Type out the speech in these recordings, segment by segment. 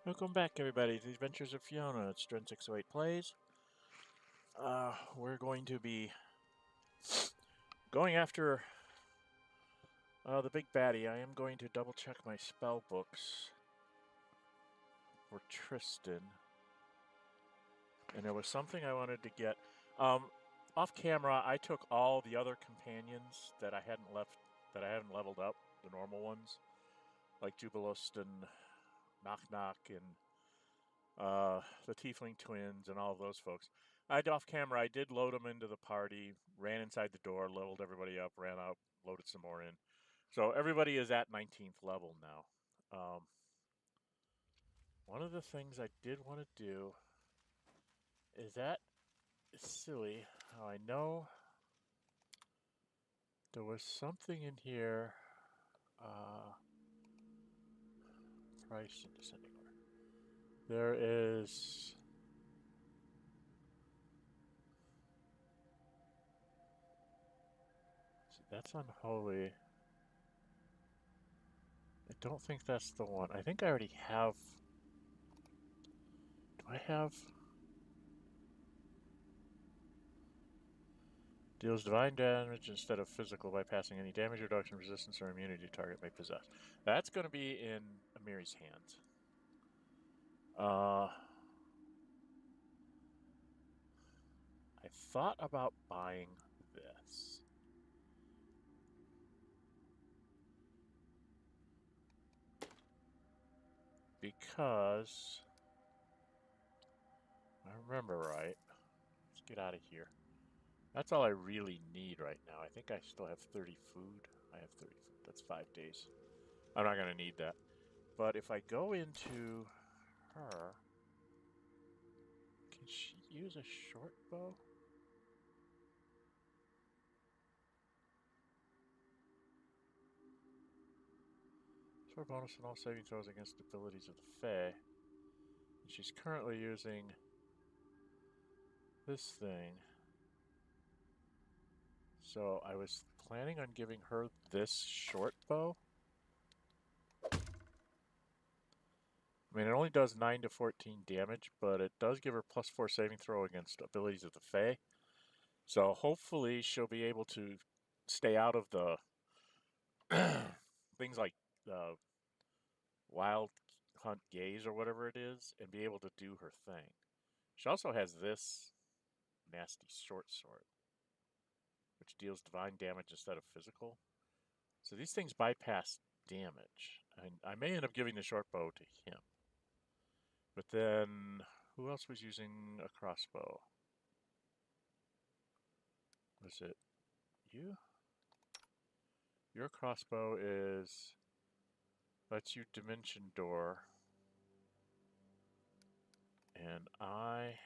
Welcome back, everybody, to the Adventures of Fiona. It's Dren 608 Plays. We're going to be going after the big baddie. I am going to double check my spell books for Tristan. And there was something I wanted to get. Off camera, I took all the other companions that I hadn't leveled up, the normal ones, like Jubilust and Knock Knock and the Tiefling twins and all of those folks. Off camera, I did load them into the party, ran inside the door, leveled everybody up, ran out, loaded some more in. So everybody is at 19th level now. One of the things I did want to do is that it's silly how I know there was something in here. Price and descending order. There is. See, that's unholy. I don't think that's the one. I think I already have. Do I have? Deals divine damage instead of physical by passing any damage reduction, resistance, or immunity target may possess. That's going to be in Amiri's hands. I thought about buying this. Because if I remember right. Let's get out of here. That's all I really need right now. I think I still have 30 food. I have 30 food. That's 5 days. I'm not going to need that. But if I go into her, can she use a short bow? For bonus on all saving throws against abilities of the Fae. And she's currently using this thing. So I was planning on giving her this short bow. I mean, it only does 9 to 14 damage, but it does give her +4 saving throw against abilities of the Fae. So hopefully she'll be able to stay out of the things like Wild Hunt Gaze or whatever it is, and be able to do her thing. She also has this nasty short sword, which deals divine damage instead of physical. So these things bypass damage. I may end up giving the short bow to him. But then, who else was using a crossbow? Was it you? Your crossbow lets you dimension door. And I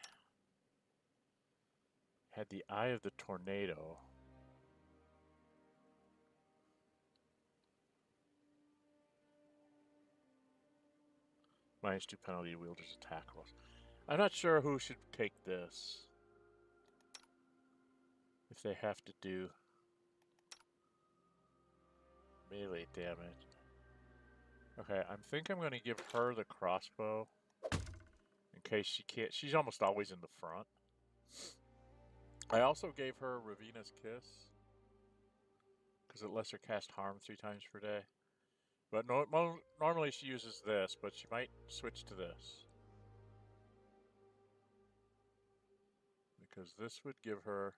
had the Eye of the Tornado. -2 penalty to wielder's attack rolls. I'm not sure who should take this. If they have to do melee damage. Okay, I think I'm going to give her the crossbow. In case she can't. She's almost always in the front. I also gave her Ravina's Kiss. Because it lets her cast harm 3 times per day. But normally she uses this, but she might switch to this. Because this would give her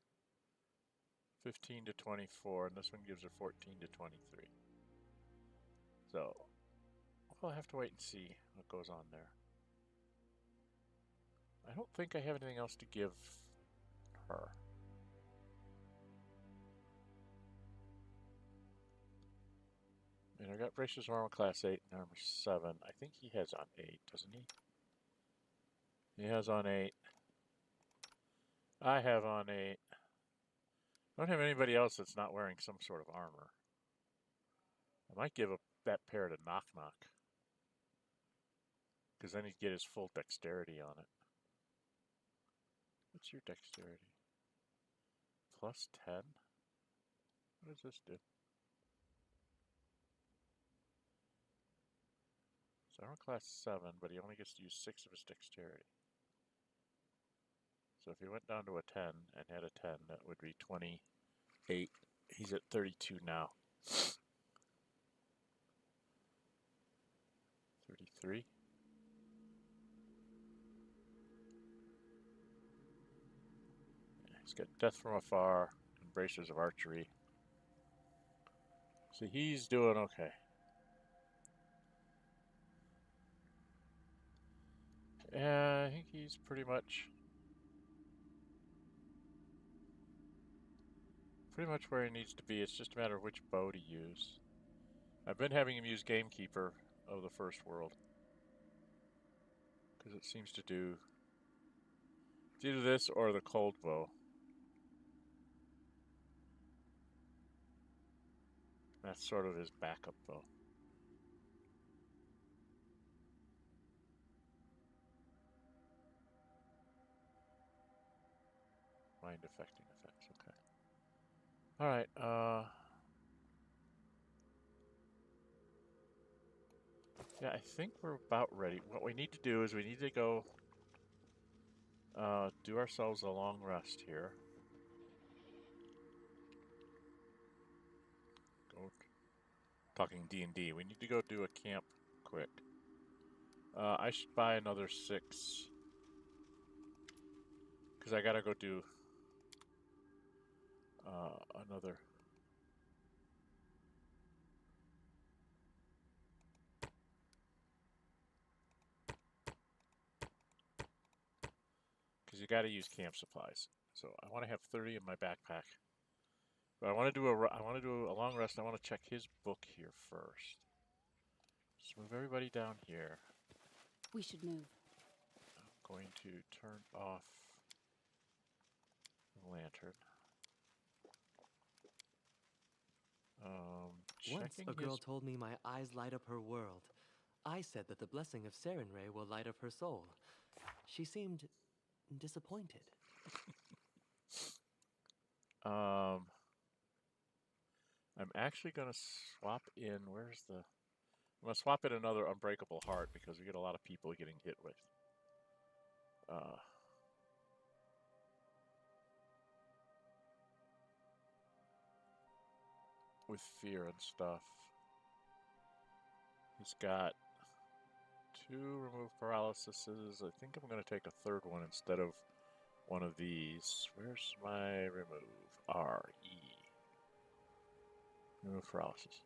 15 to 24, and this one gives her 14 to 23. So, we'll have to wait and see what goes on there. I don't think I have anything else to give her. And I got Bracious Armor Class 8 and Armor 7. I think he has on 8, doesn't he? He has on 8. I have on 8. I don't have anybody else that's not wearing some sort of armor. I might give that pair to Knock Knock. Because then he'd get his full dexterity on it. What's your dexterity? +10? What does this do? So armor class 7, but he only gets to use 6 of his dexterity. So if he went down to a 10 and had a 10, that would be 28. He's at 32 now. 33. He's got Death from Afar, Embracers of Archery. So he's doing okay. Yeah, I think he's pretty much where he needs to be. It's just a matter of which bow to use. I've been having him use Gamekeeper of the First World, because it seems to do... It's either this or the Cold Bow. That's sort of his backup bow. Mind affecting effects, okay. Alright, yeah, I think we're about ready. What we need to do is we need to go do ourselves a long rest here. Go talking D&D. We need to go do a camp quick. I should buy another 6. Because I gotta go do another. Because you gotta use camp supplies. So I want to have 30 in my backpack. But I want to do a long rest. I want to check his book here first. Just move everybody down here. We should move. I'm going to turn off the lantern. Once a girl told me my eyes light up her world. I said that the blessing of Sarenrae will light up her soul. She seemed disappointed. I'm actually going to swap in... Where's the... I'm going to swap in another Unbreakable Heart because we get a lot of people getting hit with fear and stuff. He's got 2 remove paralyses. I think I'm going to take a 3rd one instead of one of these. Where's my remove? R-E. Remove paralysis.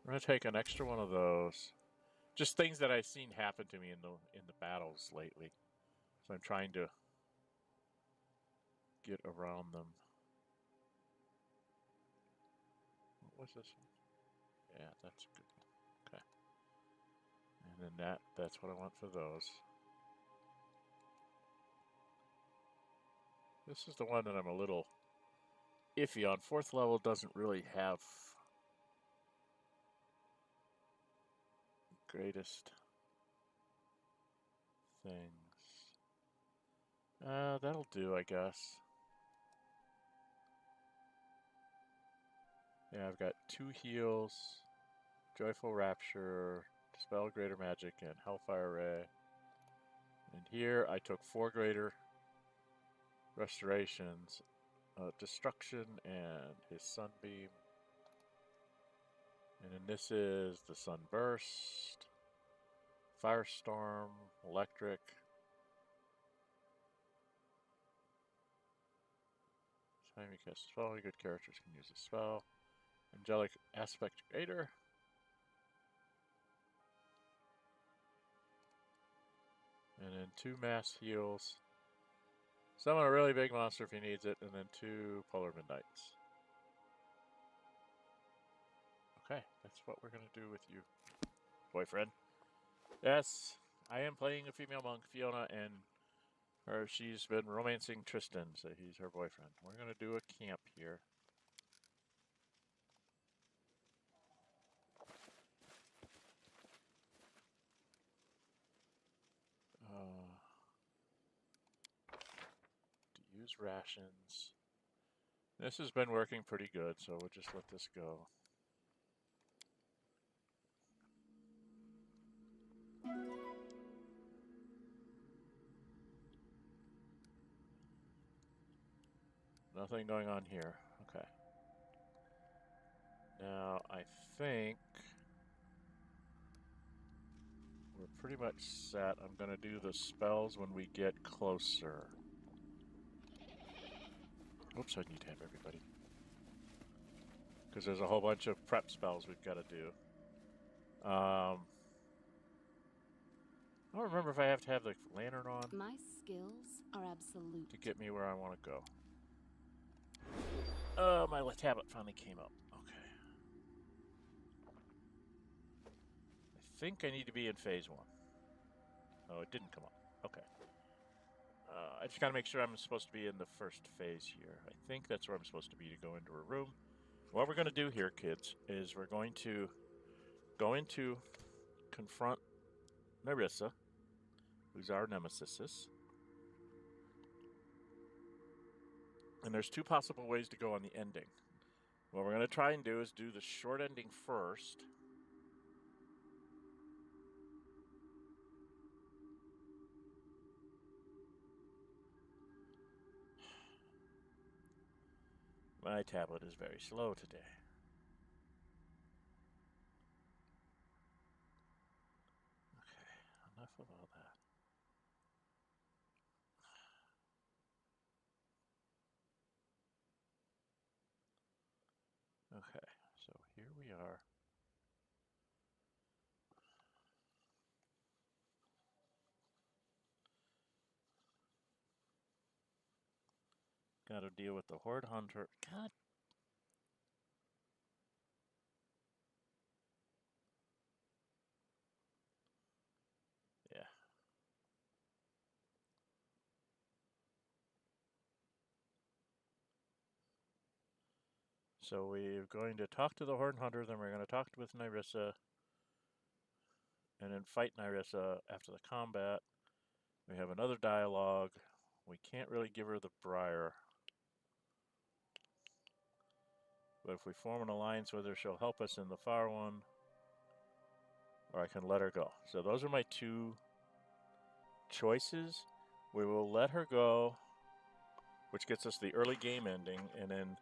I'm going to take an extra one of those. Just things that I've seen happen to me in the battles lately. So I'm trying to get around them. What's this one? Yeah, that's a good one. Okay. And then that's what I want for those. This is the one that I'm a little iffy on. 4th level doesn't really have greatest things. That'll do, I guess. Yeah, I've got 2 heals, Joyful Rapture, Dispel Greater Magic, and Hellfire Ray. And here I took 4 Greater Restorations, Destruction, and his Sunbeam. And then this is the Sunburst, Firestorm, Electric. Time you cast a spell, only good characters can use a spell. Angelic Aspect Greater. And then 2 mass heals. Summon a really big monster if he needs it, and then 2 Polar Midnights. Okay, that's what we're going to do with you, boyfriend. Yes, I am playing a female monk, Fiona, and she's been romancing Tristan, so he's her boyfriend. We're going to do a camp here. To use rations. This has been working pretty good, so we'll just let this go. Nothing going on here. Okay. Now, I think we're pretty much set. I'm going to do the spells when we get closer. Oops, I need to have everybody. Because there's a whole bunch of prep spells we've got to do. I don't remember if I have to have the lantern on. My skills are absolute. To get me where I want to go. Oh, my tablet finally came up. Okay. I think I need to be in phase 1. Oh, it didn't come up. Okay. I just got to make sure I'm supposed to be in the first phase here. I think that's where I'm supposed to be to go into a room. What we're going to do here, kids, is we're going to go into confront Nyrissa, who's our nemesis. And there's 2 possible ways to go on the ending. What we're going to try and do is do the short ending first. My tablet is very slow today. Okay, enough of all that. Okay, so here we are. Got to deal with the Horde Hunter. God. Yeah. So we're going to talk to the Horde Hunter, then we're going to talk with Nyrissa, and then fight Nyrissa after the combat. We have another dialogue. We can't really give her the briar. But if we form an alliance with her, she'll help us in the far one. Or I can let her go. So those are my 2 choices. We will let her go, which gets us the early game ending, and then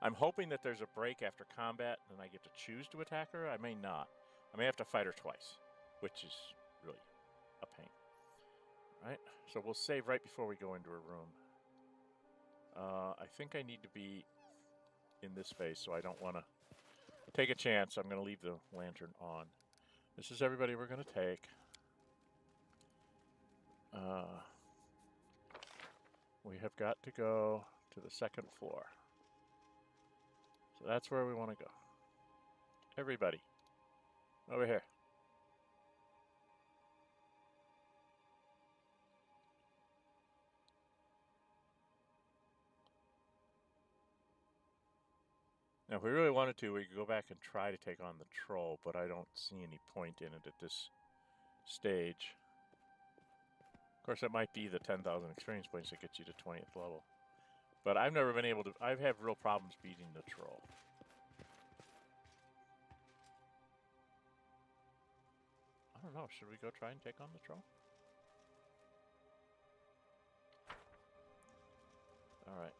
I'm hoping that there's a break after combat and I get to choose to attack her. I may not. I may have to fight her twice, which is really a pain. Right? So we'll save right before we go into her room. I think I need to be in this space, so I don't want to take a chance. I'm going to leave the lantern on. This is everybody we're going to take. We have got to go to the 2nd floor. So that's where we want to go. Everybody, over here. Now, if we really wanted to, we could go back and try to take on the troll, but I don't see any point in it at this stage. Of course, it might be the 10,000 experience points that gets you to 20th level. But I've never been able to... I have real problems beating the troll. I don't know. Should we go try and take on the troll? Alright.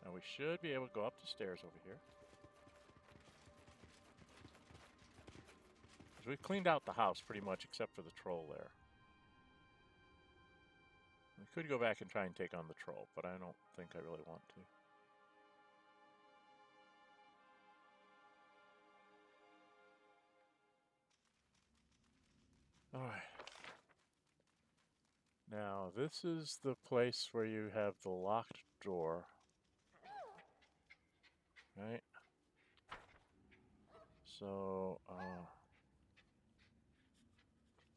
Now we should be able to go up the stairs over here. Because we've cleaned out the house pretty much except for the troll there. We could go back and try and take on the troll, but I don't think I really want to. Alright. Now, this is the place where you have the locked door. Right? So,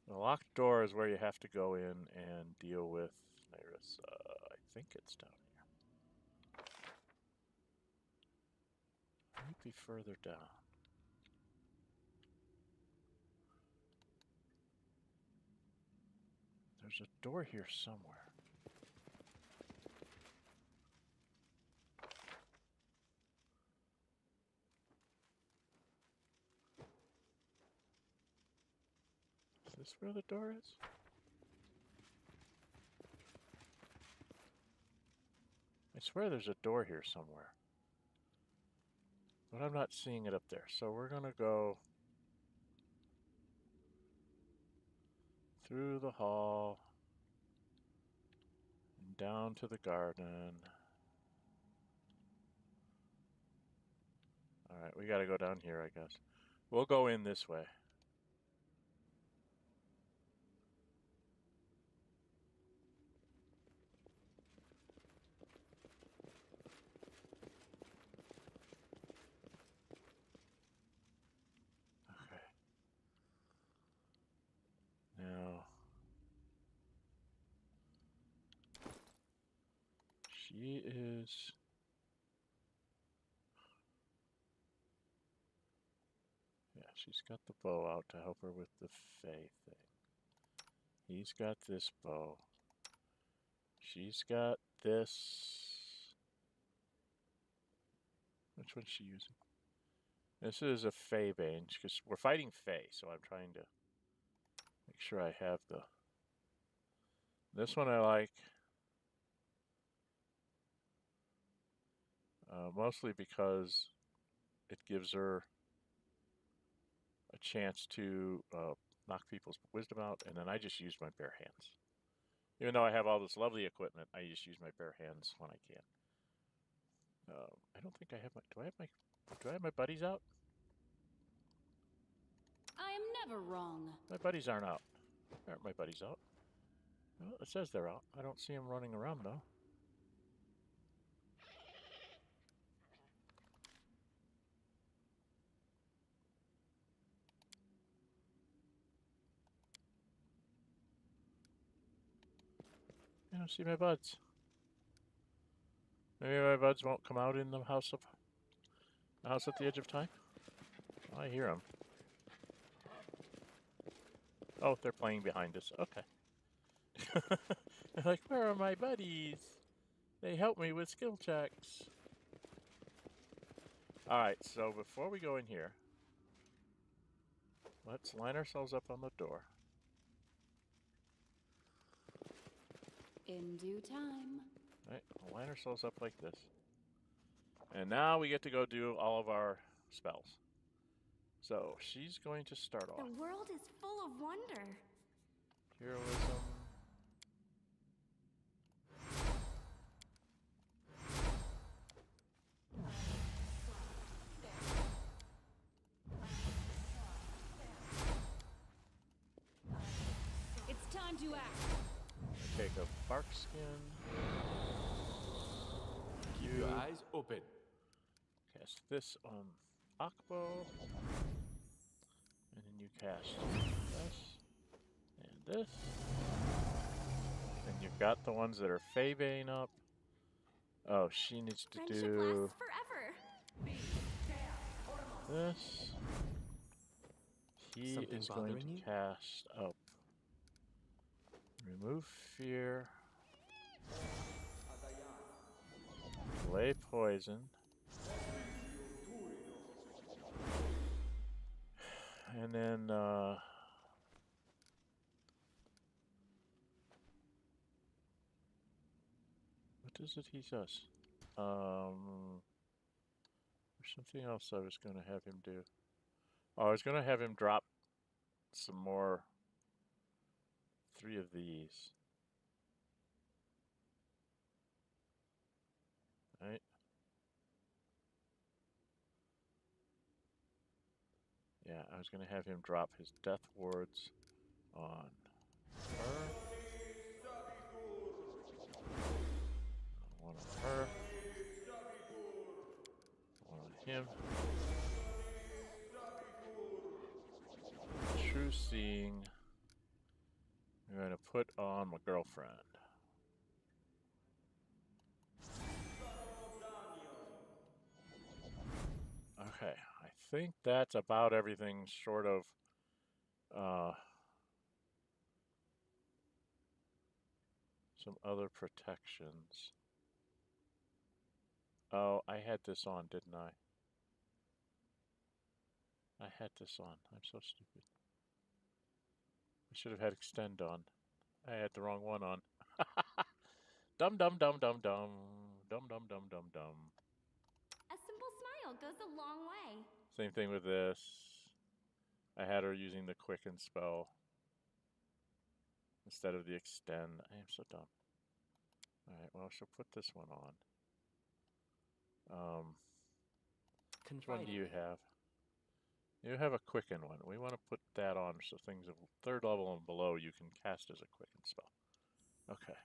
the locked door is where you have to go in and deal with Nyrissa. I think it's down here. Might be further down. There's a door here somewhere. Is this where the door is? I swear there's a door here somewhere. But I'm not seeing it up there. So we're going to go through the hall and down to the garden. Alright, we got to go down here, I guess. We'll go in this way. Okay. Now, she is... Yeah, she's got the bow out to help her with the Fae thing. He's got this bow. She's got this. Which one's she using? This is a Fae Bane, because we're fighting Fae, so I'm trying to make sure I have the... This one I like. Mostly because it gives her a chance to knock people's wisdom out, and then I just use my bare hands. Even though I have all this lovely equipment, I just use my bare hands when I can. I don't think I have my... Do I have my buddies out? I am never wrong. My buddies aren't out. Aren't my buddies out? Well, it says they're out. I don't see them running around, though. I don't see my buds. Maybe my buds won't come out in the house at the edge of time. Oh, I hear them. Oh, they're playing behind us. Okay. They're like, where are my buddies? They help me with skill checks. Alright, so before we go in here, let's line ourselves up on the door. In due time. Right, we'll line ourselves up like this. And now we get to go do all of our spells. So, she's going to start off. The world is full of wonder. Heroism. It's time to act. Take a bark skin. Keep your eyes open. Cast this on Akbo. And then you cast this. And this. And you've got the ones that are Faebane up. Oh, she needs to Friendship do lasts forever. this. He Something is going bothering to you? cast up. Remove fear. Lay poison. And then, what does it he does? There's something else I was going to have him do. Oh, I was going to have him drop some more, 3 of these. Right? Yeah, I was going to have him drop his death wards on her. One on her. One on him. True Seeing. I'm going to put on my girlfriend. Okay, I think that's about everything short of some other protections. Oh, I had this on, didn't I? I had this on. I'm so stupid. I should have had extend on. I had the wrong one on. Dum dum dum dum dum. Dum dum dum dum dum. A simple smile goes a long way. Same thing with this. I had her using the quicken spell instead of the extend. I am so dumb. Alright, well, she'll put this one on. Which one do you have? You have a quicken one. We want to put that on so things of 3rd level and below you can cast as a quicken spell. Okay.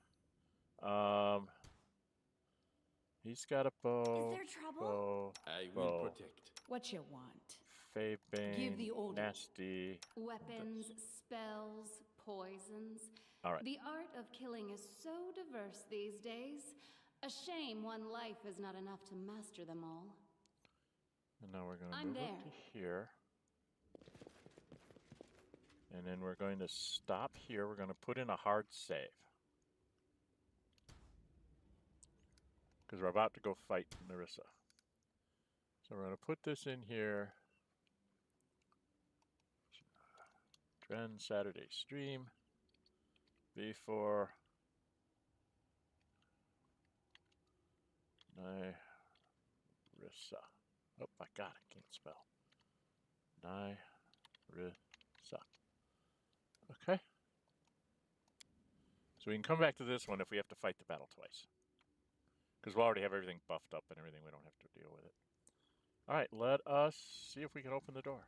He's got a bow. Is there trouble? I will Bow. protect. What you want? Fabane, Give the order. nasty. Weapons, spells, poisons. All right. The art of killing is so diverse these days. A shame one life is not enough to master them all. And now we're going to I'm move there. it to here. And then we're going to stop here. We're going to put in a hard save. Because we're about to go fight Nyrissa. So we're going to put this in here. Trend Saturday stream. Before Nyrissa. Oh, my God, I can't spell. Nyrissa. Okay. So we can come back to this one if we have to fight the battle twice. Because we'll already have everything buffed up and everything. We don't have to deal with it. Alright, let us see if we can open the door.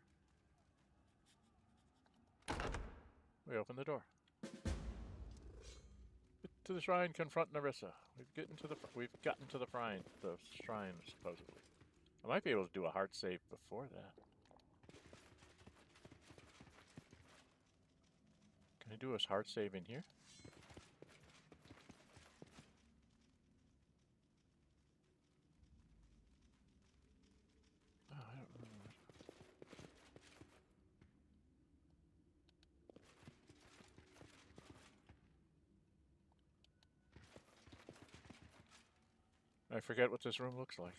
We open the door. Get to the shrine, confront Nyrissa. We've gotten to the shrine, supposedly. I might be able to do a hard save before that. Can I do a hard save in here? Oh, I don't remember. I forget what this room looks like.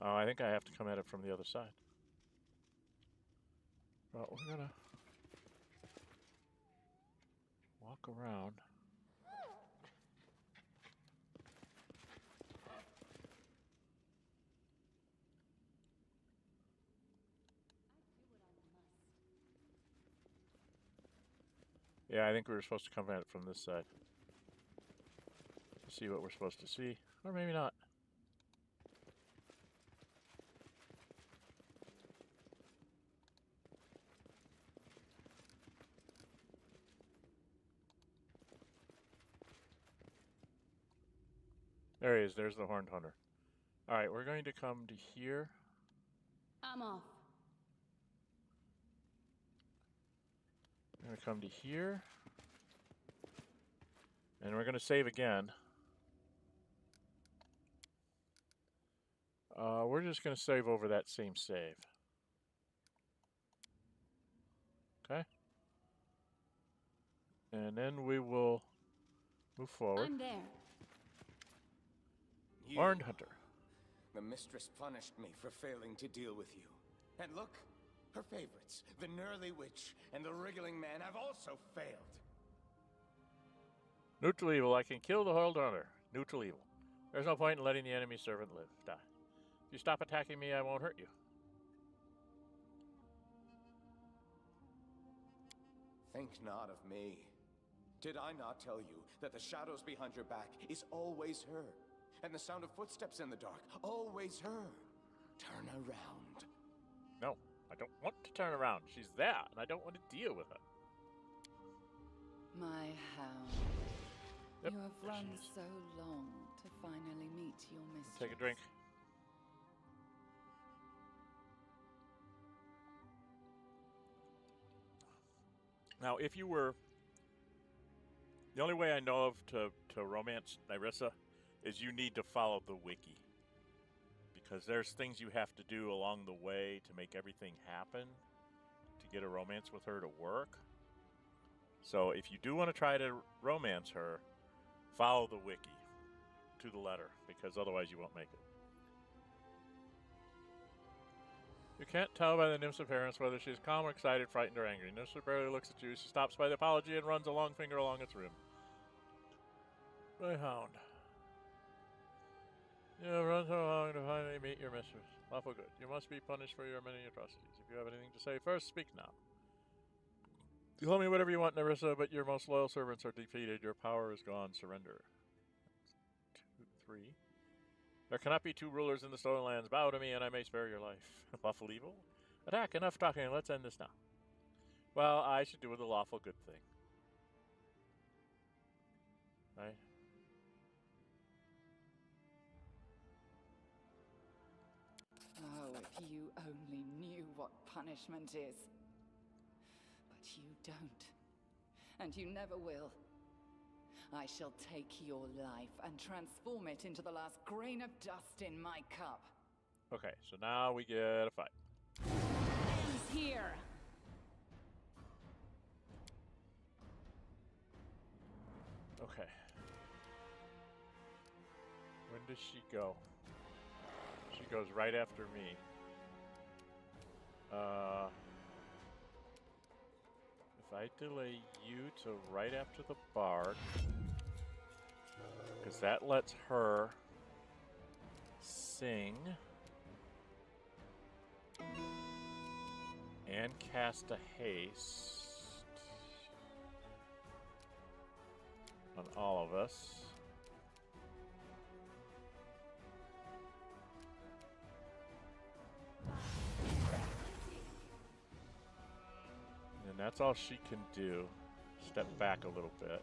Oh, I think I have to come at it from the other side. Well, we're gonna walk around. Yeah, I think we were supposed to come at it from this side. See what we're supposed to see. Or maybe not. There he is. There's the Horned Hunter. Alright, we're going to come to here. I'm off. We're going to come to here. And we're going to save again. We're just going to save over that same save. Okay? And then we will move forward. I'm there. Horned Hunter. The mistress punished me for failing to deal with you. And look, her favorites, the Gnurly Witch and the Wriggling Man, have also failed. Neutral evil. I can kill the Horned Hunter. Neutral evil. There's no point in letting the enemy servant live. Die. If you stop attacking me, I won't hurt you. Think not of me. Did I not tell you that the shadows behind your back is always her? And the sound of footsteps in the dark, always her. Turn around. No, I don't want to turn around. She's there, and I don't want to deal with her. My hound. Yep, You have there run she is. so long to finally meet your mistress. Take a drink. Now, if you were... The only way I know of to romance Nyrissa is you need to follow the wiki. Because there's things you have to do along the way to make everything happen to get a romance with her to work. So if you do want to try to romance her, follow the wiki to the letter, because otherwise you won't make it. You can't tell by the nymph's appearance whether she's calm or excited, frightened, or angry. Nyrissa barely looks at you. She stops by the apology and runs a long finger along its rim. My hound. You have run so long to finally meet your mistress. Lawful good. You must be punished for your many atrocities. If you have anything to say first, speak now. Tell me whatever you want, Nyrissa, but your most loyal servants are defeated. Your power is gone. Surrender. 2, 3. There cannot be two rulers in the Stolen Lands. Bow to me, and I may spare your life. Lawful evil? Attack! Enough talking. Let's end this now. Well, I should do the lawful good thing. Right? Oh, if you only knew what punishment is. But you don't. And you never will. I shall take your life and transform it into the last grain of dust in my cup. Okay, so now we get a fight. Ends here. Okay. When does she go? She goes right after me. If I delay you to right after the bard, because that lets her sing and cast a haste on all of us. And that's all she can do. Step back a little bit.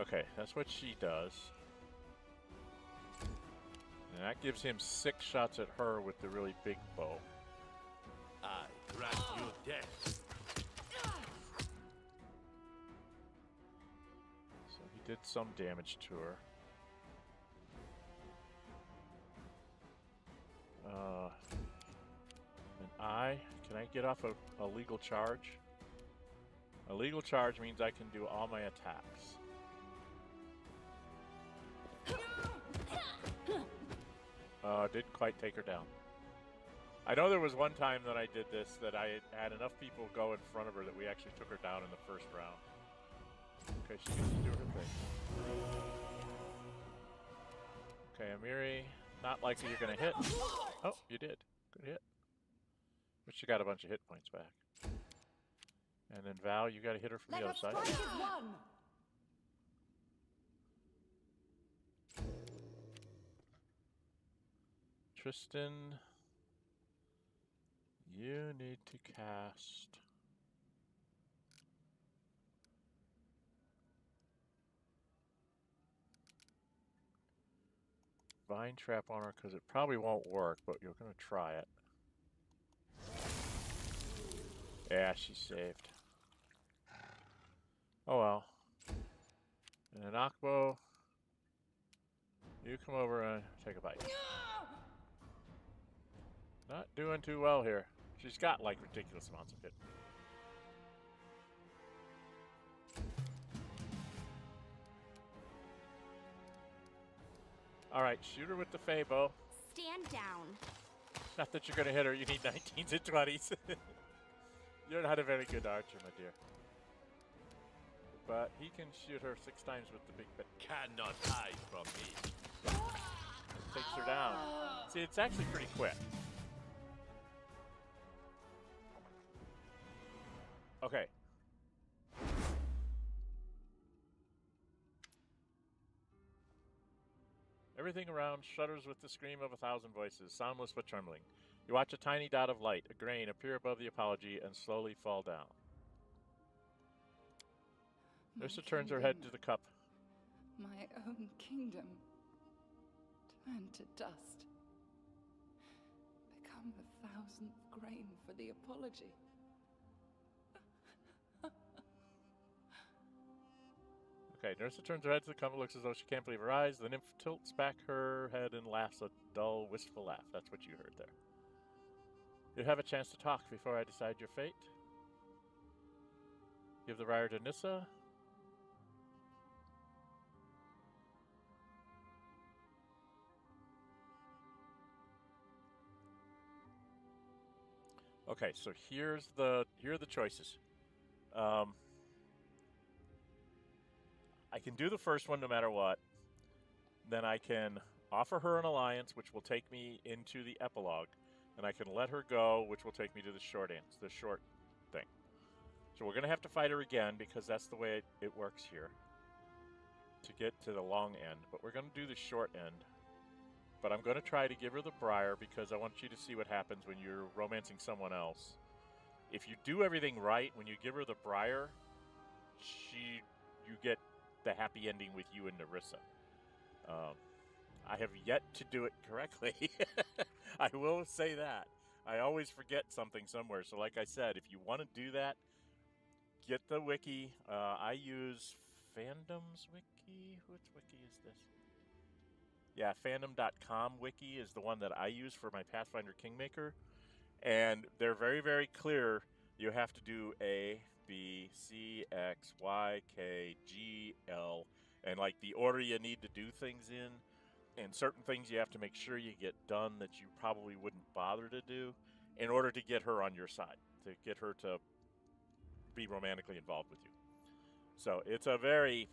Okay, that's what she does. And that gives him 6 shots at her with the really big bow. I grant you death. So he did some damage to her. And can I get off a legal charge? A legal charge means I can do all my attacks. Didn't quite take her down. I know there was one time that I did this that I had enough people go in front of her that we actually took her down in the first round. Okay, she gets to do her thing. Okay, Amiri, not likely you're gonna hit. Oh, you did. Good hit. But she got a bunch of hit points back. And then Val, you gotta hit her from the other side. Tristan, you need to cast Vine Trap on her because it probably won't work, but you're going to try it. Yeah, she's saved. Oh well. And then Akbo, you come over and take a bite. Not doing too well here. She's got like ridiculous amounts of hit. Alright, shoot her with the Fey bow. Stand down. Not that you're gonna hit her, you need 19s and 20s. You're not a very good archer, my dear. But he can shoot her 6 times with the big bit. Cannot hide from me. Takes her down. See, it's actually pretty quick. Okay. Everything around shudders with the scream of 1,000 voices, soundless but trembling. You watch a tiny dot of light, a grain, appear above the apology and slowly fall down. Nyrissa turns her head to the cup. My own kingdom. Turn to dust. Become the 1,000th grain for the apology. Okay, Nyrissa turns her head to the cup and looks as though she can't believe her eyes. The nymph tilts back her head and laughs a dull, wistful laugh. That's what you heard there. You have a chance to talk before I decide your fate. Give the rider to Nissa. Okay, so here are the choices. I can do the first one no matter what. Then I can offer her an alliance, which will take me into the epilogue, and I can let her go, which will take me to the short thing. So we're going to have to fight her again because that's the way it works here to get to the long end. But we're going to do the short end. But I'm going to try to give her the briar because I want you to see what happens when you're romancing someone else. If you do everything right, when you give her the briar, you get the happy ending with you and Nyrissa. I have yet to do it correctly. I will say that. I always forget something somewhere. So like I said, if you want to do that, get the wiki. I use Fandom's wiki. Which wiki is this? Yeah, fandom.com wiki is the one that I use for my Pathfinder Kingmaker. And they're very, very clear. You have to do A, B, C, X, Y, K, G, L, and like the order you need to do things in. And certain things you have to make sure you get done that you probably wouldn't bother to do in order to get her on your side, to get her to be romantically involved with you. So it's a very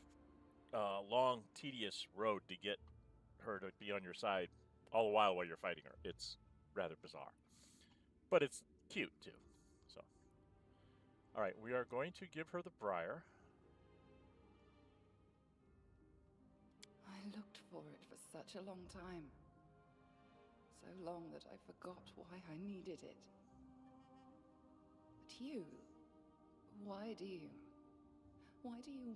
long, tedious road to get her to be on your side all the while you're fighting her. It's rather bizarre. But it's cute, too. So, all right, we are going to give her the briar. I looked for it for such a long time. So long that I forgot why I needed it. But you, why do you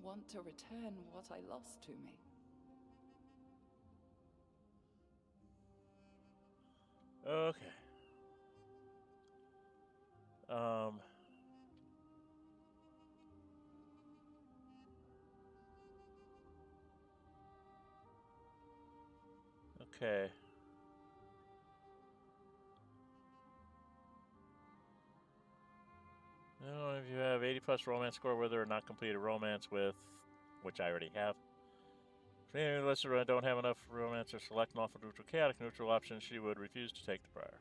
want to return what I lost to me? Okay. Okay. Now, if you have 80 plus romance score, whether or not complete a romance with, which I already have. Unless I don't have enough romance or select an awful neutral chaotic neutral option, she would refuse to take the briar.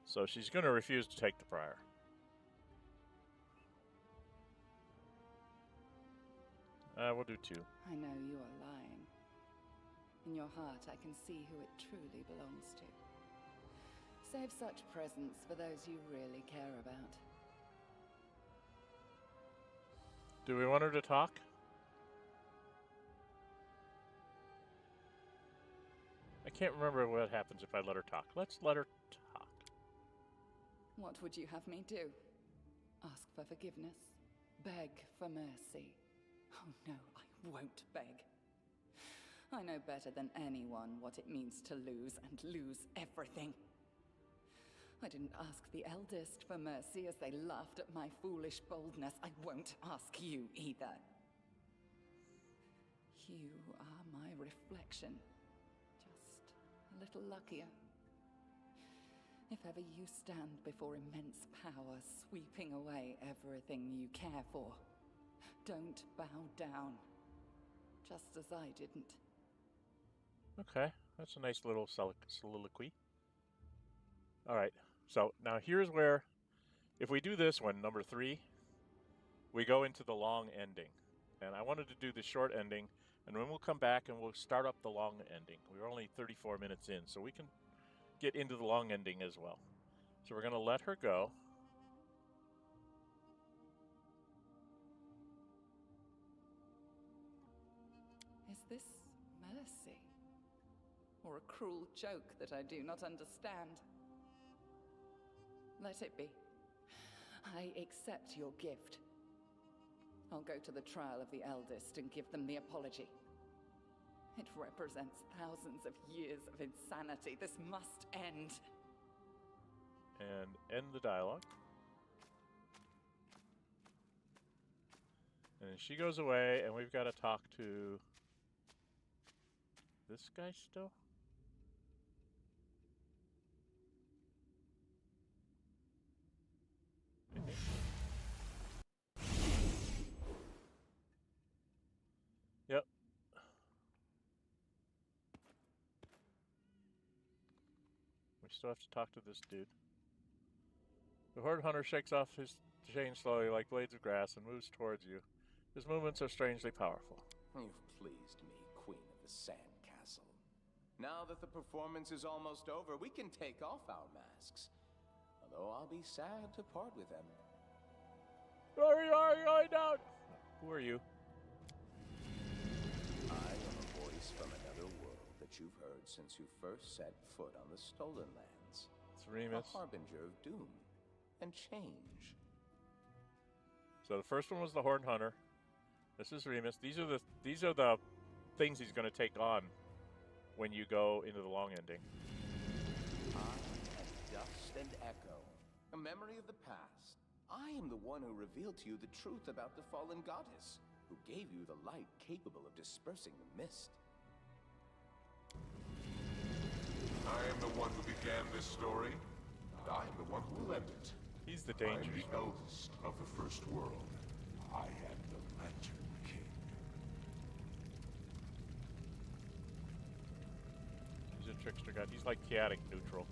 So she's going to refuse to take the briar. We'll do 2. I know you are lying. In your heart, I can see who it truly belongs to. Save such presents for those you really care about. Do we want her to talk? I can't remember what happens if I let her talk. Let's let her talk. What would you have me do? Ask for forgiveness? Beg for mercy? Oh no, I won't beg. I know better than anyone what it means to lose and lose everything. I didn't ask the eldest for mercy as they laughed at my foolish boldness. I won't ask you either. You are my reflection. Just a little luckier. If ever you stand before immense power sweeping away everything you care for, don't bow down. Just as I didn't. Okay, that's a nice little soliloquy. All right, so now here's where, if we do this one, number 3, we go into the long ending. And I wanted to do the short ending, and then we'll come back and we'll start up the long ending. We're only 34 minutes in, so we can get into the long ending as well. So we're going to let her go. Is this mercy? Or a cruel joke that I do not understand? Let it be. I accept your gift. I'll go to the trial of the eldest and give them the apology. It represents thousands of years of insanity. This must end. And end the dialogue. And then she goes away, and we've got to talk to this guy still? I think. Yep. still have to talk to this dude. The Horde Hunter shakes off his chain slowly like blades of grass and moves towards you. His movements are strangely powerful. You've pleased me, Queen of the Sandcastle. Now that the performance is almost over, we can take off our masks. Although I'll be sad to part with them. Where are you going down? Who are you? I am a voice from another world that you've heard since you first set foot on the Stolen Lands. It's Remus. A harbinger of doom and change. So the first one was the Horde Hunter. This is Remus. These are the things he's going to take on when you go into the long ending. I am dust and echo, a memory of the past. I am the one who revealed to you the truth about the fallen goddess, who gave you the light capable of dispersing the mist. I am the one who began this story, and I am the one who will end it. He's the I am danger. the eldest of the first world. I am the Lantern King. He's a trickster god. He's like chaotic neutral.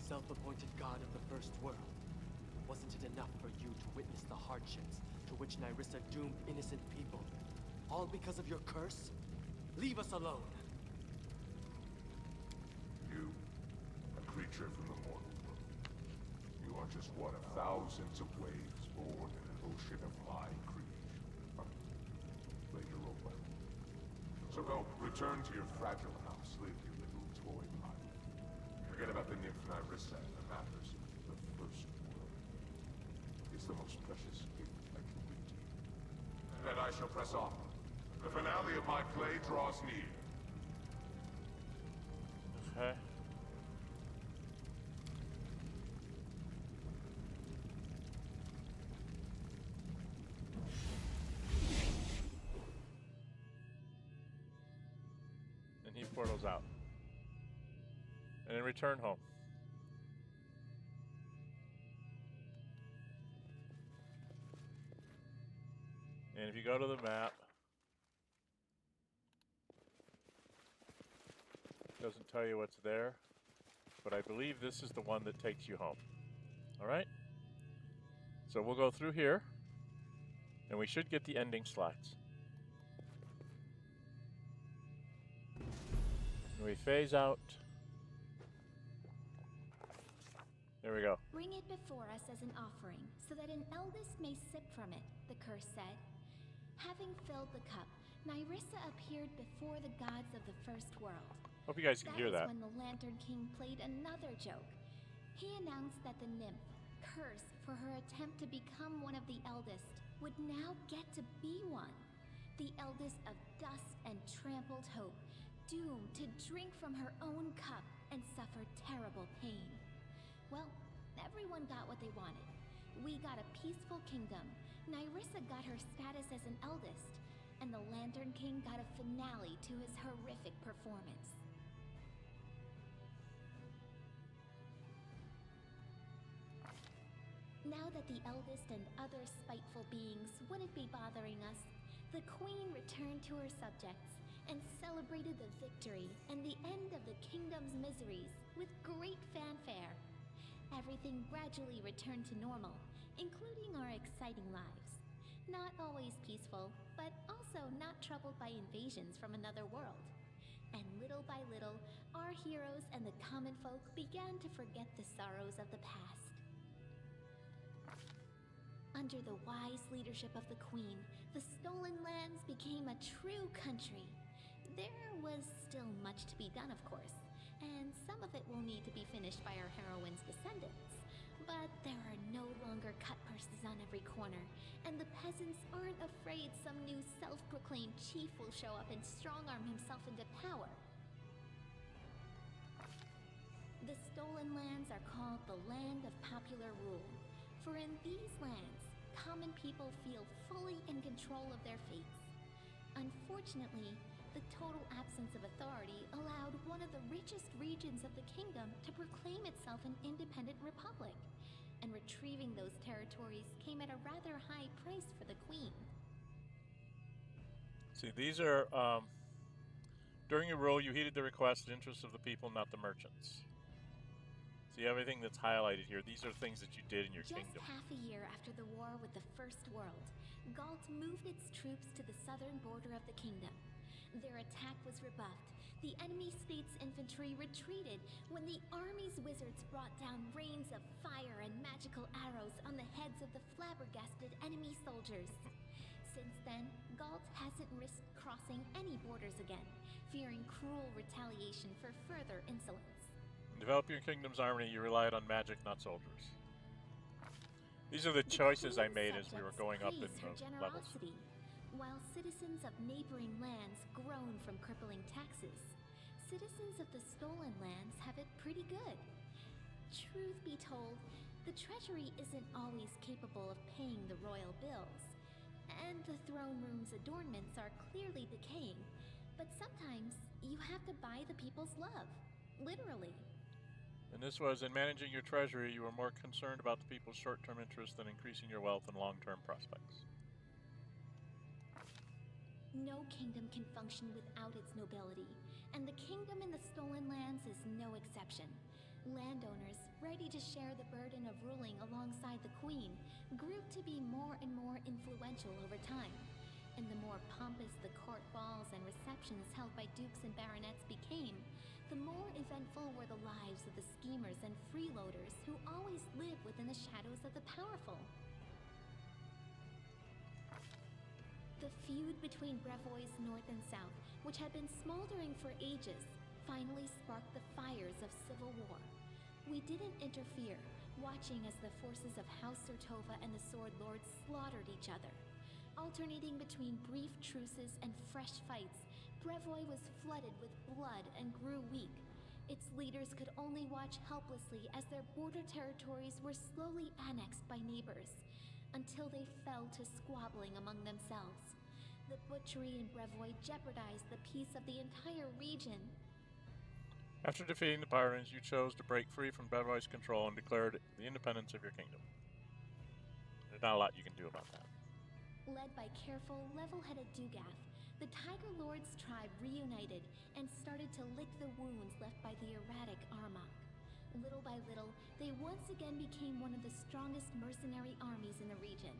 Self-appointed god of the first world. Wasn't it enough for you to witness the hardships to which Nyrissa doomed innocent people? All because of your curse? Leave us alone! You, a creature from the mortal world. You are just one of thousands of waves born in an ocean of my creation. Later, oh well. So go, return to your fragile house, live your little toy life. Forget about the nymph Nyrissa and the matters of the first world. It's the most precious gift I can give to you. And I shall press on. The finale of my play draws near. Okay. And he portals out. And then return home. And if you go to the map, it doesn't tell you what's there, but I believe this is the one that takes you home. All right? So we'll go through here, and we should get the ending slides. And we phase out. There we go. Bring it before us as an offering, so that an eldest may sip from it, the curse said. Having filled the cup, Nyrissa appeared before the gods of the first world. Hope you guys can hear that. That is when the Lantern King played another joke. He announced that the nymph, cursed for her attempt to become one of the eldest, would now get to be one. The eldest of dust and trampled hope, doomed to drink from her own cup and suffer terrible pain. Well, everyone got what they wanted. We got a peaceful kingdom. Nyrissa got her status as an eldest, and the Lantern King got a finale to his horrific performance. Now that the eldest and other spiteful beings wouldn't be bothering us, the Queen returned to her subjects and celebrated the victory and the end of the kingdom's miseries with great fanfare. Everything gradually returned to normal, including our exciting lives. Not always peaceful, but also not troubled by invasions from another world. And little by little, our heroes and the common folk began to forget the sorrows of the past. Under the wise leadership of the Queen, the Stolen Lands became a true country. There was still much to be done, of course, and some of it will need to be finished by our heroine's descendants. But there are no longer cut purses on every corner, and the peasants aren't afraid some new self-proclaimed chief will show up and strong-arm himself into power. The Stolen Lands are called the Land of Popular Rule, for in these lands, common people feel fully in control of their fates. Unfortunately, the total absence of authority allowed one of the richest regions of the kingdom to proclaim itself an independent republic, and retrieving those territories came at a rather high price for the Queen. See, these are During your rule, you heeded the request and interests of the people, not the merchants. See, everything that's highlighted here, these are things that you did in your kingdom. Just half a year after the war with the First World, Galt moved its troops to the southern border of the kingdom. Their attack was rebuffed. The enemy state's infantry retreated when the army's wizards brought down rains of fire and magical arrows on the heads of the flabbergasted enemy soldiers. Since then, Galt hasn't risked crossing any borders again, fearing cruel retaliation for further insolence. In developing your kingdom's army, you relied on magic, not soldiers. These are the choices I made as we were going up in the levels. While citizens of neighboring lands groan from crippling taxes, citizens of the stolen lands have it pretty good. Truth be told, the treasury isn't always capable of paying the royal bills, and the throne room's adornments are clearly decaying, but sometimes you have to buy the people's love, literally. And this was, in managing your treasury, you were more concerned about the people's short-term interests than increasing your wealth and long-term prospects. No kingdom can function without its nobility, and the kingdom in the stolen lands is no exception. Landowners, ready to share the burden of ruling alongside the queen, grew to be more and more influential over time. And the more pompous the court balls and receptions held by dukes and baronets became, the more eventful were the lives of the schemers and freeloaders who always live within the shadows of the powerful. The feud between Brevois North and South, which had been smoldering for ages, finally sparked the fires of civil war. We didn't interfere, watching as the forces of House Sertova and the Sword Lords slaughtered each other. Alternating between brief truces and fresh fights, Brevois was flooded with blood and grew weak. Its leaders could only watch helplessly as their border territories were slowly annexed by neighbors, until they fell to squabbling among themselves. The butchery in Brevois jeopardized the peace of the entire region. After defeating the Pyrans, you chose to break free from Brevois' control and declared the independence of your kingdom. There's not a lot you can do about that. Led by careful, level-headed Dugath, the Tiger Lord's tribe reunited and started to lick the wounds left by the erratic Armagh. Little by little, they once again became one of the strongest mercenary armies in the region.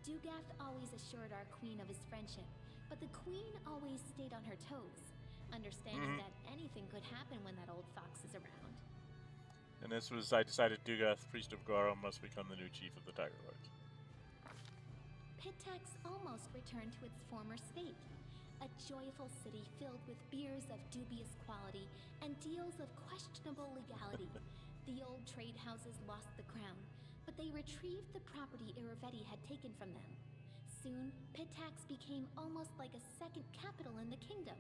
Dugath always assured our queen of his friendship, but the queen always stayed on her toes, understanding that anything could happen when that old fox is around. And this was, I decided Dugath, priest of Goro, must become the new chief of the Tiger Lords. Pitax almost returned to its former state. A joyful city filled with beers of dubious quality and deals of questionable legality. The old trade houses lost the crown, but they retrieved the property Iravetti had taken from them. Soon, Pitax became almost like a second capital in the kingdom,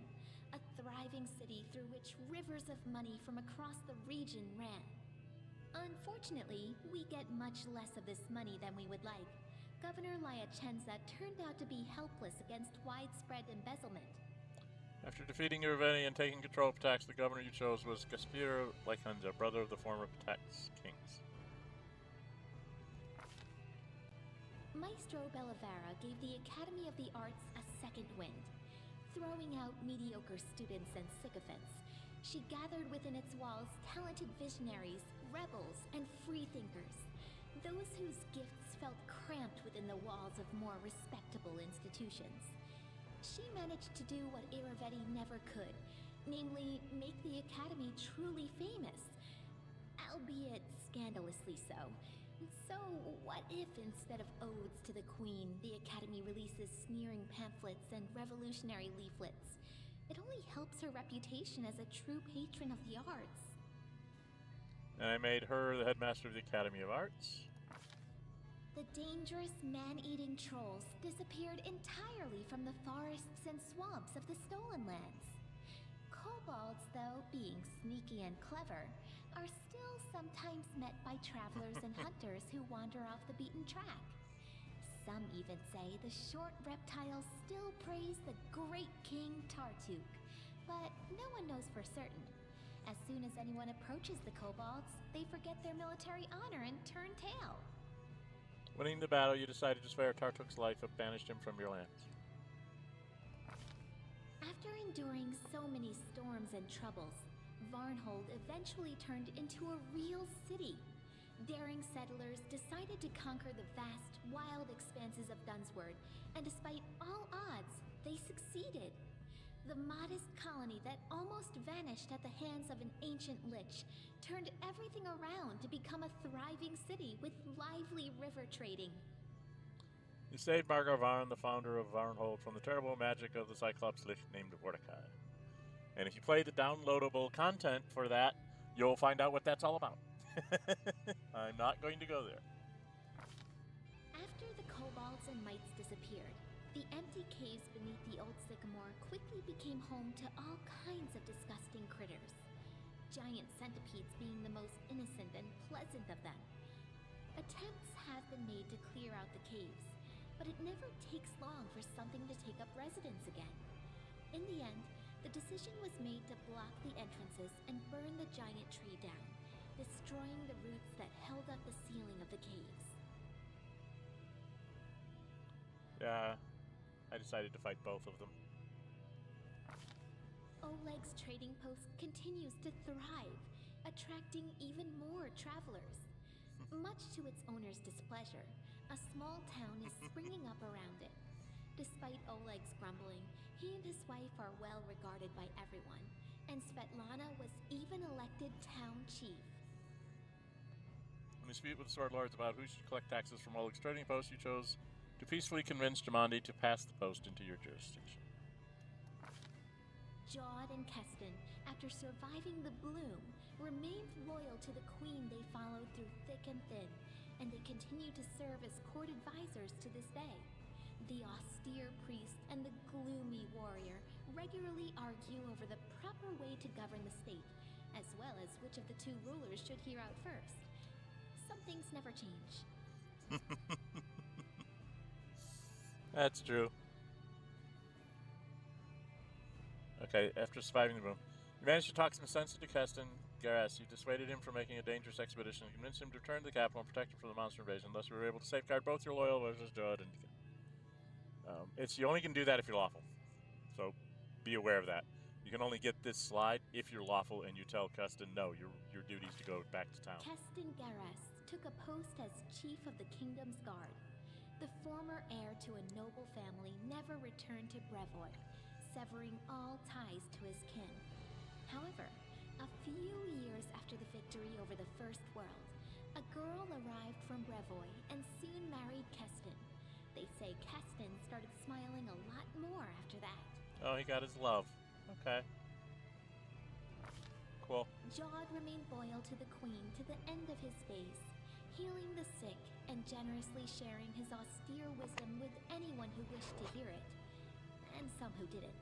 a thriving city through which rivers of money from across the region ran. Unfortunately, we get much less of this money than we would like. Governor Lyacenza turned out to be helpless against widespread embezzlement. After defeating Iravetti and taking control of Pitax, the governor you chose was Gaspiro Lyacenza, brother of the former Pitax kings. Maestro Bellavera gave the Academy of the Arts a second wind. Throwing out mediocre students and sycophants, she gathered within its walls talented visionaries, rebels, and freethinkers. Those whose gifts felt cramped within the walls of more respectable institutions. She managed to do what Iravetti never could, namely, make the Academy truly famous. Albeit scandalously so. So, what if instead of odes to the Queen, the Academy releases sneering pamphlets and revolutionary leaflets? It only helps her reputation as a true patron of the arts. And I made her the headmaster of the Academy of Arts. The dangerous man-eating trolls disappeared entirely from the forests and swamps of the Stolen Lands. Kobolds, though, being sneaky and clever, are still sometimes met by travelers and hunters who wander off the beaten track. Some even say the short reptiles still praise the great King Tartuk, but no one knows for certain. As soon as anyone approaches the kobolds, they forget their military honor and turn tail. Winning the battle, you decided to spare Tartuk's life and banished him from your lands. After After enduring so many storms and troubles, Varnhold eventually turned into a real city. Daring settlers decided to conquer the vast, wild expanses of Dunsword, and despite all odds, they succeeded. The modest colony that almost vanished at the hands of an ancient lich turned everything around to become a thriving city with lively river trading. You saved Margot Varn, the founder of Varnhold, from the terrible magic of the Cyclops lich named Mordecai. And if you play the downloadable content for that, you'll find out what that's all about. I'm not going to go there. After the kobolds and mites disappeared, the empty caves beneath the old sycamore quickly became home to all kinds of disgusting critters. Giant centipedes being the most innocent and pleasant of them. Attempts have been made to clear out the caves, but it never takes long for something to take up residence again. In the end, the decision was made to block the entrances and burn the giant tree down, destroying the roots that held up the ceiling of the caves. Yeah, I decided to fight both of them. Oleg's trading post continues to thrive, attracting even more travelers. Much to its owner's displeasure, a small town is springing up around it. Despite Oleg's grumbling, he and his wife are well regarded by everyone, and Svetlana was even elected town chief. In a dispute with the Sword Lords about who should collect taxes from Oleg's trading post, you chose to peacefully convince Jamandi to pass the post into your jurisdiction. Jod and Keston, after surviving the Bloom, remained loyal to the queen they followed through thick and thin, and they continue to serve as court advisors to this day. The austere priest and the gloomy warrior regularly argue over the proper way to govern the state, as well as which of the two rulers should hear out first. Some things never change. That's true. Okay, after surviving the boom, you managed to talk some sense into Keston Garas. You dissuaded him from making a dangerous expedition and convinced him to return to the capital and protect him from the monster invasion. Thus, we were able to safeguard both your loyal versus Judd and you only can do that if you're lawful. So, be aware of that. You can only get this slide if you're lawful and you tell Keston, no, your duty is to go back to town. Keston Garas took a post as chief of the kingdom's guard. The former heir to a noble family never returned to Brevoy, severing all ties to his kin. However, a few years after the victory over the First World, a girl arrived from Brevoy and soon married Keston. They say Keston started smiling a lot more after that. Oh, he got his love. Okay. Cool. Jod remained loyal to the queen to the end of his days, healing the sick and generously sharing his austere wisdom with anyone who wished to hear it, and some who didn't.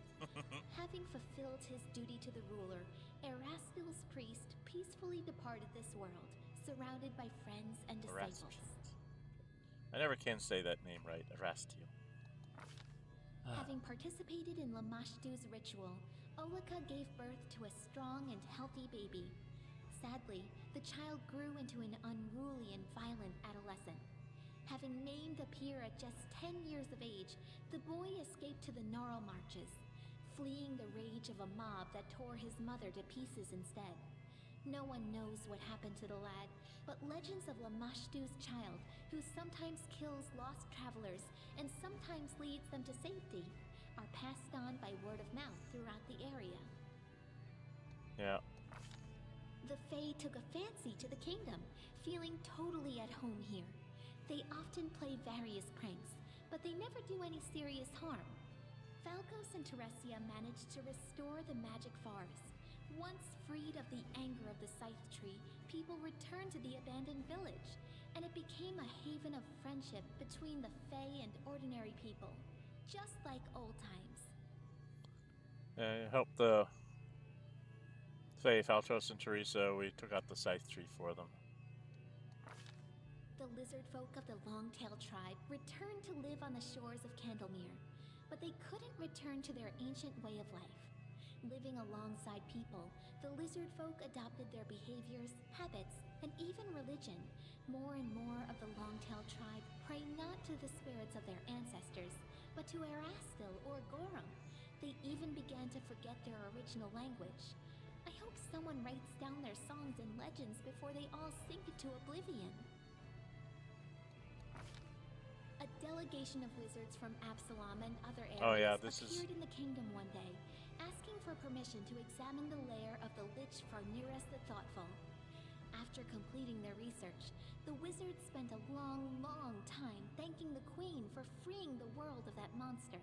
Having fulfilled his duty to the ruler, Erastil's priest peacefully departed this world, surrounded by friends and disciples. I never can say that name right, Erastil. Having participated in Lamashtu's ritual, Olika gave birth to a strong and healthy baby. Sadly, the child grew into an unruly and violent adolescent. Having named Apir at just 10 years of age, the boy escaped to the Gnarl Marches, fleeing the rage of a mob that tore his mother to pieces instead. No one knows what happened to the lad, but legends of Lamashtu's child, who sometimes kills lost travelers and sometimes leads them to safety, are passed on by word of mouth throughout the area. Yeah. The Fae took a fancy to the kingdom, feeling totally at home here. They often play various pranks, but they never do any serious harm. Falcos and Teresia managed to restore the magic forest. Once freed of the anger of the Scythe Tree, people returned to the abandoned village, and it became a haven of friendship between the Fae and ordinary people, just like old times. Help the Fae, Faltros and Teresa. We took out the Scythe Tree for them. The lizard folk of the Longtail tribe returned to live on the shores of Candlemere, but they couldn't return to their ancient way of life. Living alongside people, the lizard folk adopted their behaviors, habits, and even religion. More and more of the Longtail tribe pray not to the spirits of their ancestors, but to Erastil or Gorham, They even began to forget their original language. I hope someone writes down their songs and legends before they all sink into oblivion. A delegation of wizards from Absalom and other areas appeared in the kingdom one day, asking for permission to examine the lair of the Lich for Nyrissa the Thoughtful. After completing their research, the wizards spent a long time thanking the Queen for freeing the world of that monster.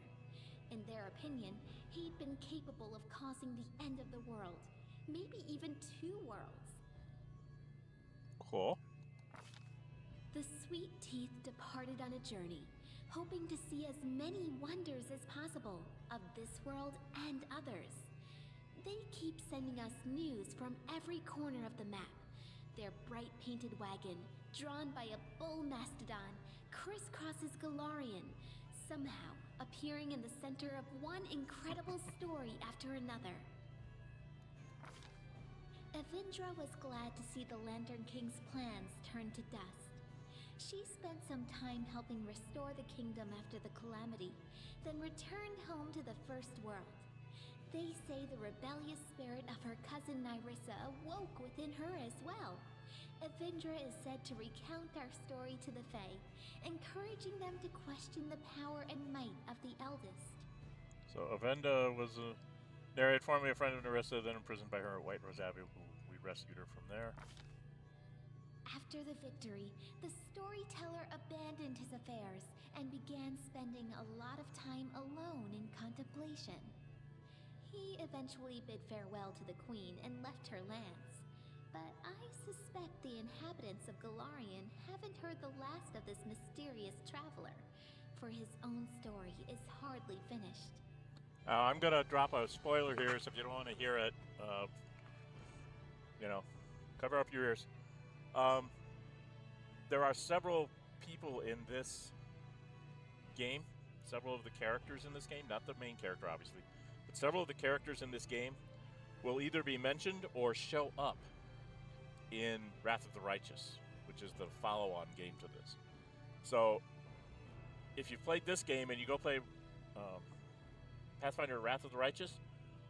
In their opinion, he'd been capable of causing the end of the world, maybe even 2 worlds. Cool. The Sweet Teeth departed on a journey, hoping to see as many wonders as possible of this world and others. They keep sending us news from every corner of the map. Their bright painted wagon, drawn by a bull mastodon, crisscrosses Galarian, somehow appearing in the center of one incredible story after another. Avendra was glad to see the Lantern King's plans turn to dust. She spent some time helping restore the kingdom after the calamity, then returned home to the First World. They say the rebellious spirit of her cousin Nyrissa awoke within her as well. Avendra is said to recount our story to the Fae, encouraging them to question the power and might of the eldest. So Avenda was narrated formerly a friend of Nyrissa, then imprisoned by her at White Rose Abbey, who we rescued her from there. After the victory, the storyteller abandoned his affairs and began spending a lot of time alone in contemplation. He eventually bid farewell to the Queen and left her lands. But I suspect the inhabitants of Galarian haven't heard the last of this mysterious traveler, for his own story is hardly finished. I'm going to drop a spoiler here, so if you don't want to hear it, cover up your ears. There are several people in this game, several of the characters in this game, not the main character, obviously, but several of the characters in this game will either be mentioned or show up in Wrath of the Righteous, which is the follow-on game to this. So, if you've played this game and you go play Pathfinder Wrath of the Righteous,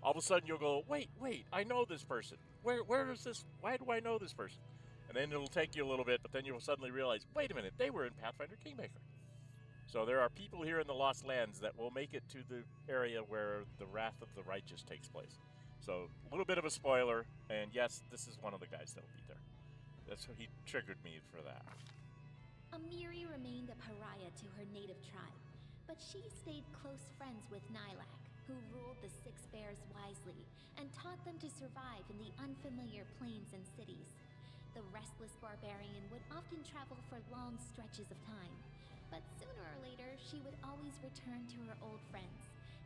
all of a sudden you'll go, wait, I know this person. Where is this? Why do I know this person? And then it'll take you a little bit, but then you'll suddenly realize, wait a minute, they were in Pathfinder Kingmaker. So there are people here in the Lost Lands that will make it to the area where the Wrath of the Righteous takes place. So a little bit of a spoiler, and yes, this is one of the guys that will be there. That's what he triggered me for that. Amiri remained a pariah to her native tribe, but she stayed close friends with Nylak, who ruled the Six Bears wisely and taught them to survive in the unfamiliar plains and cities. The restless barbarian would often travel for long stretches of time, but sooner or later she would always return to her old friends,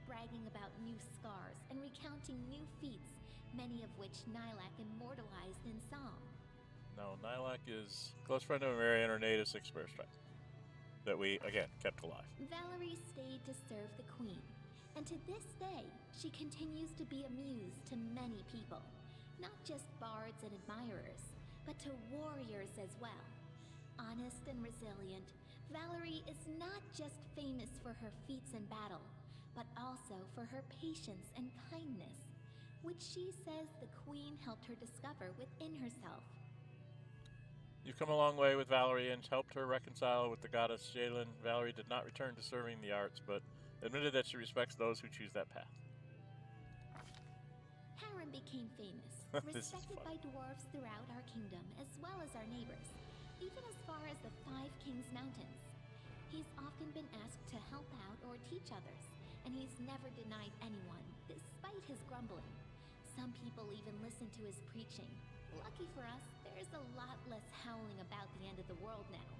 bragging about new scars and recounting new feats, many of which Nylak immortalized in song. No, Nylak is a close friend of Mary and her native Six Bears tribe that we, again, kept alive. Valerie stayed to serve the Queen, and to this day, she continues to be a muse to many people, not just bards and admirers, but to warriors as well. Honest and resilient, Valerie is not just famous for her feats in battle, but also for her patience and kindness, which she says the Queen helped her discover within herself. You've come a long way with Valerie and helped her reconcile with the goddess Jalen. Valerie did not return to serving the arts, but admitted that she respects those who choose that path. Harren became famous, respected by dwarves throughout our kingdom as well as our neighbors, even as far as the Five Kings Mountains. He's often been asked to help out or teach others, and he's never denied anyone, despite his grumbling. Some people even listen to his preaching. Lucky for us, there's a lot less howling about the end of the world now,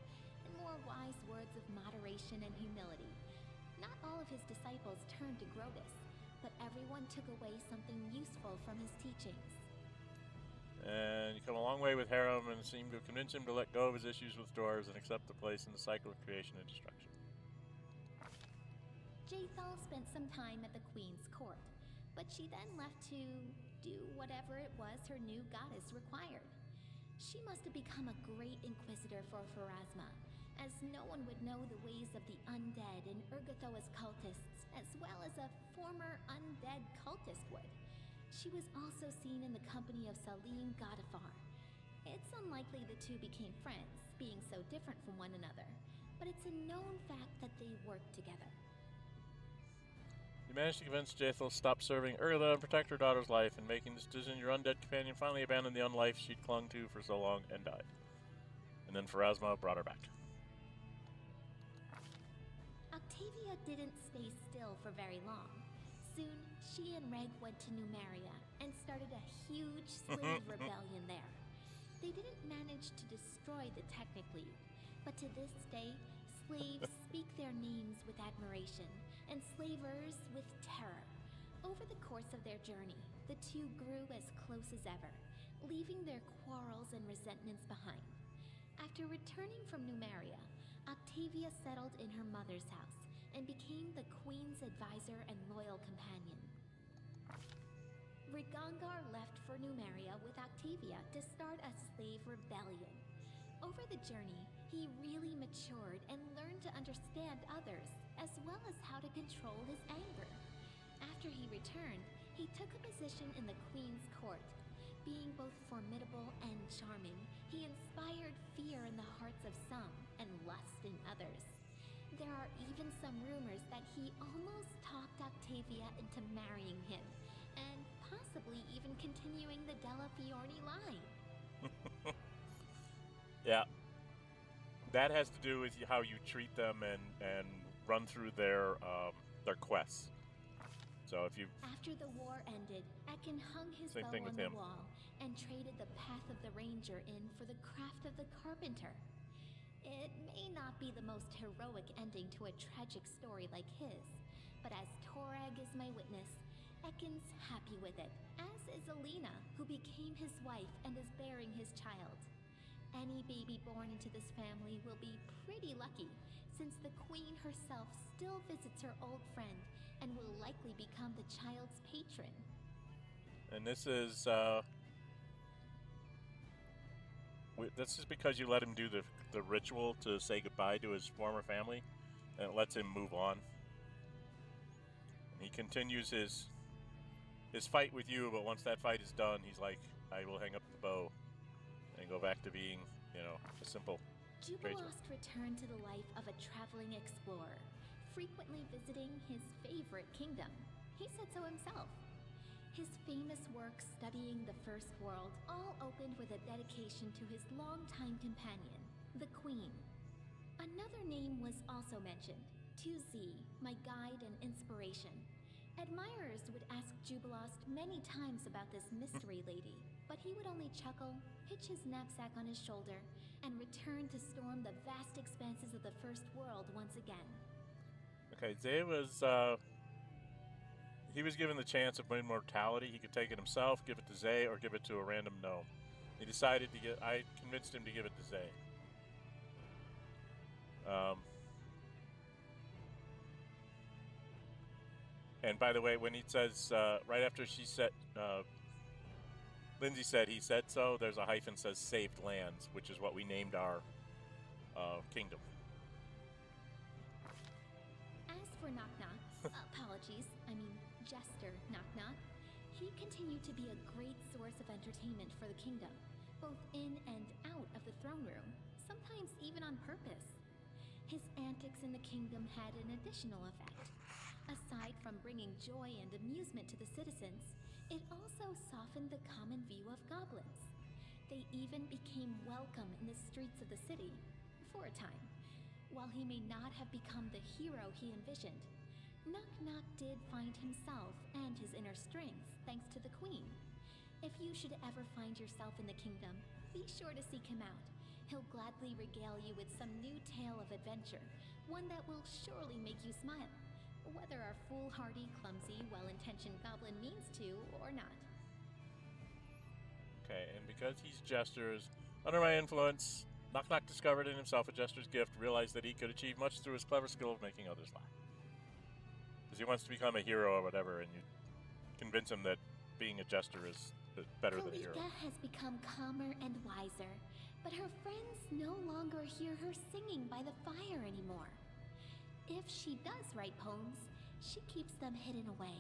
and more wise words of moderation and humility. Not all of his disciples turned to Grotus, but everyone took away something useful from his teachings. And you come a long way with Harem and seem to convince him to let go of his issues with dwarves and accept the place in the cycle of creation and destruction. Jaethal spent some time at the Queen's court, but she then left to do whatever it was her new goddess required. She must have become a great inquisitor for Pharasma, as no one would know the ways of the undead and Urgathoa's cultists, as well as a former undead cultist would. She was also seen in the company of Salim Godafar. It's unlikely the two became friends, being so different from one another, but it's a known fact that they worked together. You managed to convince Jaethal to stop serving Urgatha and protect her daughter's life, and making this decision, your undead companion finally abandoned the unlife she'd clung to for so long and died. And then Pharasma brought her back. Octavia didn't stay still for very long. Soon, she and Reg went to Numeria and started a huge slave rebellion there. They didn't manage to destroy the Technic League, but to this day, slaves speak their names with admiration, and slavers with terror. Over the course of their journey, the two grew as close as ever, leaving their quarrels and resentments behind. After returning from Numeria, Octavia settled in her mother's house and became the Queen's advisor and loyal companion. Rigangar left for Numeria with Octavia to start a slave rebellion. Over the journey, he really matured and learned to understand others, as well as how to control his anger. After he returned, he took a position in the Queen's court. Being both formidable and charming, he inspired fear in the hearts of some and lust in others. There are even some rumors that he almost talked Octavia into marrying him, and possibly even continuing the Della Fiorni line. Yeah. That has to do with how you treat them and run through their quests. So if you... After the war ended, Ekin hung his Same bow thing on with the him. wall and traded the path of the ranger in for the craft of the carpenter. It may not be the most heroic ending to a tragic story like his, but as Torag is my witness, Ekin's happy with it, as is Alina, who became his wife and is bearing his child. Any baby born into this family will be pretty lucky, since the Queen herself still visits her old friend and will likely become the child's patron. And this is this is because you let him do the ritual to say goodbye to his former family, and it lets him move on. And he continues his fight with you, but once that fight is done, he's like, I will hang up the bow and go back to being, a simple tradesman. Jubilost returned to the life of a traveling explorer, frequently visiting his favorite kingdom. He said so himself. His famous work studying the First World all opened with a dedication to his longtime companion, the Queen. Another name was also mentioned, Tuzi, my guide and inspiration. Admirers would ask Jubilost many times about this mystery lady, but he would only chuckle, hitch his knapsack on his shoulder, and return to storm the vast expanses of the First World once again. Okay, Zay was, he was given the chance of immortality. He could take it himself, give it to Zay, or give it to a random gnome. He decided to I convinced him to give it to Zay. And by the way, when he says, right after she said, Lindsay said he said so, there's a hyphen says saved lands, which is what we named our kingdom. As for Knock Knock, apologies, I mean Jester Knock Knock, he continued to be a great source of entertainment for the kingdom, both in and out of the throne room, sometimes even on purpose. His antics in the kingdom had an additional effect. Aside from bringing joy and amusement to the citizens, it also softened the common view of goblins. They even became welcome in the streets of the city, for a time. While he may not have become the hero he envisioned, Knock Knock did find himself and his inner strength thanks to the Queen. If you should ever find yourself in the kingdom, be sure to seek him out. He'll gladly regale you with some new tale of adventure, one that will surely make you smile, whether our foolhardy, clumsy, well-intentioned goblin means to or not. Okay, and because he's Jester's, under my influence, Knock Knock discovered in himself a Jester's gift, realized that he could achieve much through his clever skill of making others laugh. Because he wants to become a hero or whatever, and you convince him that being a Jester is better than a hero. Kalika has become calmer and wiser, but her friends no longer hear her singing by the fire anymore. If she does write poems, she keeps them hidden away.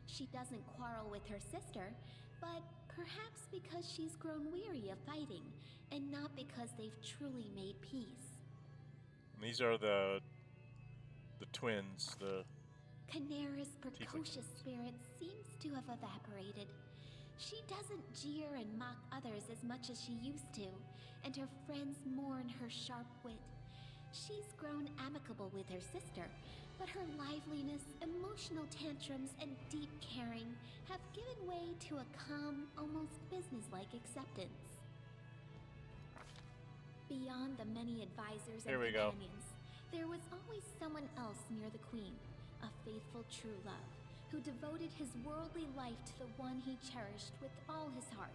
She doesn't quarrel with her sister, but perhaps because she's grown weary of fighting, and not because they've truly made peace. And these are the twins, the Canera's precocious twins. spirit seems to have evaporated. She doesn't jeer and mock others as much as she used to, and her friends mourn her sharp wit. She's grown amicable with her sister, but her liveliness, emotional tantrums, and deep caring have given way to a calm, almost businesslike acceptance. Beyond the many advisors and companions, there was always someone else near the Queen, a faithful true love, who devoted his worldly life to the one he cherished with all his heart.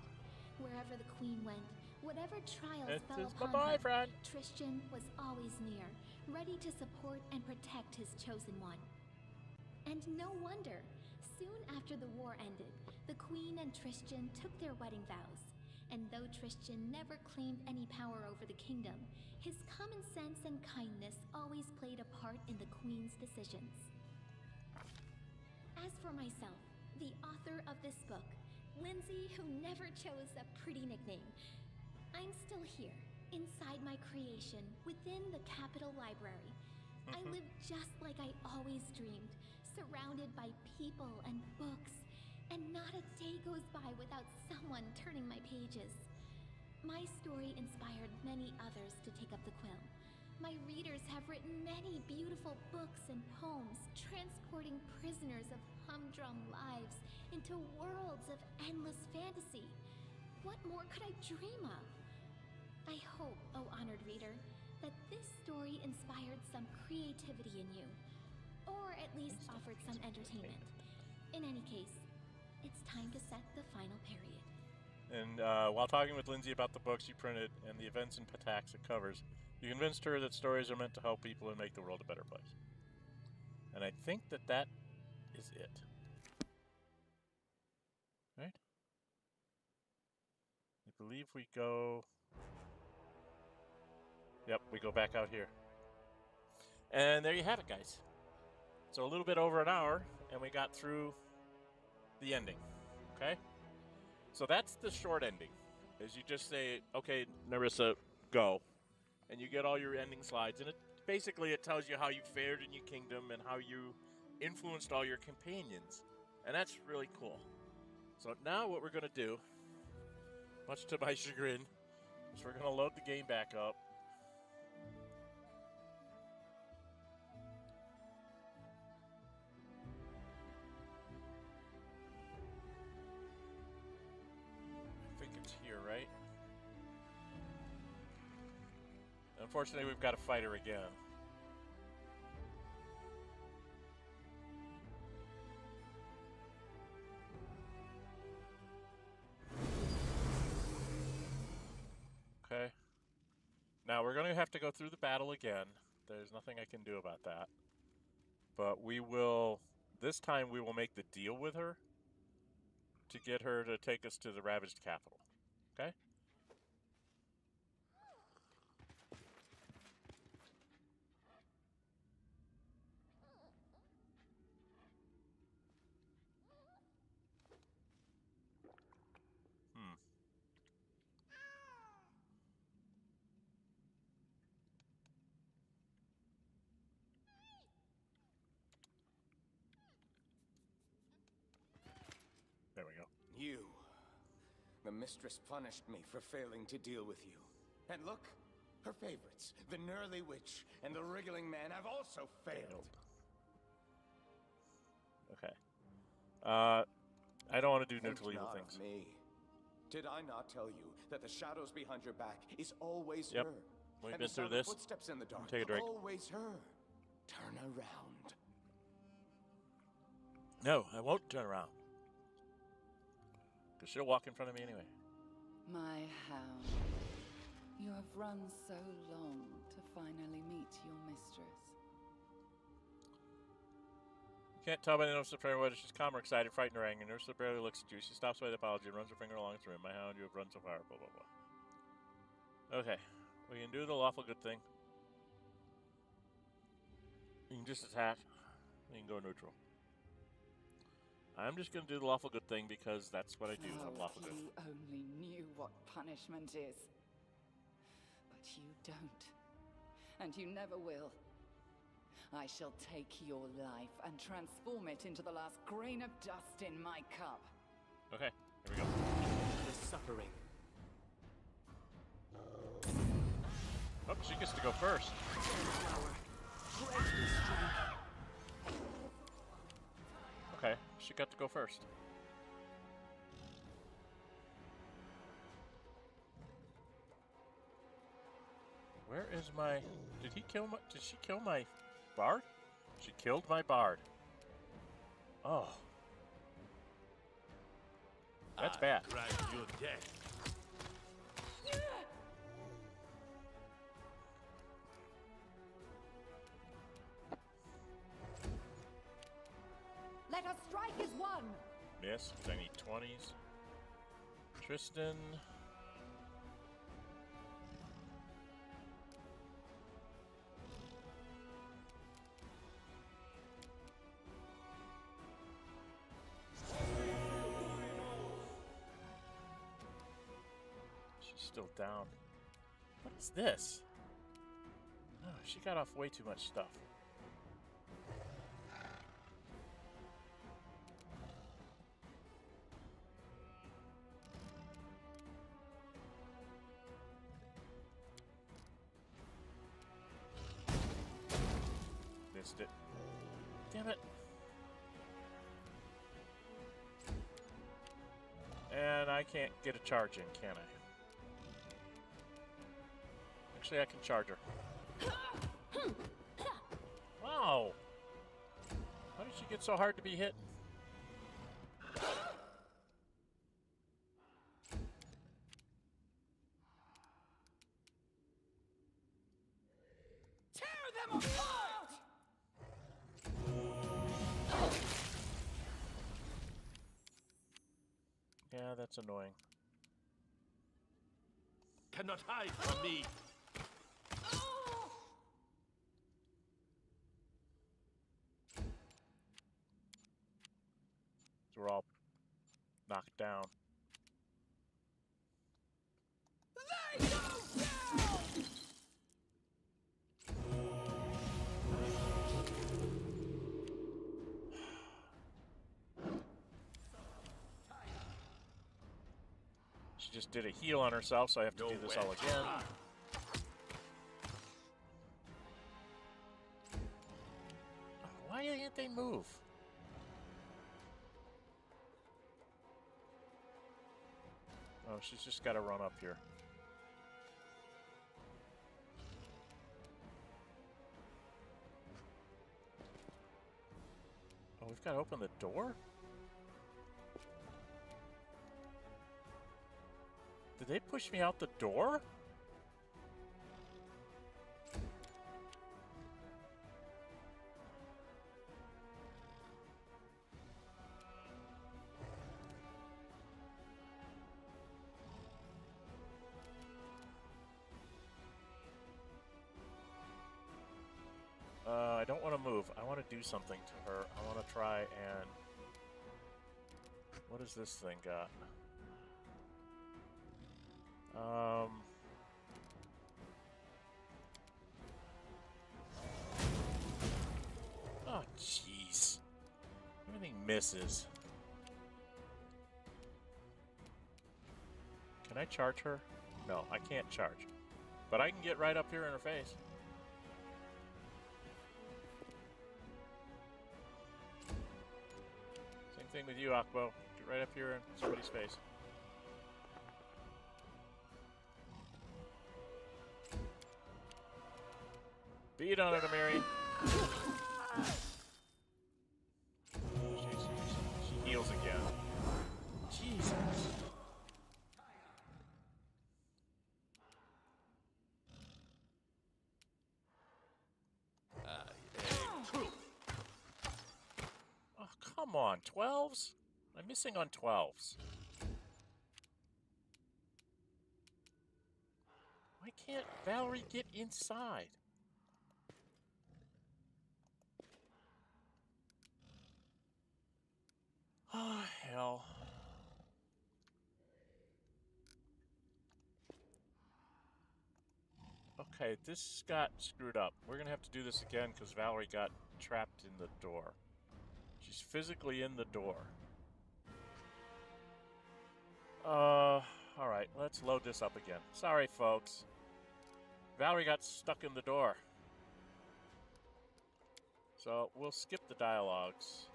Wherever the Queen went, whatever trials fell upon her, Tristan was always near, ready to support and protect his chosen one. And no wonder, soon after the war ended, the Queen and Tristan took their wedding vows. And though Tristan never claimed any power over the kingdom, his common sense and kindness always played a part in the Queen's decisions. As for myself, the author of this book, Lindsay, who never chose a pretty nickname, I'm still here, inside my creation, within the Capitol Library. I live just like I always dreamed, surrounded by people and books, and not a day goes by without someone turning my pages. My story inspired many others to take up the quill. My readers have written many beautiful books and poems, transporting prisoners of humdrum lives into worlds of endless fantasy. What more could I dream of? I hope, oh honored reader, that this story inspired some creativity in you, or at least offered some entertainment. In any case, it's time to set the final period. And while talking with Lindsay about the books you printed and the events in Pathx it covers, you convinced her that stories are meant to help people and make the world a better place. And I think that is it. Right? I believe we go... Yep, we go back out here. And there you have it, guys. So a little bit over an hour, and we got through the ending. Okay? So that's the short ending. Is you just say, okay, Nyrissa, go. And you get all your ending slides. And basically it tells you how you fared in your kingdom and how you influenced all your companions. And that's really cool. So now what we're going to do, much to my chagrin, is we're going to load the game back up. Right? Unfortunately, we've got to fight her again. Okay. Now, we're going to have to go through the battle again. There's nothing I can do about that. But we will... This time, we will make the deal with her to get her to take us to the ravaged capital. Okay? There we go. You. The mistress punished me for failing to deal with you. And look, her favorites, the Gnurly Witch and the Wriggling Man, have also failed. Okay. I don't want to do neutral Think evil not things. of me. Did I not tell you that the shadows behind your back is always Yep. her? We've And been the through sound of this. footsteps in the dark, Take a drink. always her. Turn around. No, I won't turn around. Because she'll walk in front of me anyway. My hound, you have run so long to finally meet your mistress. You can't tell by the notice of prayer whether she's calm or excited, frightened or angry. Nurse barely looks at you. She stops by the apology and runs her finger along its rim. My hound, you have run so far, blah, blah, blah. Okay, we can do the lawful good thing. You can just attack. You can go neutral. I'm just going to do the lawful good thing because that's what I do. I'm lawful if good. you only knew what punishment is. But you don't. And you never will. I shall take your life and transform it into the last grain of dust in my cup. Okay, here we go. The suffering. Oh, she gets to go first. Okay, she got to go first. Where is my... Did he kill my... Did she kill my bard? She killed my bard. Oh. That's bad. Grant you death. Let us strike as one! Miss, because I need 20s. Tristan. She's still down. What is this? Oh, she got off way too much stuff. Missed it. Damn it. And I can't get a charge in, can I? Actually, I can charge her. Wow! How did she get so hard to be hit? Tear them apart! Yeah, that's annoying. Cannot hide from me. So we're all knocked down. They go down! She just did a heal on herself, so I have to do this all again. Why can't they move? Oh, she's just got to run up here. Oh, we've got to open the door? Did they push me out the door? I don't want to move. I want to do something to her. I want to try and... What does this thing got? Oh, jeez. Everything misses. Can I charge her? No, I can't charge. But I can get right up here in her face. Same thing with you, Akbo. Get right up here in somebody's face. Beat on it, Amiri. She heals again. Jesus. Oh, come on. 12s? I'm missing on 12s. can't Valerie get inside? Oh, hell. Okay, this got screwed up. We're gonna have to do this again because Valerie got trapped in the door. She's physically in the door. Alright, let's load this up again. Sorry, folks. Valerie got stuck in the door. So, we'll skip the dialogues.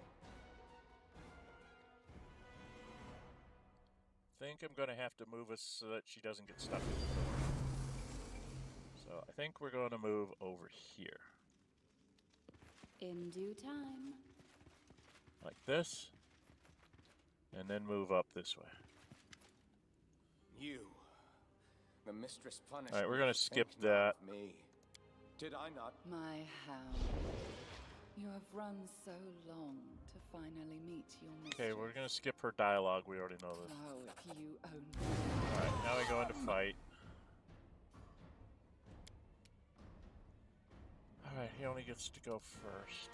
Think I'm gonna have to move us so that she doesn't get stuck in the door. So, I think we're going to move over here. In due time. Like this. And then move up this way. You, the mistress punished. Alright, we're gonna skip Think not that. of me. Did I not? My hound. You have run so long to finally meet your mistress. Okay, we're gonna skip her dialogue. We already know this. Oh, if you only... Alright, now we go into fight. Alright, he only gets to go first.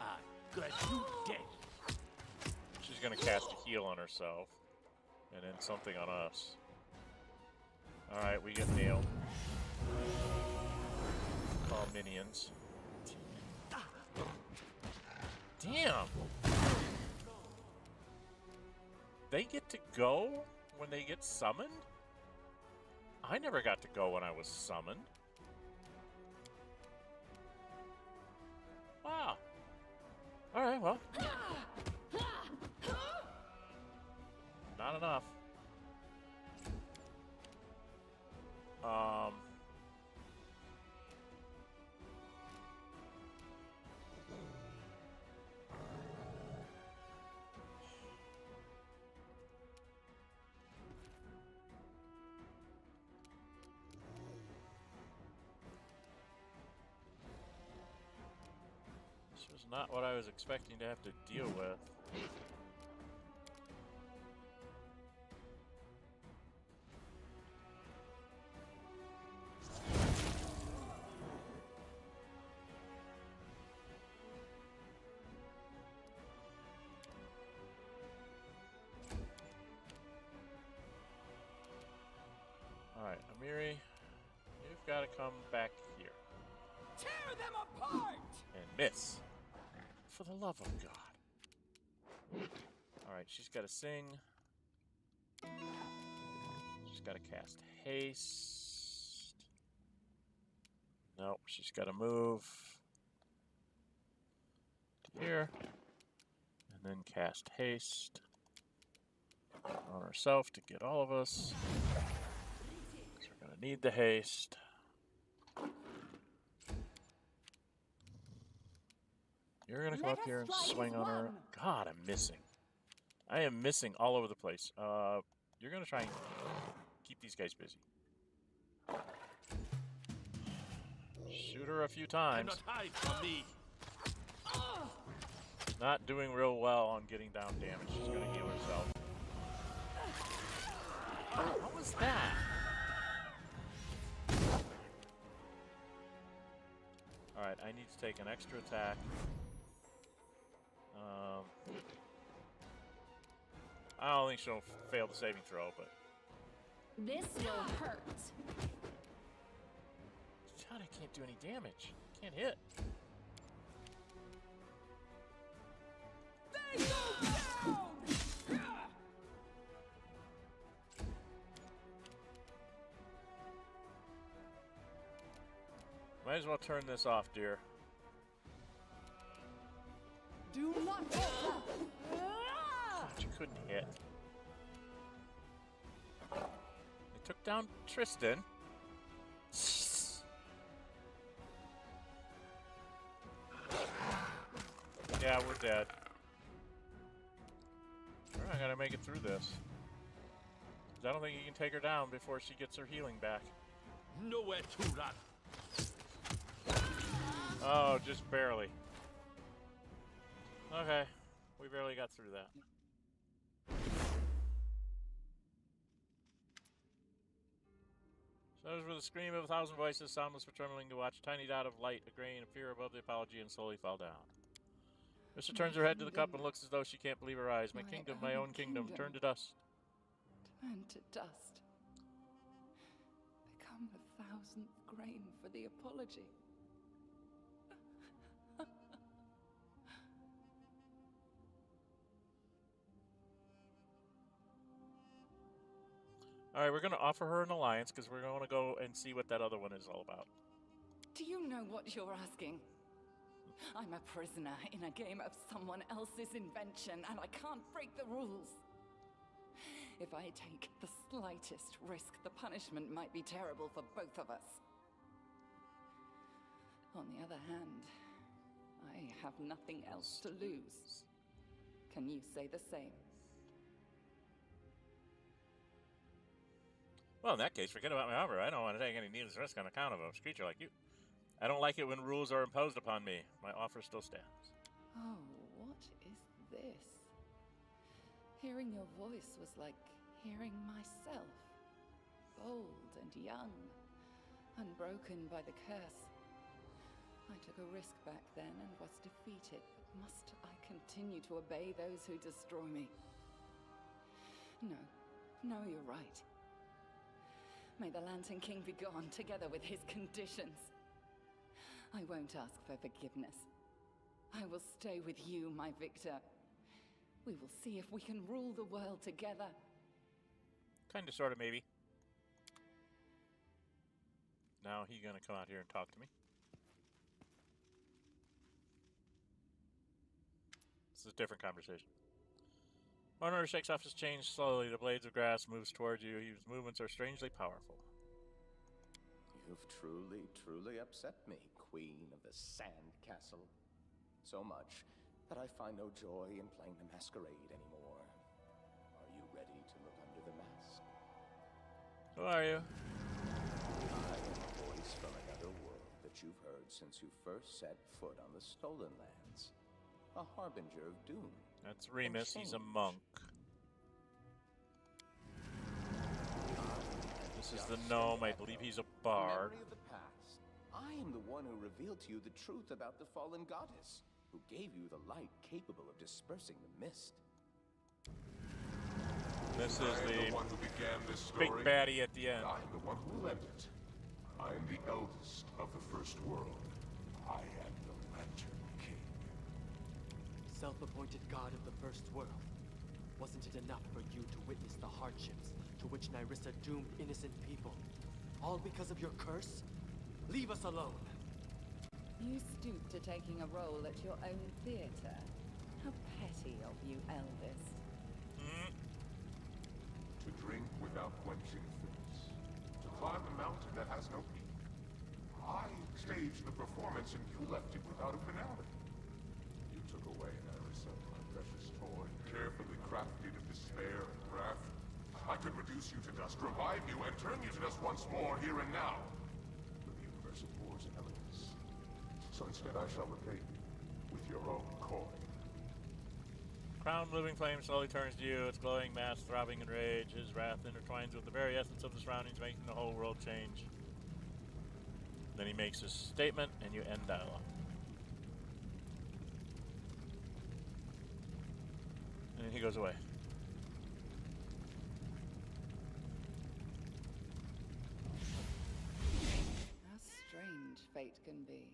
I'm glad you dead. She's gonna cast a heal on herself. And then something on us. Alright, we get nailed. Call minions. Damn! They get to go when they get summoned? I never got to go when I was summoned. Wow. Alright, well. Not enough. This was not what I was expecting to have to deal with. Alright, Amiri, you've got to come back here. Tear them apart! And miss. For the love of God. Alright, she's got to sing. She's got to cast haste. Nope, she's got to move to here. And then cast haste on herself to get all of us. So we're going to need the haste. You're going to come up here and swing on her. God, I'm missing. I am missing all over the place. You're going to try and keep these guys busy. Shoot her a few times. Cannot hide from me. Not doing real well on getting down damage. She's going to heal herself. What was that? Alright, I need to take an extra attack. I don't think she'll fail the saving throw, but... This will hurt. God, I can't do any damage. Can't hit. They go down! Might as well turn this off, dear. Do not hurt her! God, you couldn't hit. They took down Tristan. Yeah, we're dead. We're not gonna make it through this. 'Cause I don't think you can take her down before she gets her healing back. Nowhere to run. Oh, just barely. Okay, we barely got through that. Those were the scream of 1,000 voices, soundless for trembling to watch. Tiny dot of light, a grain of fear above the apology, and slowly fall down. Nyrissa turns her head to the cup and looks as though she can't believe her eyes. My kingdom, my own kingdom, turn to dust. Turn to dust. Become the 1,000th grain for the apology. Alright, we're going to offer her an alliance because we're going to go and see what that other one is all about. Do you know what you're asking? I'm a prisoner in a game of someone else's invention, and I can't break the rules. If I take the slightest risk, the punishment might be terrible for both of us. On the other hand, I have nothing else to lose. Can you say the same? Well, in that case, forget about my offer. I don't want to take any needless risk on account of a creature like you. I don't like it when rules are imposed upon me. My offer still stands. Oh, what is this? Hearing your voice was like hearing myself. Bold and young, unbroken by the curse. I took a risk back then and was defeated, but must I continue to obey those who destroy me? No, you're right. May the Lantern King be gone, together with his conditions. I won't ask for forgiveness. I will stay with you, my victor. We will see if we can rule the world together. Kinda, sorta, maybe. Now he's gonna come out here and talk to me. This is a different conversation. Honor shakes off his chain slowly. The blades of grass moves towards you. His movements are strangely powerful. You've truly upset me, Queen of the Sand Castle. So much that I find no joy in playing the masquerade anymore. Are you ready to look under the mask? Who are you? I am a voice from another world that you've heard since you first set foot on the Stolen Lands. A harbinger of doom. That's Remus. He's a monk. This is the gnome. I believe he's a bard. Memory of the past. I am the one who revealed to you the truth about the fallen goddess, who gave you the light capable of dispersing the mist. This is the one who began this story. big baddie at the end. I am the one who led it. I am the eldest of the first world. I am the Lantern King. Self-appointed god of the first world. Wasn't it enough for you to witness the hardships to which Nyrissa doomed innocent people? All because of your curse? Leave us alone! You stoop to taking a role at your own theater. How petty of you, eldest. To drink without quenching thirst. To climb a mountain that has no peak. I staged the performance and you left it without a finale. You took away Nyrissa, my precious toy, carefully crafted of despair and craft. I could reduce you to dust, revive you, and turn you to dust once more, here and now. But the universe abhors elegance. So instead I shall repay you with your own coin. Crown moving flame slowly turns to you, its glowing mass throbbing in rage. His wrath intertwines with the very essence of the surroundings, making the whole world change. Then he makes his statement, and you end dialogue. And then he goes away. How strange fate can be.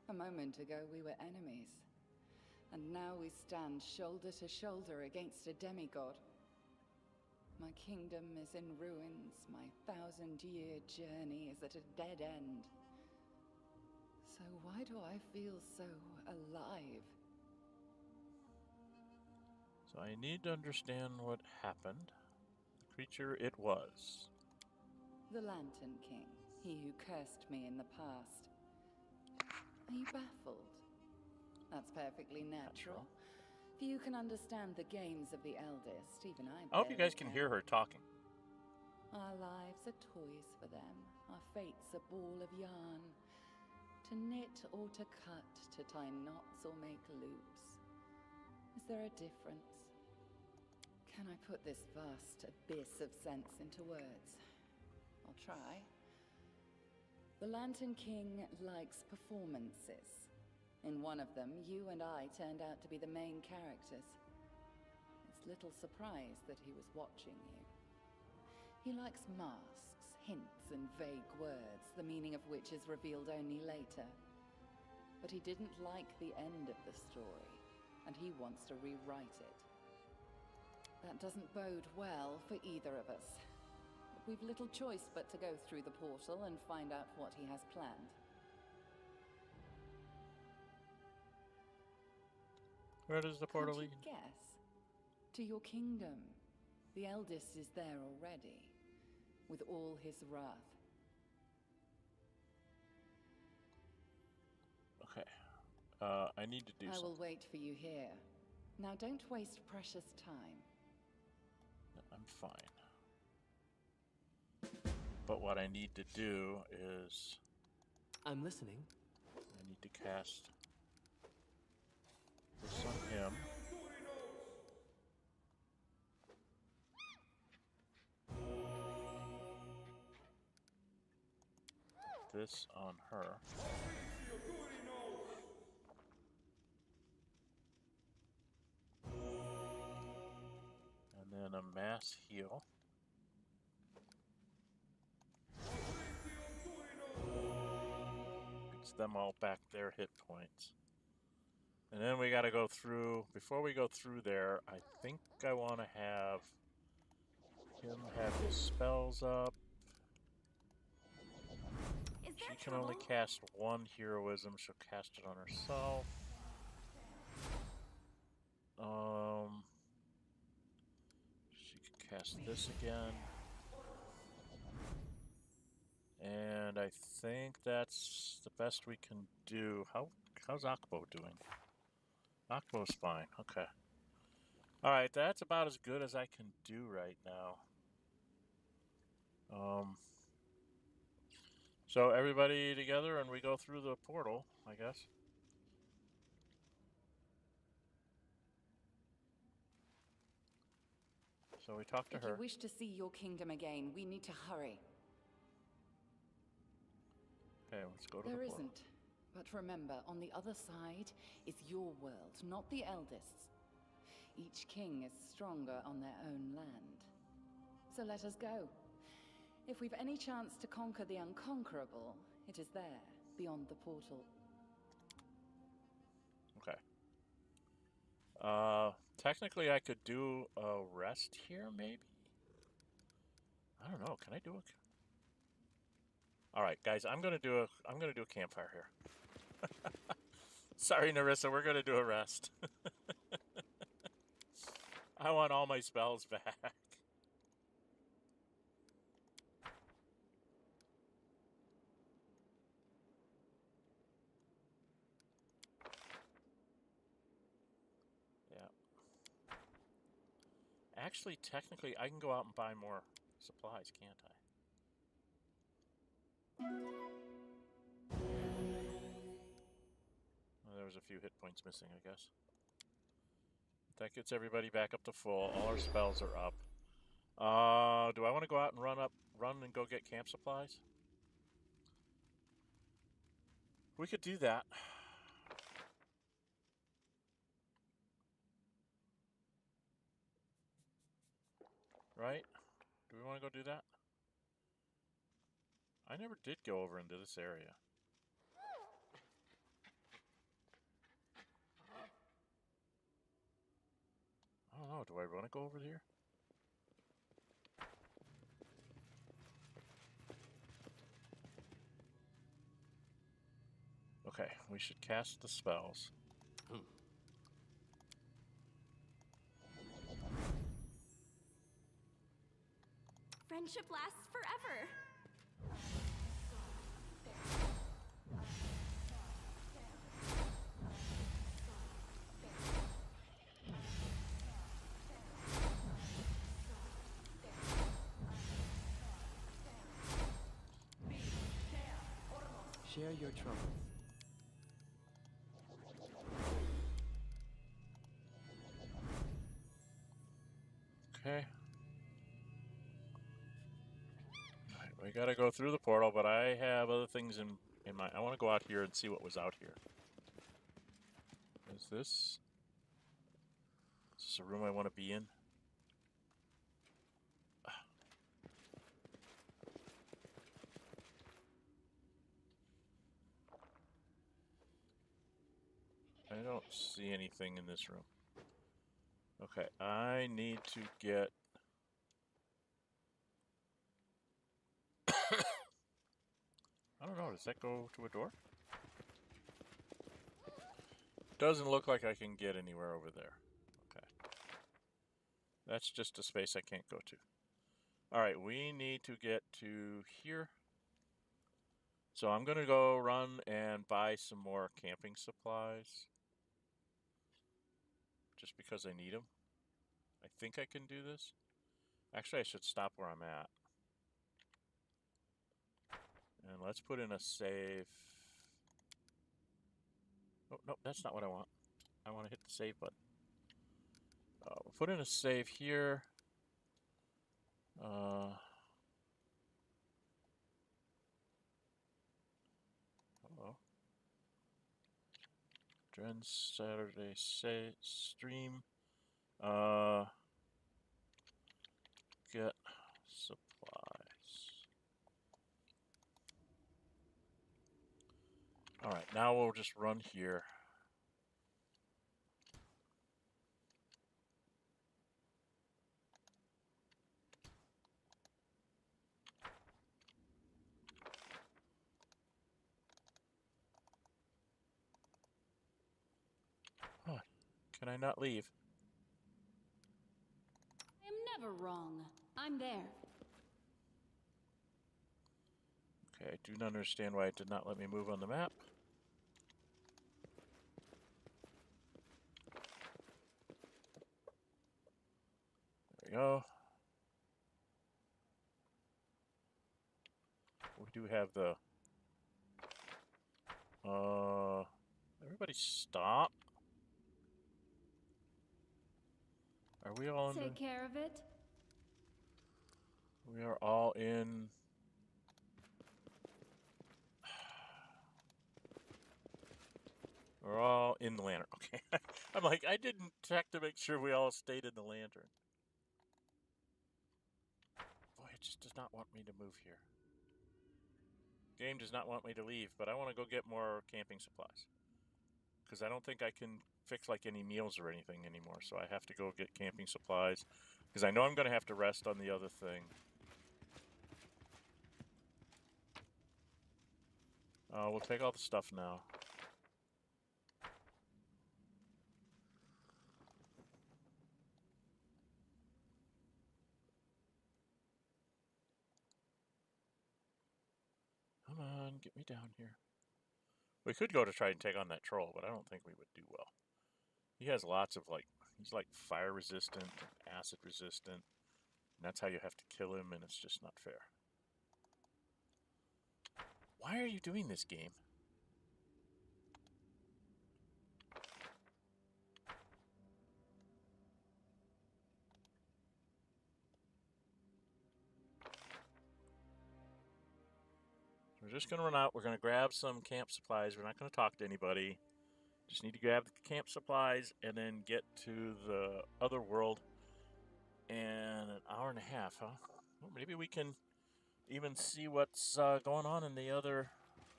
A moment ago we were enemies. And now we stand shoulder to shoulder against a demigod. My kingdom is in ruins. My 1,000-year journey is at a dead end. So why do I feel so alive? So I need to understand what happened. The creature it was. The Lantern King, he who cursed me in the past. Are you baffled? That's perfectly natural. Few can understand the games of the eldest, even I I hope you guys can hear her talking. Our lives are toys for them, our fate's a ball of yarn. To knit or to cut, to tie knots or make loops. Is there a difference? Can I put this vast abyss of sense into words? I'll try. The Lantern King likes performances. In one of them, you and I turned out to be the main characters. It's little surprise that he was watching you. He likes masks, hints, and vague words, the meaning of which is revealed only later. But he didn't like the end of the story, and he wants to rewrite it. That doesn't bode well for either of us. But we've little choice but to go through the portal and find out what he has planned. Where does the portal Can't lead? you guess? To your kingdom. The eldest is there already, with all his wrath. Okay. I need to do I will something. wait for you here. Now don't waste precious time. I'm fine. But what I need to do is I'm listening. I need to cast this on him. This on her. And then a mass heal. Gets them all back their hit points. And then we got to go through, before we go through there, I think I want to have him have his spells up. Is there She can only trouble? cast one heroism. She'll cast it on herself. She can cast this again. And I think that's the best we can do. How's Akbo doing? Akbo's fine. Okay. All right, that's about as good as I can do right now. So everybody together and we go through the portal, I guess. So we talk to If her. you wish to see your kingdom again, we need to hurry. Okay, let's go to There the portal. isn't. But remember, on the other side is your world, not the eldest's. Each king is stronger on their own land. So let us go. If we've any chance to conquer the unconquerable, it is there, beyond the portal. Okay. Technically I could do a rest here, maybe? I don't know. Can I do a... All right, guys, I'm gonna do a campfire here. Sorry, Nyrissa, we're gonna do a rest. I want all my spells back. Yeah. Actually, technically, I can go out and buy more supplies, can't I? Well, there was a few hit points missing, I guess. That gets everybody back up to full. All our spells are up. Do I want to go out and run and go get camp supplies? We could do that. Right? Do we want to go do that? I never did go over into this area. I don't know. Do I want to go over here? Okay, we should cast the spells. Friendship lasts forever. Share your troubles. Okay. Alright, We gotta go through the portal, but I have other things in my... I want to go out here and see what was out here. Is this a room I want to be in? I don't see anything in this room. Okay, I need to get... I don't know, does that go to a door? Doesn't look like I can get anywhere over there. Okay. That's just a space I can't go to. Alright, we need to get to here. So I'm going to go run and buy some more camping supplies. Just because I need them. I think I can do this. Actually, I should stop where I'm at. And let's put in a save. Oh, no, that's not what I want. I want to hit the save button. We'll put in a save here. Hello. Dren's Saturday stream. Get supplies. Alright, now we'll just run here. Huh. Can I not leave? I am never wrong. I'm there. Okay, I do not understand why it did not let me move on the map. There we go. We do have the... everybody stop. Are we all in? Take care of it. We are all in... We're all in the lantern. Okay. I'm like, I didn't check to make sure we all stayed in the lantern. Boy, it just does not want me to move here. Game does not want me to leave, but I want to go get more camping supplies. Because I don't think I can fix like any meals or anything anymore, so I have to go get camping supplies. Because I know I'm going to have to rest on the other thing. We'll take all the stuff now. Come on, get me down here. We could go to try and take on that troll, but I don't think we would do well. He has lots of like, he's like fire resistant, acid resistant, and that's how you have to kill him, and it's just not fair. Why are you doing this, game? We're just going to run out. We're going to grab some camp supplies. We're not going to talk to anybody. Just need to grab the camp supplies and then get to the other world in an hour and a half, huh? Well, maybe we can even see what's going on in the other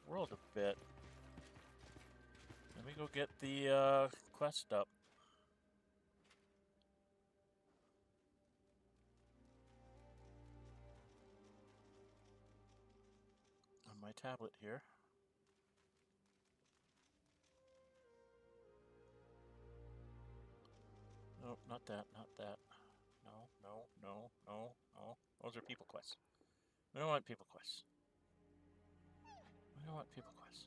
world a bit. Let me go get the quest up. On my tablet here. No, not that, not that. No, no, no, no, no. Those are people quests. We don't want people quests. We don't want people quests.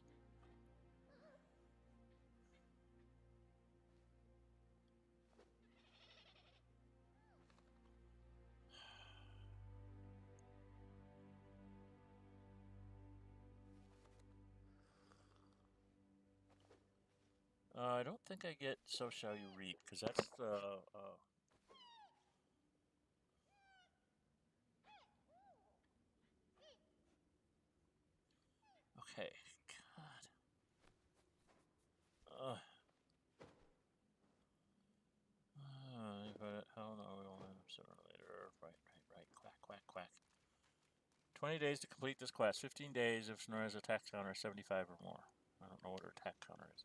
I don't think I get So Shall You Reap, because that's the... Okay. God. But hell no, we'll end up sooner or later. Right. Quack, quack, quack. 20 days to complete this quest. 15 days if Nyrissa attack counter is 75 or more. I don't know what her attack counter is.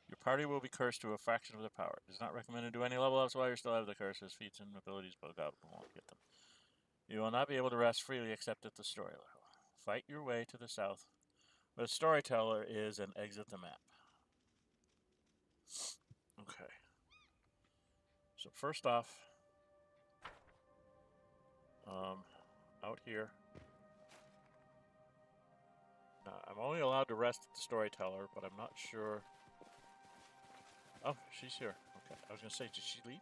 Your party will be cursed to a fraction of their power. It is not recommended to do any level ups while you still have the curses. Feats and abilities bug out and won't get them. You will not be able to rest freely except at the story level. Fight your way to the south, where the storyteller is, and exit the map. Okay. So first off, out here. Now, I'm only allowed to rest at the storyteller, but I'm not sure. Oh, she's here. Okay, I was gonna say, did she leave?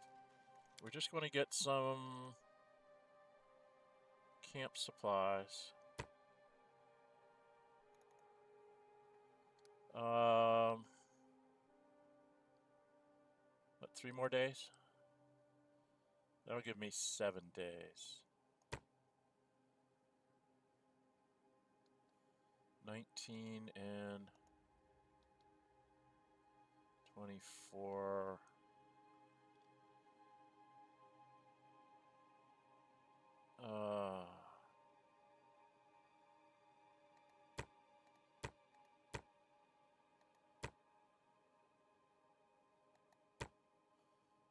We're just going to get some camp supplies. What, 3 more days? That'll give me 7 days. 19 and 24.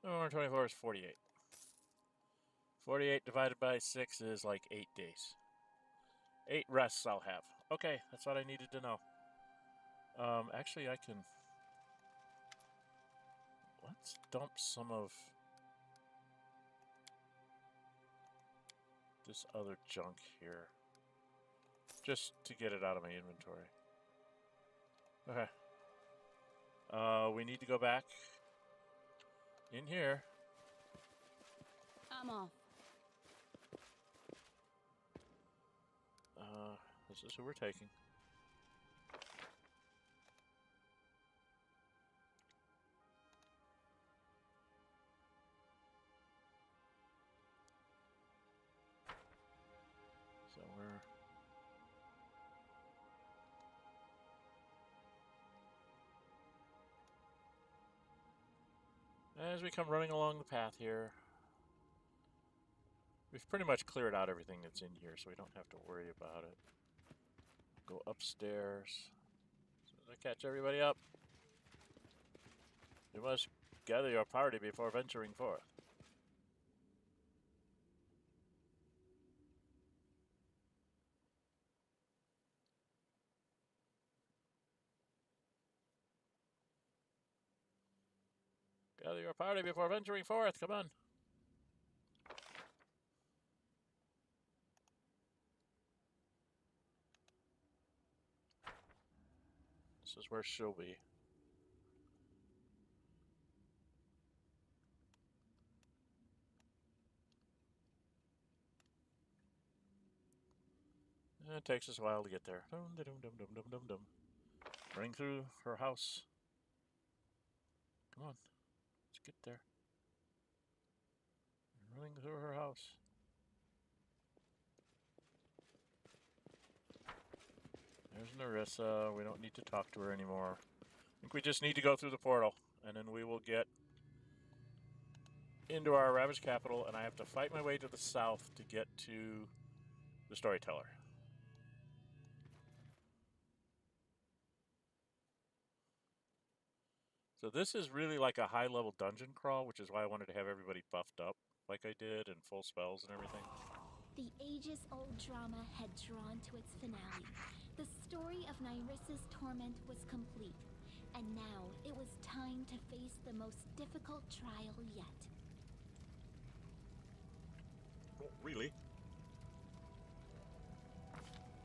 No, 24 is 48. 48 divided by 6 is like 8 days. 8 rests I'll have. Okay, that's what I needed to know. Actually, I can... Let's dump some of this other junk here. Just to get it out of my inventory. Okay. We need to go back in here. I'm off. This is who we're taking. So we're... As we come running along the path here, we've pretty much cleared out everything that's in here, so we don't have to worry about it. Go upstairs. As soon as I catch everybody up, you must gather your party before venturing forth. Gather your party before venturing forth. Come on. This is where she'll be. It takes us a while to get there. Dum dum dum dum dum dum dum. Running through her house. Come on, let's get there. Running through her house. There's Nyrissa. We don't need to talk to her anymore. I think we just need to go through the portal, and then we will get into our ravaged capital, and I have to fight my way to the south to get to the storyteller. So this is really like a high-level dungeon crawl, which is why I wanted to have everybody buffed up like I did, and full spells and everything. The ages-old drama had drawn to its finale. The story of Nyrissa's torment was complete, and now it was time to face the most difficult trial yet. Oh, really?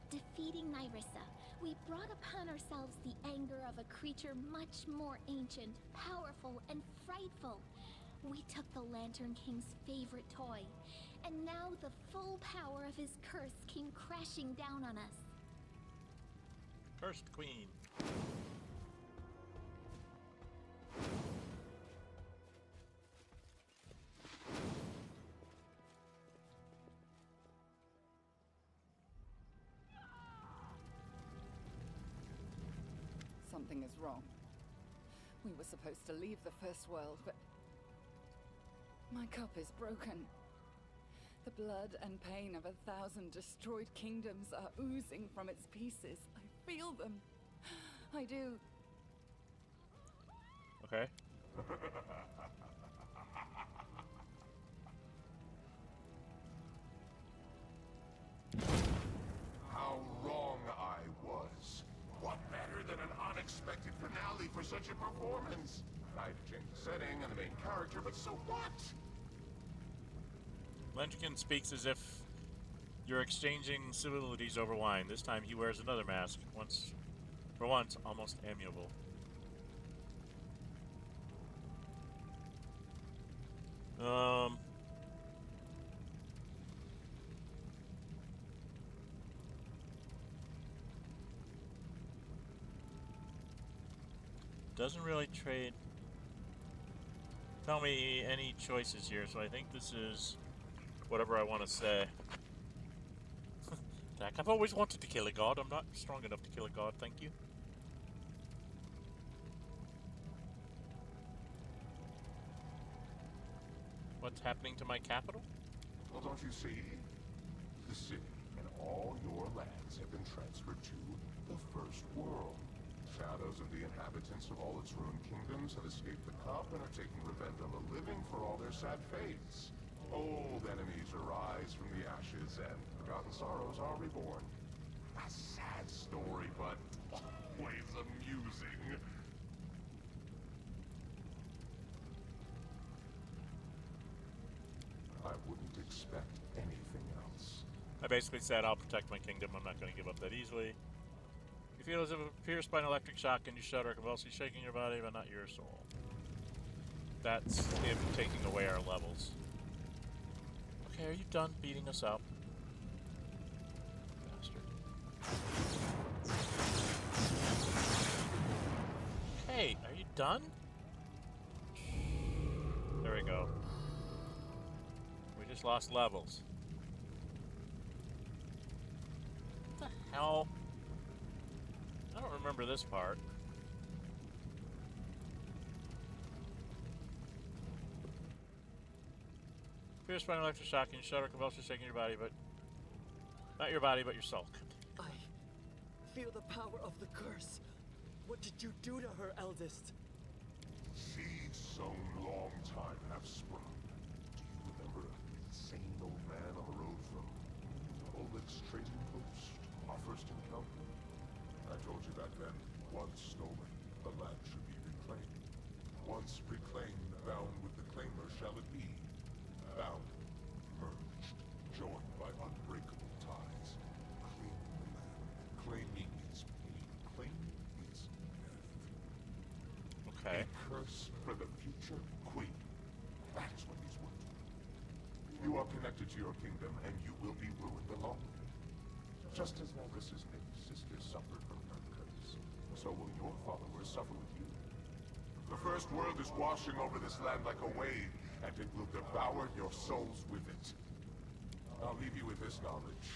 Defeating Nyrissa, we brought upon ourselves the anger of a creature much more ancient, powerful, and frightful. We took the Lantern King's favorite toy, and now the full power of his curse came crashing down on us. Cursed Queen. something is wrong. We were supposed to leave the First World, but my cup is broken. The blood and pain of 1,000 destroyed kingdoms are oozing from its pieces. I feel them. I do. Okay. How wrong I was. What better than an unexpected finale for such a performance? I had to change the setting and the main character, but so what? Lenchkin speaks as if you're exchanging civilities over wine. This time he wears another mask, for once, almost amiable. Doesn't really tell me any choices here, so I think this is whatever I want to say. Heck, I've always wanted to kill a god. I'm not strong enough to kill a god, thank you. What's happening to my capital? Well, don't you see? The city and all your lands have been transferred to the First World. Shadows of the inhabitants of all its ruined kingdoms have escaped the cup and are taking revenge on the living for all their sad fates. Old enemies arise from the ashes, and forgotten sorrows are reborn. A sad story, but always amusing. I wouldn't expect anything else. I basically said I'll protect my kingdom. I'm not going to give up that easily. You feel as if pierced by an electric shock and you shudder, convulsively shaking your body, but not your soul. That's him taking away our levels. Okay, are you done beating us up? Bastard. Okay, are you done? There we go. We just lost levels. What the hell? I don't remember this part. Pierced by an electric shock and you shudder, convulsively shaking your body, but not your body, but your soul. I feel the power of the curse. What did you do to her, eldest? Seeds sown long time have sprung. Do you remember an insane old man on the road from Oleg's trading post? Our first encounter? I told you back then, once stolen, the land should be reclaimed. Once reclaimed, bound with the claimer shall it be. Bound, merged, joined by unbreakable ties. Claiming the land, claiming its pain, claiming its death. Okay. A curse for the future queen. That is what these words mean. You are connected to your kingdom, and you will be ruined along with it. Just as Nyrissa's native sister suffered from her curse, so will your followers suffer with you. The First World is washing over this land like a wave, and it will devour your souls with it. I'll leave you with this knowledge.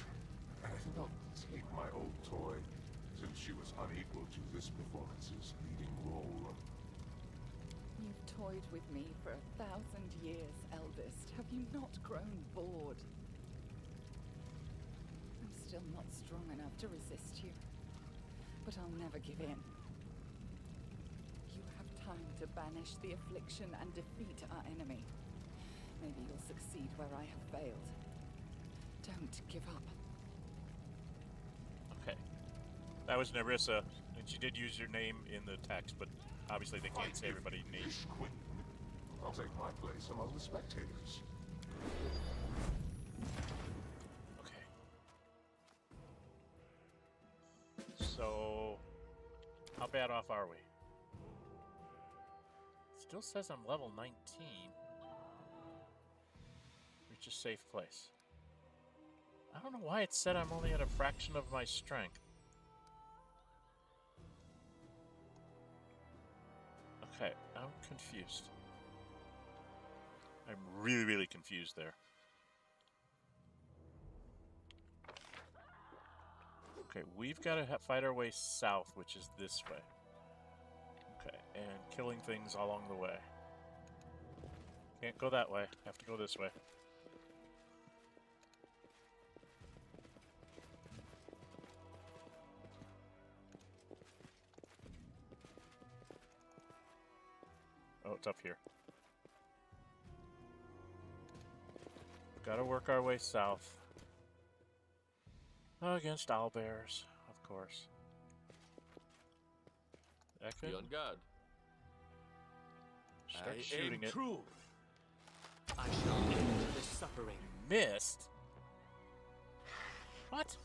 And I think I'll take my old toy, since she was unequal to this performance's leading role. You've toyed with me for 1,000 years, eldest. Have you not grown bored? I'm still not strong enough to resist you, but I'll never give in. You have time to banish the affliction and defeat our enemy. Maybe you'll succeed where I have failed. Don't give up. Okay. That was Nyrissa, and she did use your name in the text, but obviously they can't say everybody's name. Queen. I'll take my place among the spectators. Okay. So, how bad off are we? Still says I'm level 19. Reach a safe place. I don't know why it said I'm only at a fraction of my strength. Okay, I'm confused. I'm really, really confused there. Okay, we've got to fight our way south, which is this way. and killing things along the way. Can't go that way. Have to go this way. Oh, it's up here. Gotta work our way south. Against owlbears, of course. That Be could on guard. start I shooting aim it. truth. I shall end this suffering. Missed? What?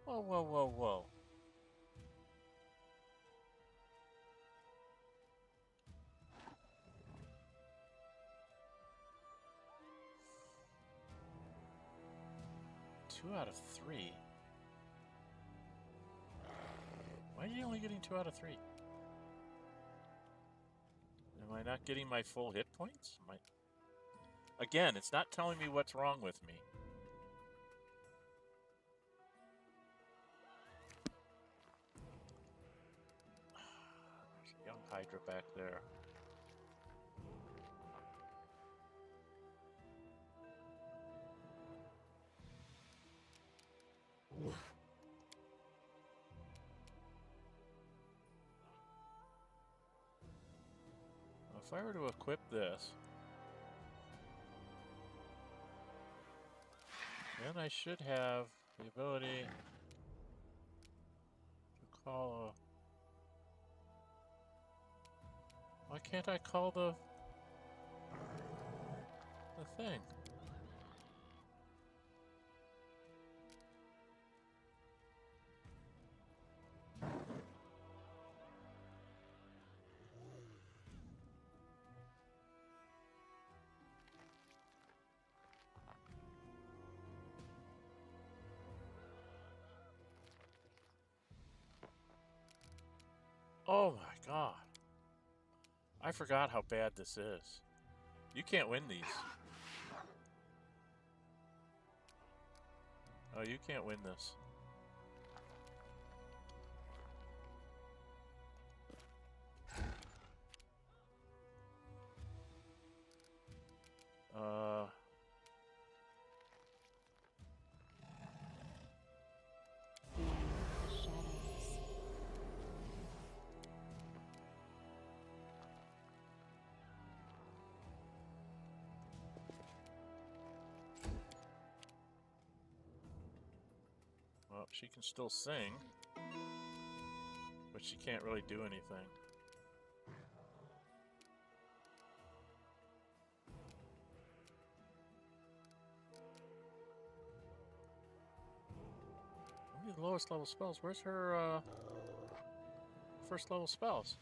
Whoa, whoa, whoa, whoa. Two out of 3. Why are you only getting 2 out of 3? Am I not getting my full hit points? Again, it's not telling me what's wrong with me. There's a young Hydra back there. If I were to equip this, then I should have the ability to call a... Why can't I call the thing? Oh my god. I forgot how bad this is. You can't win these. Oh, you can't win this. The shadows. Well, she can still sing, but she can't really do anything. Only the lowest level spells. Where's her first level spells?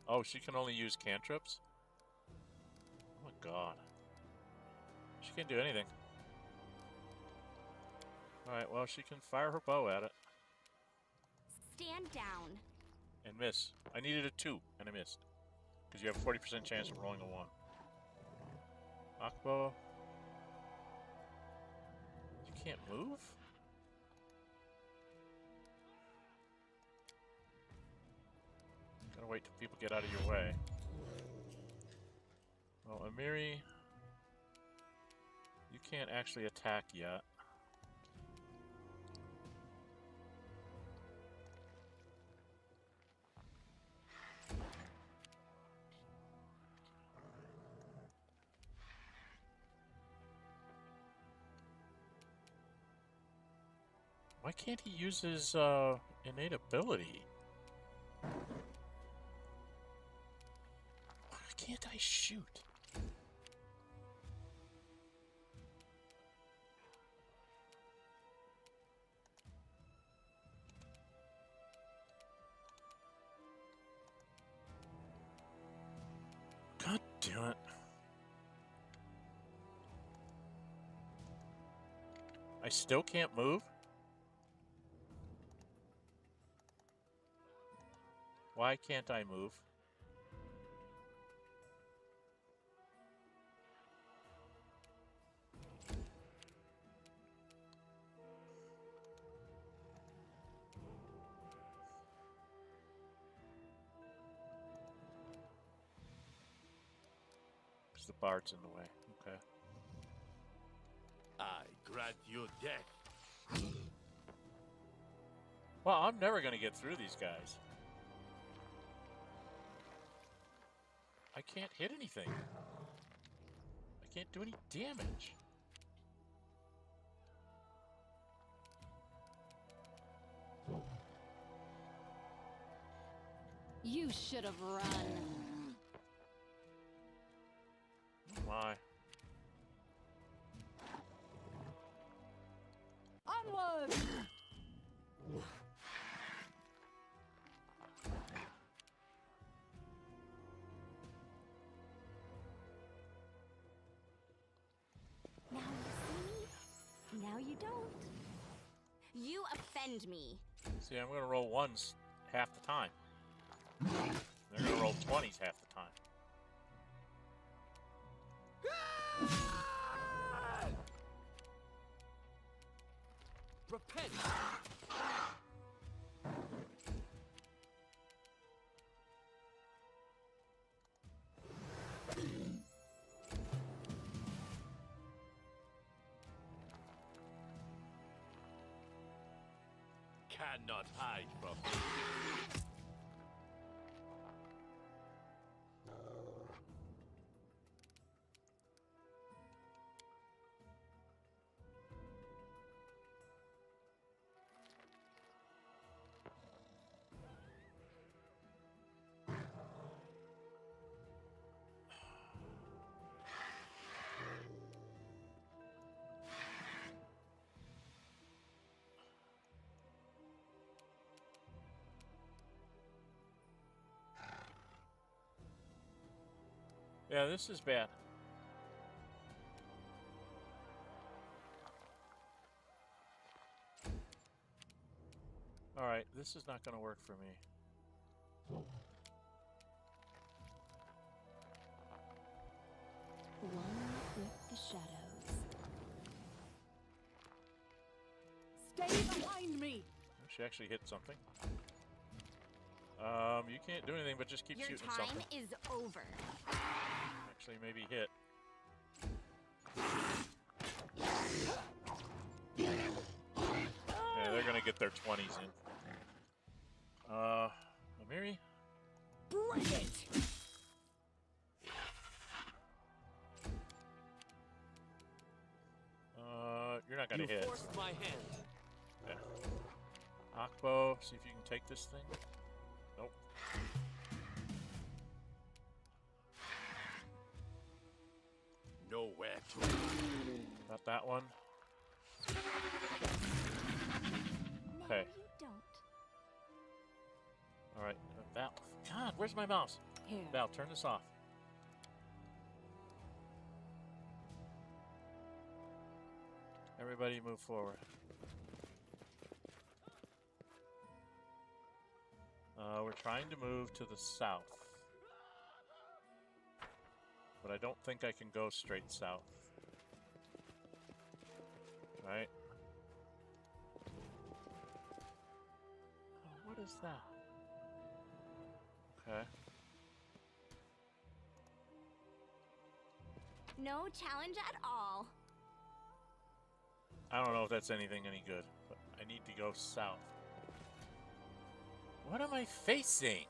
Oh, she can only use cantrips? Oh my god. She can't do anything. Alright, well, she can fire her bow at it. Stand down. And miss. I needed a 2, and I missed. Because you have a 40% chance of rolling a 1. Akbo. You can't move? Gotta wait till people get out of your way. Well, Amiri, you can't actually attack yet. Why can't he use his innate ability? Why can't I shoot? God damn it. I still can't move? Why can't I move? the bard's in the way. Okay. I grant you death. Well, I'm never going to get through these guys. I can't hit anything. I can't do any damage. You should have run. My. Onward! Now you see, now you don't. You offend me. See, I'm going to roll ones half the time. They're going to roll 20s half the time. Repent! Cannot hide from me. Yeah, this is bad. Alright, this is not going to work for me. One with the shadows. Stay behind me! She actually hit something. You can't do anything but just keep Your shooting time something. is over. Actually, maybe hit. Yeah, they're gonna get their 20s in. Amiri? Bring it! You're not gonna You hit. forced my hand. Yeah. Akbo, see if you can take this thing. Nope. Nowhere to. Not that one. No, Okay. you don't. Alright, Val. God, where's my mouse? Here. Val, turn this off. Everybody move forward. We're trying to move to the south. But I don't think I can go straight south. Right? Oh, what is that? Okay. No challenge at all. I don't know if that's anything any good, but I need to go south. What am I facing?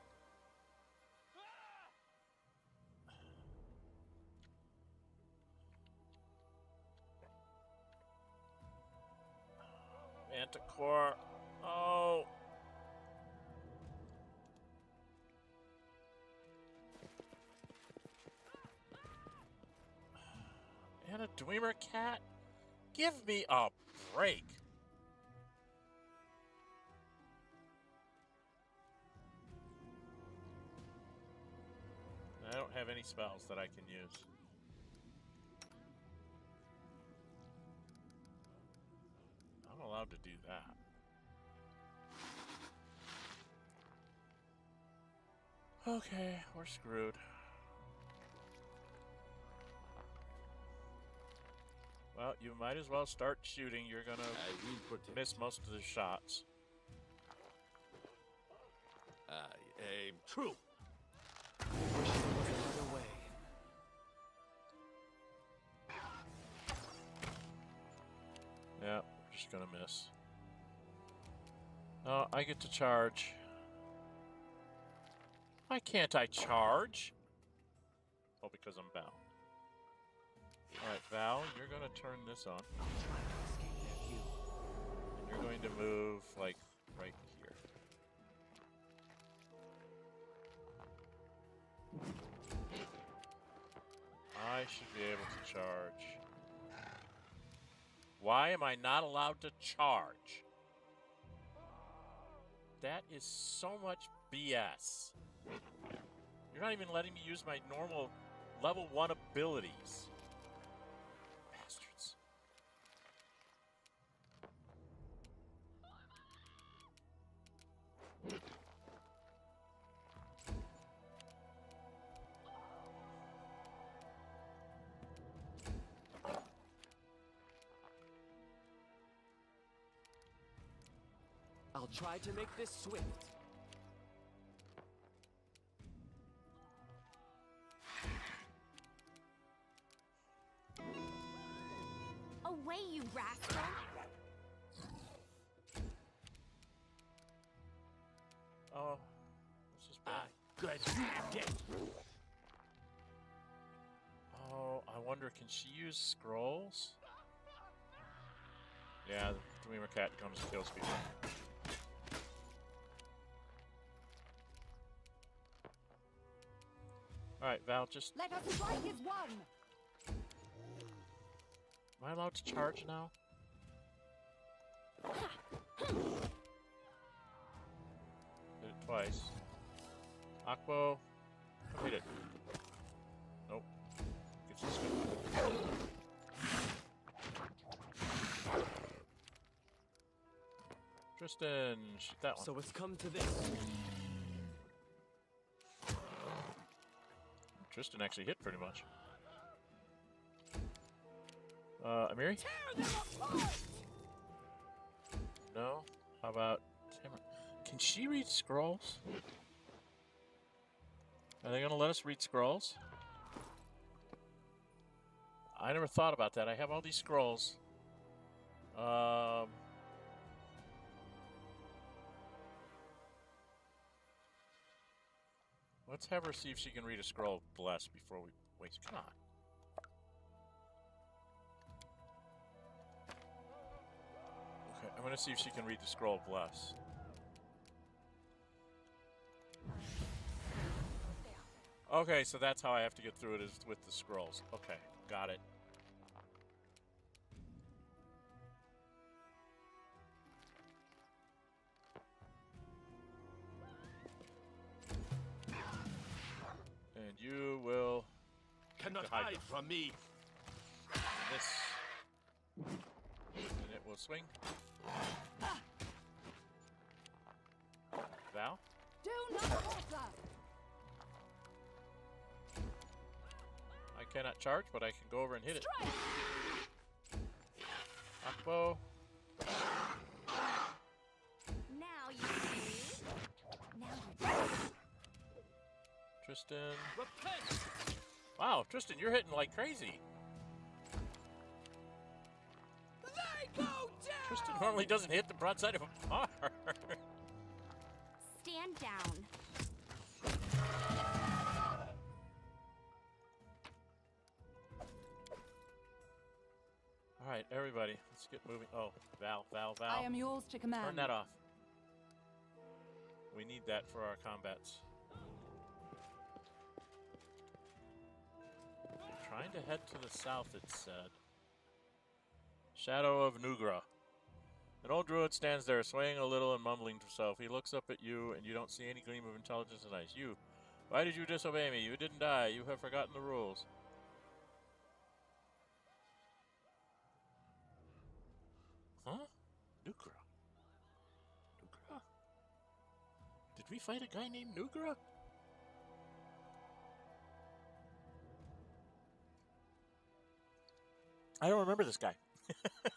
Manticore. Oh. And a Dwemer cat? Give me a break. I don't have any spells that I can use. I'm allowed to do that. Okay, we're screwed. Well, you might as well start shooting. You're gonna I will protect. miss most of the shots. I aim true. Wish there was another way. Just gonna miss. Oh, I get to charge. Why can't I charge? Oh, because I'm Val. Alright, Val, you're gonna turn this on. And you're going to move, like, right here. I should be able to charge. Why am I not allowed to charge? That is so much BS. You're not even letting me use my normal level 1 abilities. Bastards. I'll try to make this swift. Away, you rascal! Oh, this is bad. Good death. Oh, I wonder, can she use scrolls? Yeah, the Dreamer Cat comes and kills people. Alright, Val, just... Let us strike as one! Am I allowed to charge now? Did it twice. Aquo, come hit it. Nope. Gets this good. Tristan, shoot that one. So it's come to this. Tristan actually hit pretty much. Amiri? No? How about Tamara? Can she read scrolls? Are they gonna let us read scrolls? I never thought about that. I have all these scrolls. Let's have her see if she can read a scroll bless before we waste. Come on. Okay, I'm gonna see if she can read the scroll bless. Okay, so that's how I have to get through it, is with the scrolls. Okay, got it. And you will Cannot hide from me. this. And it will swing. Val? Do not falter! I cannot charge, but I can go over and hit it. Strike! Akbo. Now you see. Now you Tristan. Repent! Wow, Tristan, you're hitting like crazy. They go down! Tristan normally doesn't hit the broadside of a car. stand down. All right, everybody, let's get moving. Oh, Val. I am yours to command. Turn that off. We need that for our combats. Trying to head to the south, it said. Shadow of Nugra. An old druid stands there, swaying a little and mumbling to himself. He looks up at you, and you don't see any gleam of intelligence in his eyes. You, why did you disobey me? You didn't die. You have forgotten the rules. Huh? Nugra. Nugra? Did we fight a guy named Nugra? I don't remember this guy.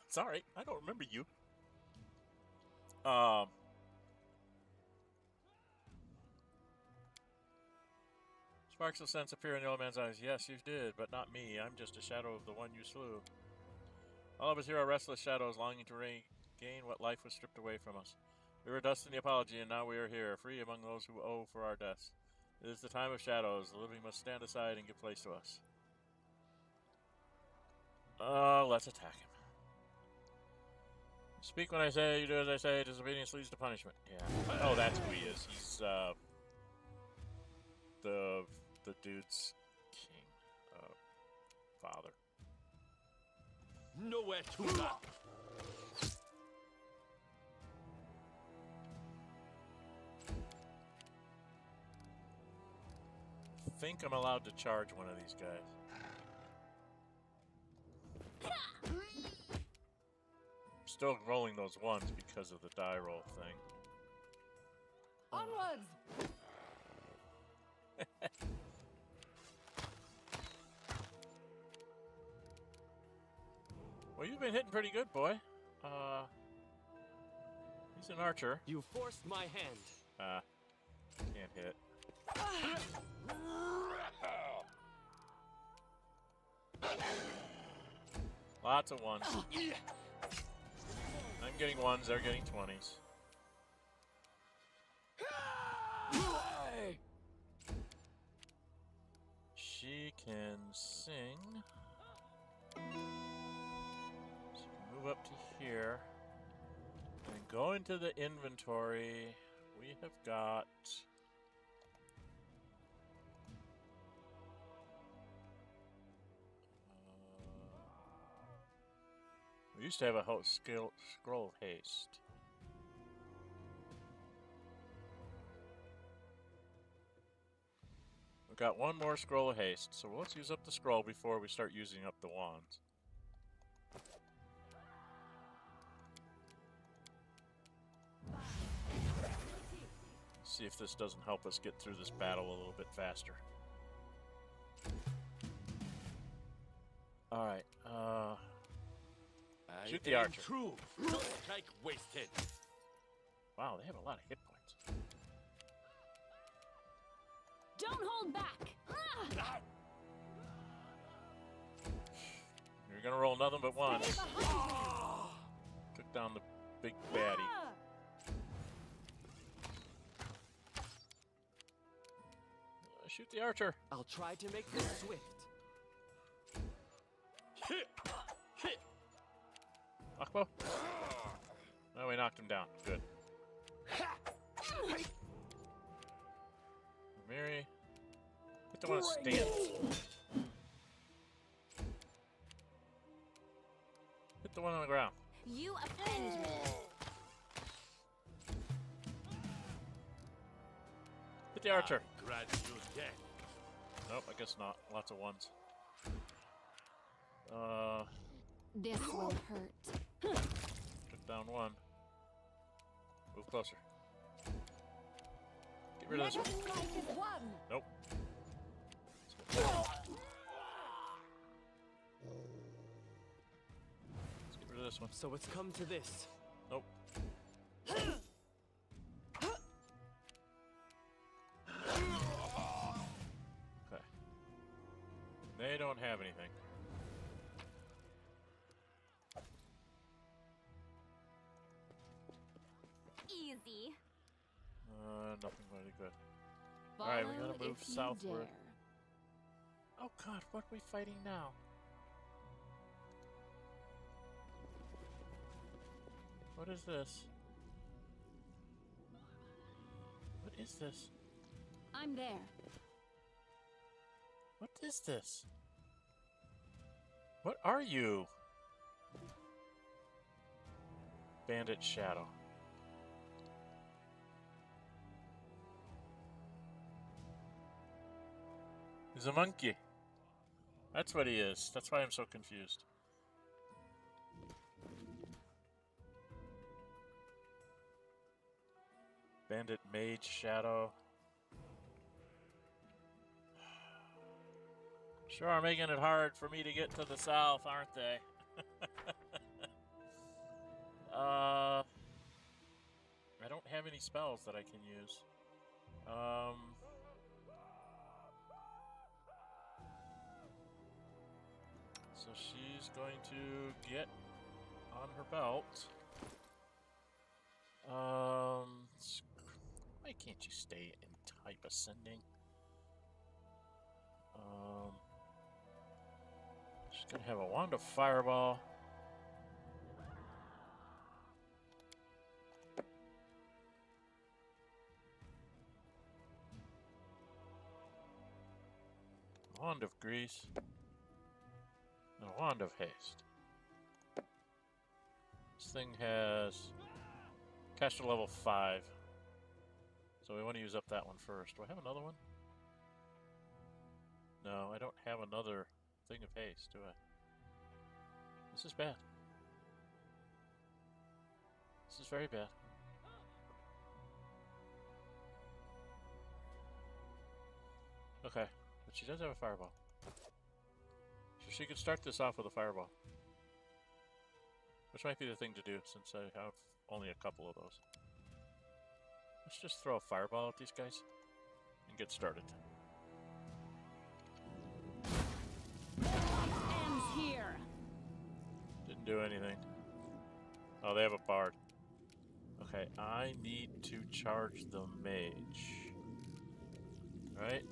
Sorry, I don't remember you. Sparks of sense appear in the old man's eyes. Yes, you did, but not me. I'm just a shadow of the one you slew. All of us here are restless shadows, longing to regain what life was stripped away from us. We were dust in the apology, and now we are here, free among those who owe for our deaths. It is the time of shadows. The living must stand aside and give place to us. Let's attack him. Speak when I say, you do as I say. Disobedience leads to punishment. Yeah. Oh, that's who he is. He's the dude's king, father. Nowhere to run. I think I'm allowed to charge one of these guys. Still rolling those ones because of the die roll thing. Onwards! Well, you've been hitting pretty good, boy. He's an archer. You forced my hand. Can't hit. Lots of ones. I'm getting ones, they're getting 20s. She can sing. So move up to here. And go into the inventory. We have got... we used to have a whole scroll of haste. We've got one more scroll of haste, so let's use up the scroll before we start using up the wands. See if this doesn't help us get through this battle a little bit faster. Alright, shoot the archer. True. No strike wasted. Wow, they have a lot of hit points. Don't hold back! Ah! You're gonna roll nothing but ones. Took down the big baddie. Ah! Shoot the archer. I'll try to make this swift. Akbo. Oh, we knocked him down. Good. Mary. Hit the one that stands. Hit the one on the ground. You offend me. Hit the archer. Grant you death. Nope, I guess not. Lots of ones. This will hurt. Took down one. Move closer. Get rid of this one. Nope. Let's get rid of this one. So it's come to this. Nope. Okay. They don't have anything. Easy. Nothing really good. Alright, we gotta move southward. Oh god, what are we fighting now? What is this? What is this? I'm there. What is this? What are you? Bandit Shadow. He's a monkey. That's what he is. That's why I'm so confused. Bandit Mage Shadow. Sure are making it hard for me to get to the south, aren't they? I don't have any spells that I can use. So she's going to get on her belt. Why can't you stay in type ascending? She's gonna have a wand of fireball. Wand of grease. And a wand of haste. This thing has caster level 5. So we want to use up that one first. Do I have another one? No, I don't have another thing of haste, do I? This is bad. This is very bad. Okay, but she does have a fireball. So she could start this off with a fireball. Which might be the thing to do since I have only a couple of those. Let's just throw a fireball at these guys and get started. Ends here. Didn't do anything. Oh, they have a bard. Okay, I need to charge the mage. Right?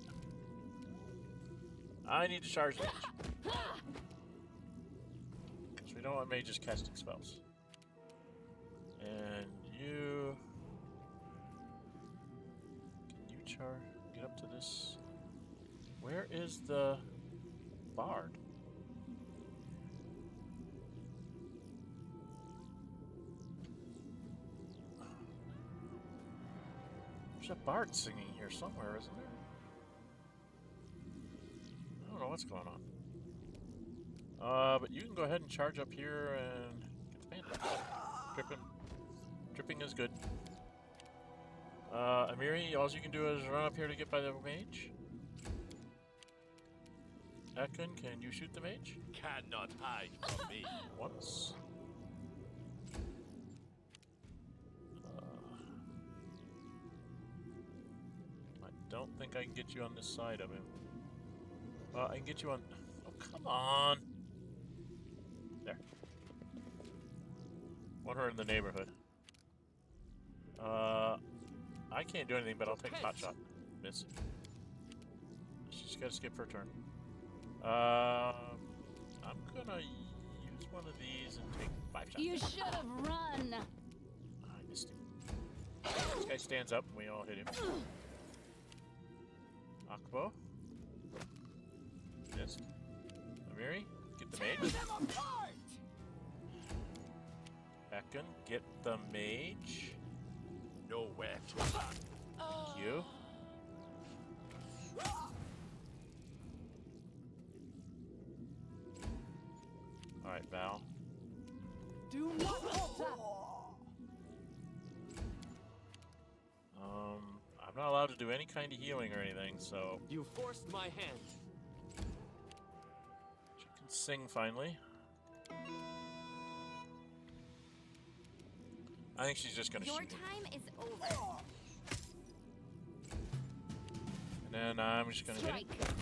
I need to charge the mage. Because we don't want mages casting spells. And you... Can you get up to this? Where is the bard? There's a bard singing here somewhere, isn't there? I don't know what's going on. But you can go ahead and charge up here and get the bandit. Tripping. Tripping is good. Amiri, all you can do is run up here to get by the mage. Ekun, can you shoot the mage? Cannot hide from me. Once. I don't think I can get you on this side of him. I can get you on... Oh, come on! There. Want her in the neighborhood. I can't do anything, but I'll take a pot shot. Miss. She's got to skip her turn. I'm gonna use one of these and take 5 shots. You should have run. I missed him. This guy stands up and we all hit him. Akbo. Missed. Amiri, get the mage. Ekun, get the mage. Nowhere to run. Thank you. Alright, Val. Do not falter! I'm not allowed to do any kind of healing or anything, so... You forced my hand. She can sing finally. I think she's just gonna Your shoot. time is over. And then I'm just gonna hit Strike. it.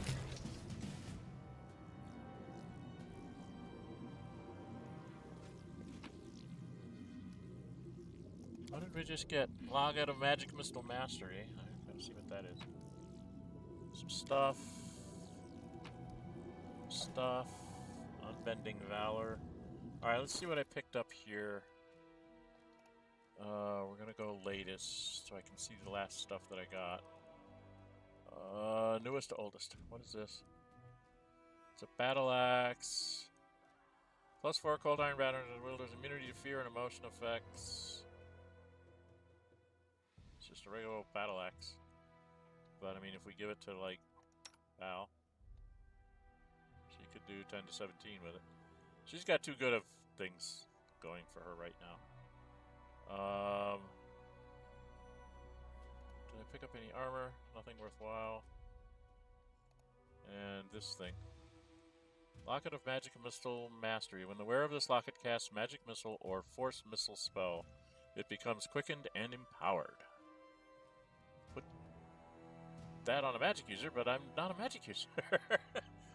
What did we just get? Log out of Magic Missile Mastery. I'm gonna see what that is. Some stuff. Stuff. Unbending Valor. Alright, let's see what I picked up here. We're gonna go latest so I can see the last stuff that I got. Newest to oldest. What is this? It's a battle axe. +4 cold iron pattern and wielder's immunity to fear and emotion effects. It's just a regular old battle axe. But I mean, if we give it to like Val, she could do 10 to 17 with it. She's got too good of things going for her right now. Did I pick up any armor? Nothing worthwhile. And this thing. Locket of Magic Missile Mastery. When the wearer of this locket casts Magic Missile or Force Missile spell, it becomes quickened and empowered. Put that on a magic user, but I'm not a magic user.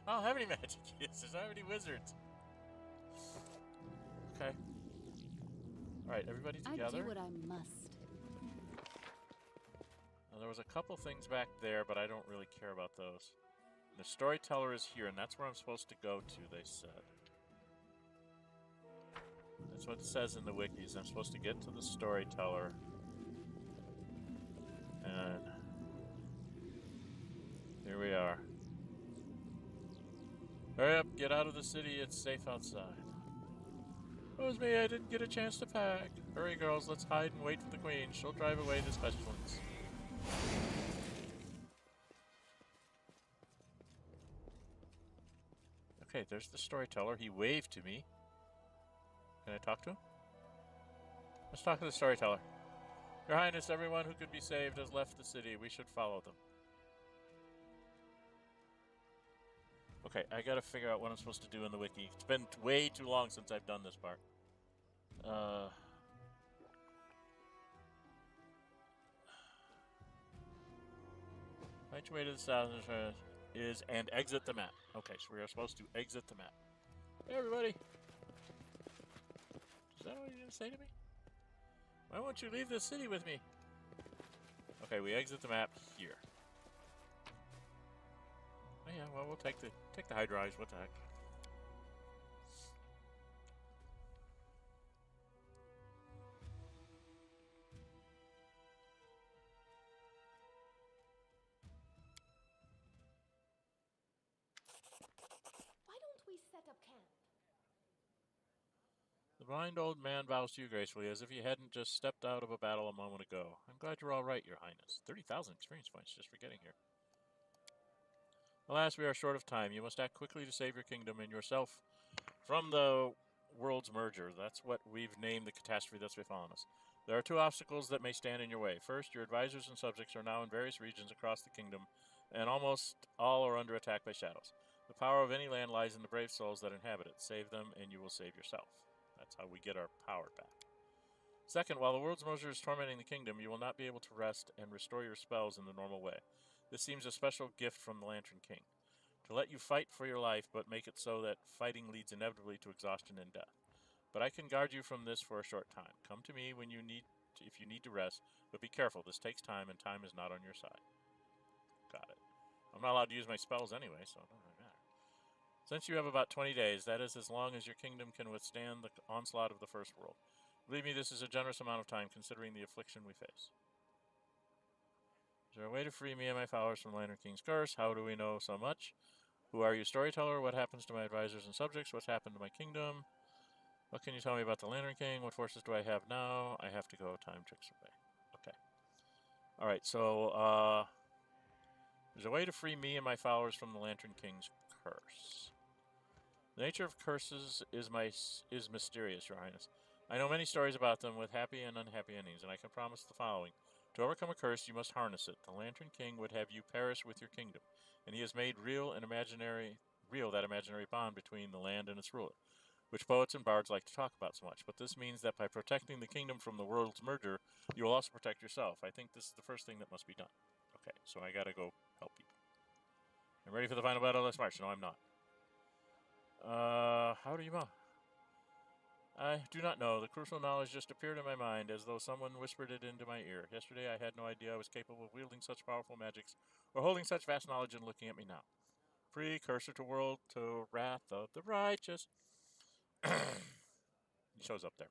I don't have any magic users. I don't have any wizards. Okay. Alright, everybody I together. do what I must. Now, there was a couple things back there, but I don't really care about those. The storyteller is here, and that's where I'm supposed to go to, they said. That's what it says in the wikis. I'm supposed to get to the storyteller. And here we are. Hurry up, get out of the city, it's safe outside. It was me, I didn't get a chance to pack. Hurry, girls, let's hide and wait for the queen. She'll drive away this pestilence. Okay, there's the storyteller. He waved to me. Can I talk to him? Let's talk to the storyteller. Your Highness, everyone who could be saved has left the city. We should follow them. Okay, I gotta figure out what I'm supposed to do in the wiki. It's been way too long since I've done this part. Find your way to the south is and exit the map. Okay, so we are supposed to exit the map. Hey, everybody. Is that what you're gonna say to me? Why won't you leave the city with me? Okay, we exit the map here. Oh yeah, well we'll take the high drives. What the heck? Why don't we set up camp? The blind old man bows to you gracefully, as if you hadn't just stepped out of a battle a moment ago. I'm glad you're all right, Your Highness. 30,000 experience points just for getting here. Alas, we are short of time. You must act quickly to save your kingdom and yourself from the world's merger. That's what we've named the catastrophe that's befallen us. There are two obstacles that may stand in your way. First, your advisors and subjects are now in various regions across the kingdom, and almost all are under attack by shadows. The power of any land lies in the brave souls that inhabit it. Save them, and you will save yourself. That's how we get our power back. Second, while the world's merger is tormenting the kingdom, you will not be able to rest and restore your spells in the normal way. This seems a special gift from the Lantern King. To let you fight for your life, but make it so that fighting leads inevitably to exhaustion and death. But I can guard you from this for a short time. Come to me when if you need to rest, but be careful. This takes time, and time is not on your side. Got it. I'm not allowed to use my spells anyway, so it doesn't really matter. Since you have about 20 days, that is as long as your kingdom can withstand the onslaught of the First World. Believe me, this is a generous amount of time, considering the affliction we face. Is there a way to free me and my followers from Lantern King's curse? How do we know so much? Who are you, storyteller? What happens to my advisors and subjects? What's happened to my kingdom? What can you tell me about the Lantern King? What forces do I have now? I have to go. Time tricks away. Okay. Alright, so, there's a way to free me and my followers from the Lantern King's curse. The nature of curses is mysterious, Your Highness. I know many stories about them with happy and unhappy endings, and I can promise the following. To overcome a curse, you must harness it. The Lantern King would have you perish with your kingdom, and he has made real that imaginary bond between the land and its ruler, which poets and bards like to talk about so much. But this means that by protecting the kingdom from the world's merger, you will also protect yourself. I think this is the first thing that must be done. Okay, so I gotta go help people. I'm ready for the final battle. Let's march. No, I'm not. How do you know? I do not know. The crucial knowledge just appeared in my mind, as though someone whispered it into my ear. Yesterday I had no idea I was capable of wielding such powerful magics, or holding such vast knowledge and looking at me now. Precursor to world, to wrath of the righteous. He shows up there.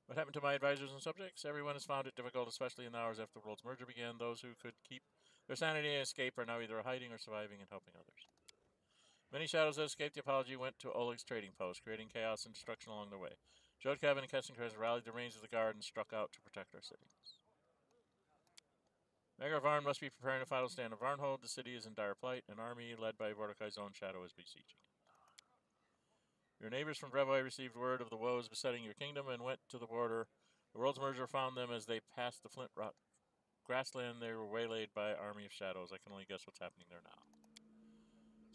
What happened to my advisors and subjects? Everyone has found it difficult, especially in the hours after the world's merger began. Those who could keep their sanity and escape are now either hiding or surviving and helping others. Many shadows that escaped the apology went to Oleg's trading post, creating chaos and destruction along their way. Jodkevin and Kessenkreis rallied the reins of the guard and struck out to protect our cities. Magar Varn must be preparing a final stand of Varnhold. The city is in dire plight. An army led by Mordecai's own shadow is besieging it. Your neighbors from Brevoy received word of the woes besetting your kingdom and went to the border. The world's merger found them as they passed the Flint Rock grassland. They were waylaid by an army of shadows. I can only guess what's happening there now.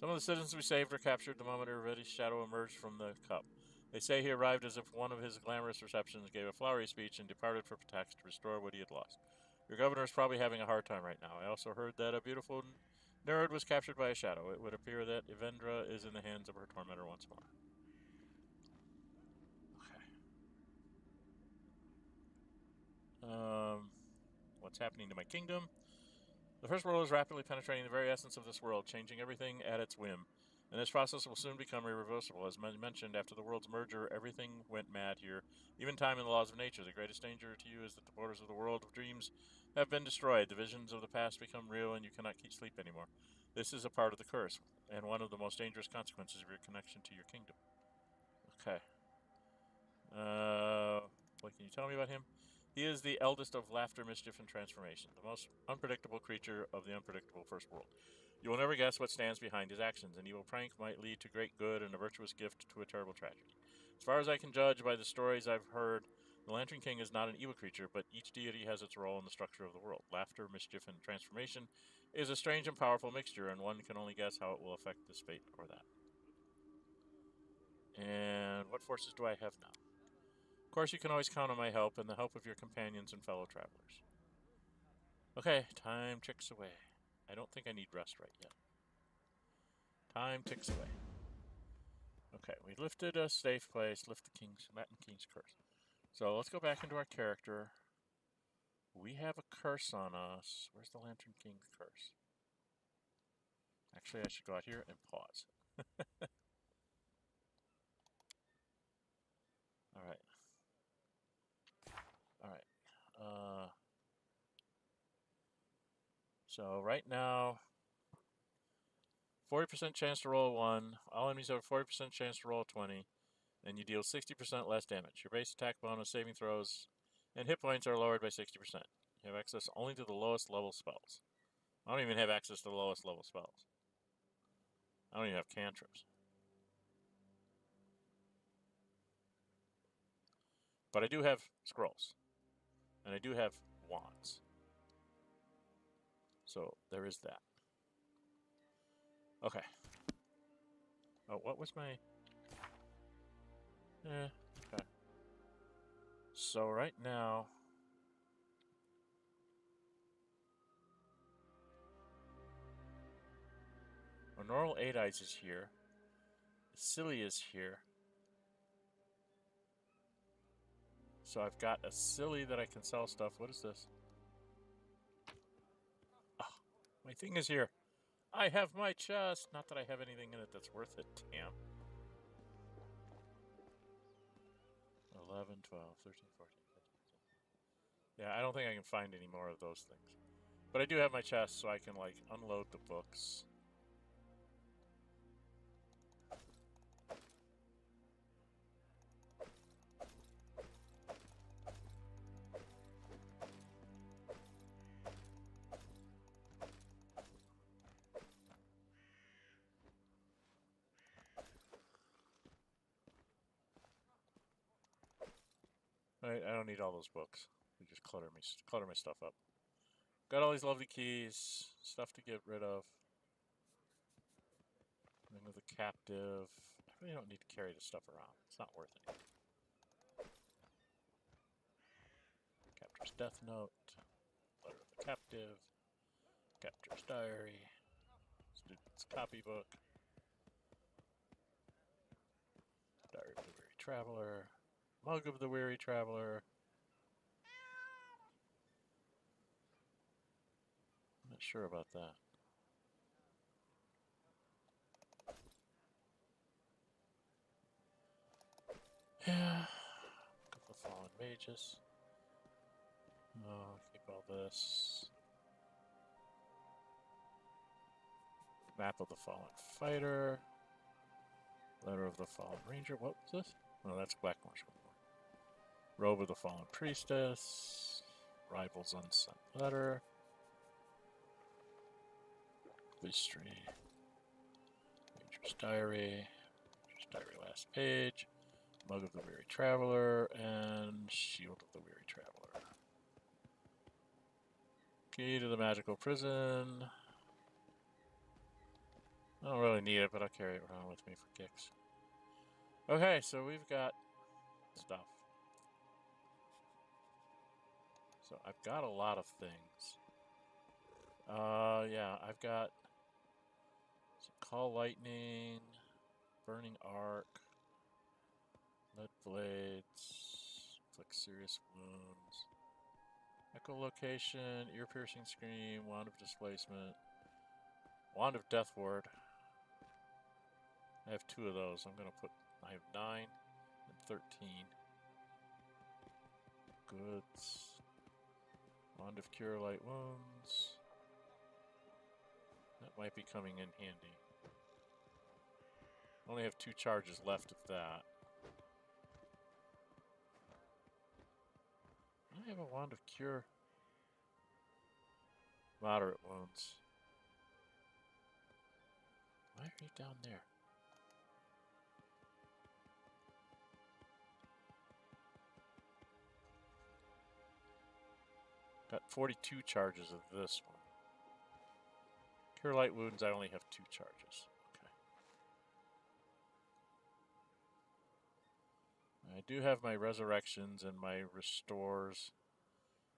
Some of the citizens we saved were captured the moment Iridi's shadow emerged from the cup. They say he arrived as if one of his glamorous receptions, gave a flowery speech, and departed for Patax to restore what he had lost. Your governor is probably having a hard time right now. I also heard that a beautiful nerd was captured by a shadow. It would appear that Evendra is in the hands of her tormentor once more. Okay. What's happening to my kingdom? The first world is rapidly penetrating the very essence of this world, changing everything at its whim. And this process will soon become irreversible. As mentioned, after the world's merger, everything went mad here. Even time and the laws of nature. The greatest danger to you is that the borders of the world of dreams have been destroyed. The visions of the past become real, and you cannot keep sleep anymore. This is a part of the curse, and one of the most dangerous consequences of your connection to your kingdom. Okay. What can you tell me about him? He is the eldest of laughter, mischief, and transformation, the most unpredictable creature of the unpredictable first world. You will never guess what stands behind his actions. An evil prank might lead to great good, and a virtuous gift to a terrible tragedy. As far as I can judge by the stories I've heard, the Lantern King is not an evil creature, but each deity has its role in the structure of the world. Laughter, mischief, and transformation is a strange and powerful mixture, and one can only guess how it will affect this fate or that. And what forces do I have now? Of course, you can always count on my help and the help of your companions and fellow travelers. Okay, time ticks away. I don't think I need rest right yet. Time ticks away. Okay, we lifted a safe place, lift the Latin King's curse. So let's go back into our character. We have a curse on us. Where's the Lantern King's curse? Actually, I should go out here and pause. Alright. Alright. So right now, 40% chance to roll a 1. All enemies have a 40% chance to roll a 20. And you deal 60% less damage. Your base attack bonus, saving throws, and hit points are lowered by 60%. You have access only to the lowest level spells. I don't even have access to the lowest level spells. I don't even have cantrips. But I do have scrolls. And I do have wands. So there is that. Okay. Oh, what was my... okay. So right now... Normal 8 Eyes is here. Silly is here. So I've got a Silly that I can sell stuff. What is this? Oh, my thing is here. I have my chest. Not that I have anything in it that's worth it. Damn. 11, 12, 13, 14, 15. Yeah, I don't think I can find any more of those things. But I do have my chest, so I can, like, unload the books. I don't need all those books. They just clutter my stuff up. Got all these lovely keys, stuff to get rid of. Ring of the Captive. I really don't need to carry this stuff around. It's not worth it. Captor's Death Note. Letter of the Captive. Captor's Diary. Student's Copybook. Diary of the Weary Traveler. Mug of the Weary Traveler. I'm not sure about that. Yeah. Couple of Fallen Mages. Oh, keep all this. Map of the Fallen Fighter. Letter of the Fallen Ranger. What was this? Oh, that's Blackmore's one more. Robe of the Fallen Priestess. Rival's Unsent Letter. History. Ranger's Diary. Ranger's Diary last page. Mug of the Weary Traveler. And Shield of the Weary Traveler. Key to the Magical Prison. I don't really need it, but I'll carry it around with me for kicks. Okay, so we've got stuff. So I've got a lot of things. Yeah, I've got some Call Lightning, Burning Arc, Lead Blades, Inflict Serious Wounds. Echolocation, ear-piercing scream, wand of displacement, wand of death ward. I have 2 of those. I'm gonna put. I have 9 and 13. Goods. Wand of cure light wounds. That might be coming in handy. Only have 2 charges left of that. I have a wand of cure moderate wounds. Why are you down there? Got 42 charges of this one. Cure light wounds, I only have 2 charges. Okay. I do have my resurrections and my restores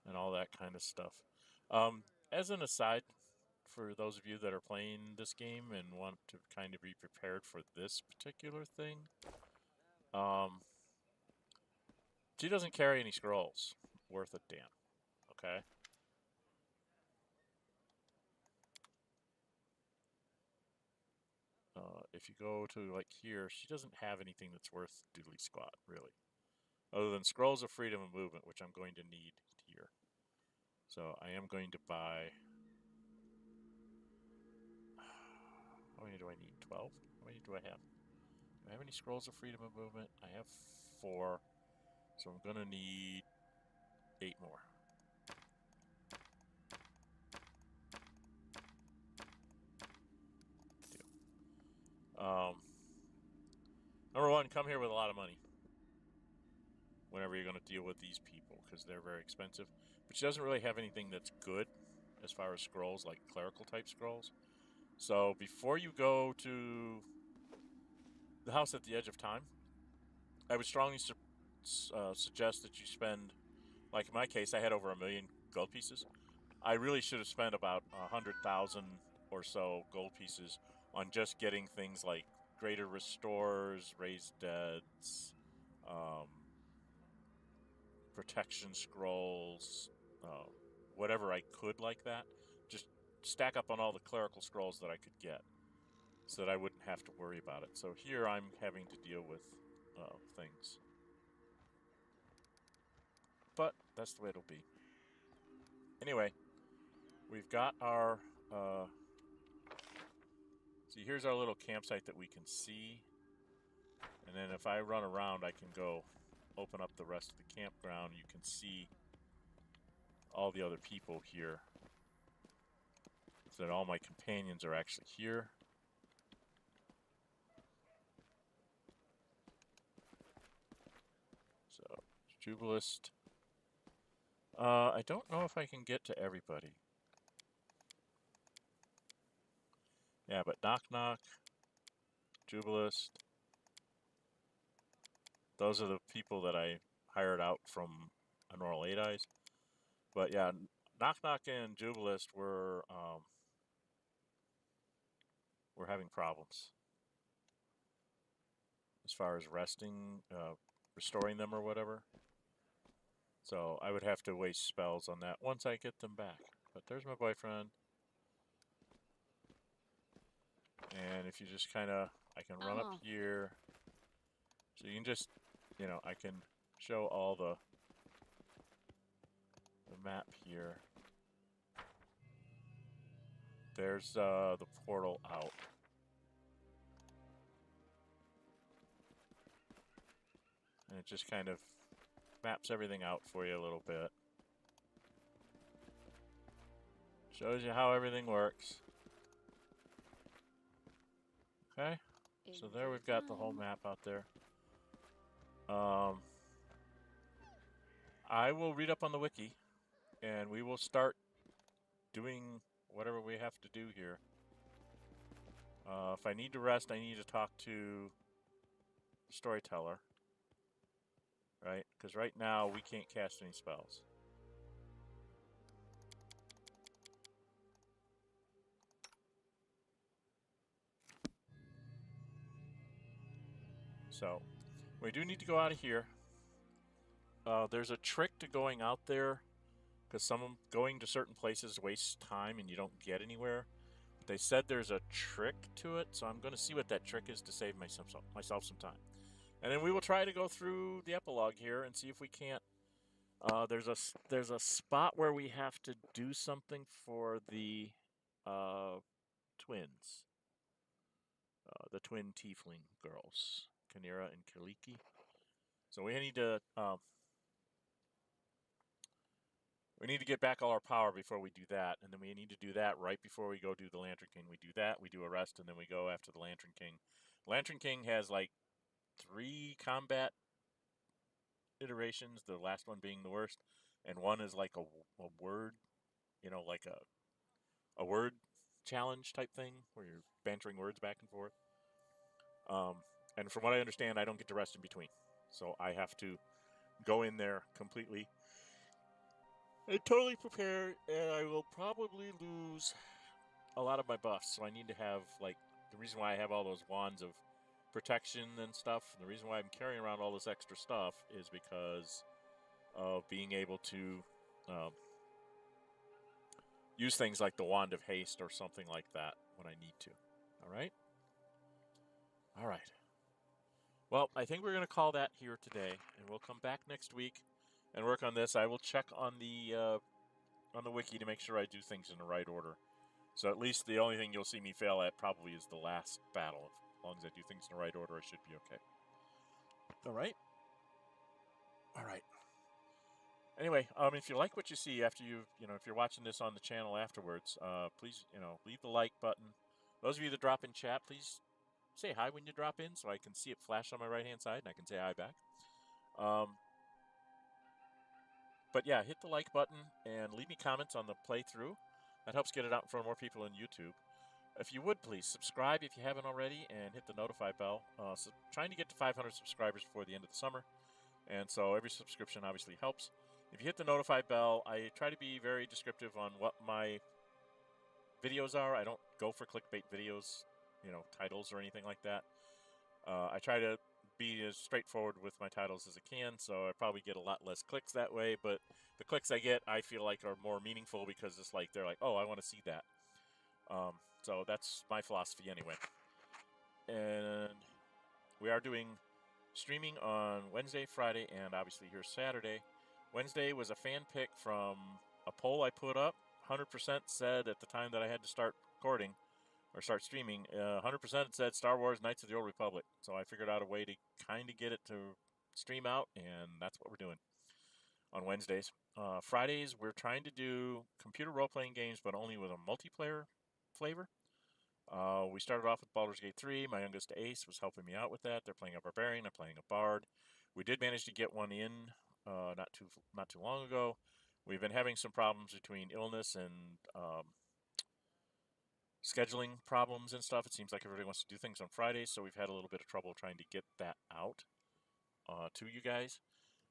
and all that kind of stuff. As an aside, for those of you that are playing this game and want to kind of be prepared for this particular thing, she doesn't carry any scrolls worth a damn. Okay. If you go to like here, she doesn't have anything that's worth doodly squat, really. Other than scrolls of freedom and movement, which I'm going to need here. So I am going to buy. How many do I need? 12? How many do I have? Do I have any scrolls of freedom and movement? I have 4. So I'm going to need 8 more. Number 1, come here with a lot of money whenever you're going to deal with these people, because they're very expensive. But she doesn't really have anything that's good as far as scrolls, like clerical type scrolls. So before you go to the house at the edge of time, I would strongly suggest that you spend, like in my case, I had over 1 million gold pieces. I really should have spent about 100,000 or so gold pieces on just getting things like greater restores, raised deads, protection scrolls, whatever I could like that. Just stack up on all the clerical scrolls that I could get so that I wouldn't have to worry about it. So here I'm having to deal with things. But that's the way it'll be. Anyway, we've got our... see, here's our little campsite that we can see. And then if I run around, I can go open up the rest of the campground. You can see all the other people here. So that all my companions are actually here. So, Jubilist. I don't know if I can get to everybody. Yeah, but Knock Knock, Jubilist. Those are the people that I hired out from Anoral 8 Eyes. But yeah, Knock Knock and Jubilist were having problems as far as resting, restoring them or whatever. So I would have to waste spells on that once I get them back. But there's my boyfriend. And if you just kind of, I can run up here. So you can just, you know, I can show all the map here. There's the portal out. And it just kind of maps everything out for you a little bit. Shows you how everything works. Okay, so there we've got the whole map out there. I will read up on the wiki, and we will start doing whatever we have to do here. If I need to rest, I need to talk to the storyteller, right? Because right now we can't cast any spells. So, we do need to go out of here. There's a trick to going out there because some going to certain places wastes time and you don't get anywhere. But they said there's a trick to it, so I'm going to see what that trick is to save myself some time. And then we will try to go through the epilogue here and see if we can't. There's a spot where we have to do something for the twins, the twin tiefling girls, Kanira and Kaliki. So we need to get back all our power before we do that, and then we need to do that right before we go do the Lantern King. We do that, we do a rest, and then we go after the Lantern King. Lantern King has like 3 combat iterations, the last one being the worst, and one is like a word, like a word challenge type thing where you're bantering words back and forth. And from what I understand, I don't get to rest in between, so I have to go in there completely and totally prepared, and I will probably lose a lot of my buffs. So I need to have, like, the reason why I have all those wands of protection and stuff, and the reason why I'm carrying around all this extra stuff is because of being able to use things like the Wand of Haste or something like that when I need to. All right? All right. Well, I think we're going to call that here today, and we'll come back next week and work on this. I will check on the wiki to make sure I do things in the right order. So at least the only thing you'll see me fail at probably is the last battle. As long as I do things in the right order, I should be okay. All right? All right. Anyway, if you like what you see after if you're watching this on the channel afterwards, please, leave the like button. Those of you that drop in chat, please say hi when you drop in so I can see it flash on my right-hand side and I can say hi back. But yeah, hit the like button and leave me comments on the playthrough. That helps get it out in front of more people on YouTube. If you would, please subscribe if you haven't already and hit the notify bell. So trying to get to 500 subscribers before the end of the summer, and so every subscription obviously helps. If you hit the notify bell, I try to be very descriptive on what my videos are. I don't go for clickbait videos, titles or anything like that. I try to be as straightforward with my titles as I can, so I probably get a lot less clicks that way, but the clicks I get, I feel like are more meaningful because it's like, they're like, oh, I want to see that. So that's my philosophy anyway. And we are doing streaming on Wednesday, Friday, and obviously here Saturday. Wednesday was a fan pick from a poll I put up. 100% said at the time that I had to start recording or start streaming, 100% said Star Wars Knights of the Old Republic. So I figured out a way to kind of get it to stream out, and that's what we're doing on Wednesdays. Fridays, we're trying to do computer role-playing games, but only with a multiplayer flavor. We started off with Baldur's Gate 3. My youngest Ace was helping me out with that. They're playing a Barbarian. I'm playing a Bard. We did manage to get one in not too long ago. We've been having some problems between illness and scheduling problems and stuff. It seems like everybody wants to do things on Fridays, so we've had a little bit of trouble trying to get that out to you guys.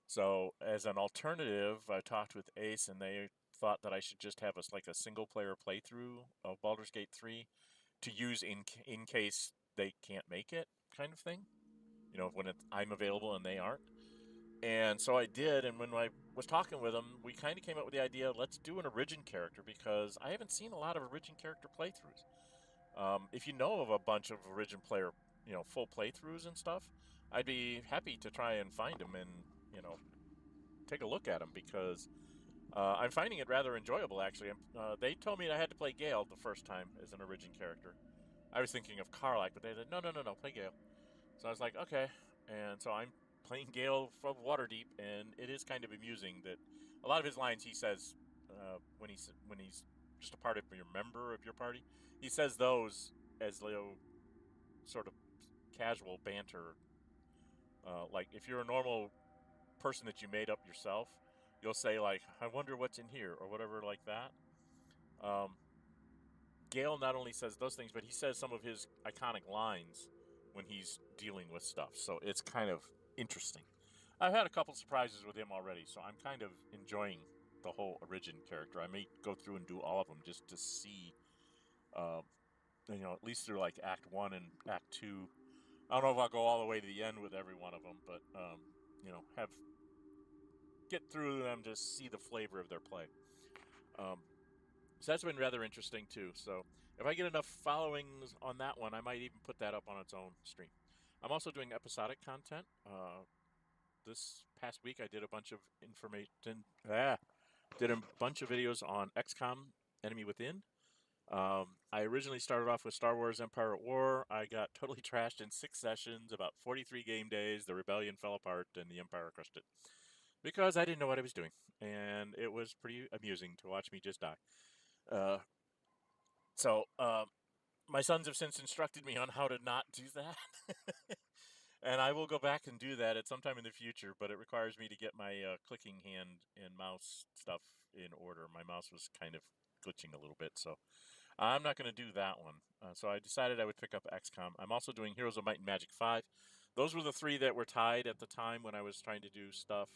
So as an alternative, I talked with Ace, and they thought that I should just have a single-player playthrough of Baldur's Gate 3 to use in case they can't make it, kind of thing. When I'm available and they aren't. And so I did, and when I was talking with them, we kind of came up with the idea, let's do an origin character, because I haven't seen a lot of origin character playthroughs. If you know of a bunch of origin player, full playthroughs and stuff, I'd be happy to try and find them and, take a look at them, because I'm finding it rather enjoyable, actually. They told me I had to play Gale the first time as an origin character. I was thinking of Karlach, but they said, no, play Gale. So I was like, okay. And so I'm playing Gale from Waterdeep, and it is kind of amusing that a lot of his lines he says when he's just a part of your member of your party, he says those as sort of casual banter. Like if you're a normal person that you made up yourself, you'll say like, I wonder what's in here, or whatever like that. Gale not only says those things, but he says some of his iconic lines when he's dealing with stuff. So it's kind of interesting. I've had a couple surprises with him already, so I'm kind of enjoying the whole origin character. I may go through and do all of them just to see, at least through like Act 1 and Act 2. I don't know if I'll go all the way to the end with every one of them, but, have get through them to see the flavor of their play. So that's been rather interesting too. So if I get enough followings on that one, I might even put that up on its own stream. I'm also doing episodic content. This past week, I did a bunch of did a bunch of videos on XCOM Enemy Within. I originally started off with Star Wars Empire at War. I got totally trashed in 6 sessions, about 43 game days. The rebellion fell apart, and the Empire crushed it. Because I didn't know what I was doing. And it was pretty amusing to watch me just die. So my sons have since instructed me on how to not do that. And I will go back and do that at some time in the future, but it requires me to get my clicking hand and mouse stuff in order. My mouse was kind of glitching a little bit, so I'm not going to do that one. So I decided I would pick up XCOM. I'm also doing Heroes of Might and Magic 5. Those were the 3 that were tied at the time when I was trying to do stuff.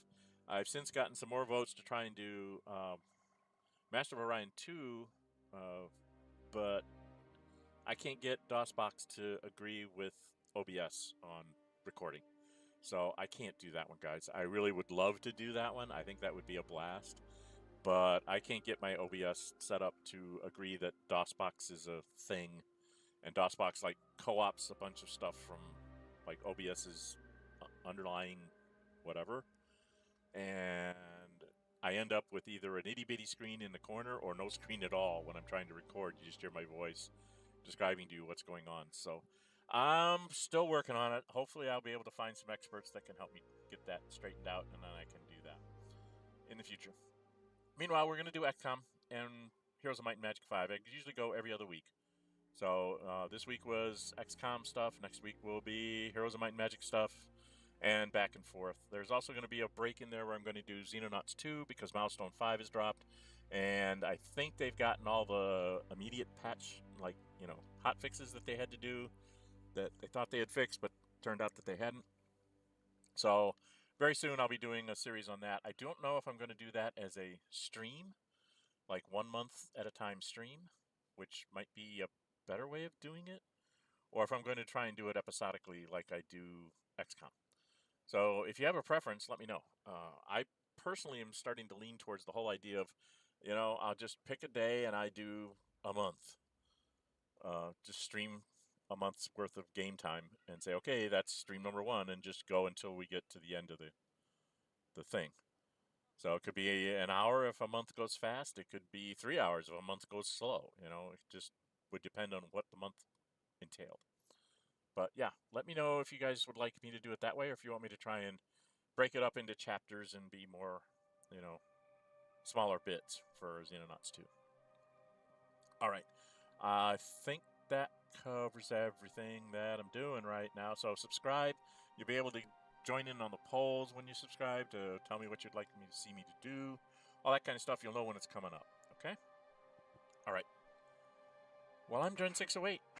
I've since gotten some more votes to try and do Master of Orion 2, but I can't get DOSBox to agree with OBS on recording. So I can't do that one, guys. I really would love to do that one. I think that would be a blast. But I can't get my OBS set up to agree that DOSBox is a thing. And DOSBox like co-ops a bunch of stuff from like OBS's underlying whatever. And I end up with either an itty bitty screen in the corner or no screen at all when I'm trying to record. You just hear my voice describing to you what's going on. So I'm still working on it. Hopefully I'll be able to find some experts that can help me get that straightened out, and then I can do that in the future. Meanwhile, we're going to do XCOM and Heroes of Might and Magic 5. I usually go every other week. So this week was XCOM stuff. Next week will be Heroes of Might and Magic stuff, and back and forth. There's also going to be a break in there where I'm going to do Xenonauts 2 because Milestone 5 is dropped. And I think they've gotten all the immediate patch, like, hot fixes that they had to do that they thought they had fixed, but turned out that they hadn't. So very soon I'll be doing a series on that. I don't know if I'm going to do that as a stream, like 1 month at a time stream, which might be a better way of doing it, or if I'm going to try and do it episodically like I do XCOM. So if you have a preference, let me know. I personally am starting to lean towards the whole idea of, I'll just pick a day and I do a month. Just stream a month's worth of game time and say, okay, that's stream number 1, and just go until we get to the end of the thing. So it could be an hour if a month goes fast. It could be 3 hours if a month goes slow. It just would depend on what the month entailed. But yeah, let me know if you guys would like me to do it that way, or if you want me to try and break it up into chapters and be more, smaller bits for Xenonauts 2. All right. I think that covers everything that I'm doing right now. So subscribe. You'll be able to join in on the polls when you subscribe to tell me what you'd like me to see me to do. All that kind of stuff. You'll know when it's coming up. Okay? All right. Well, I'm Dren608.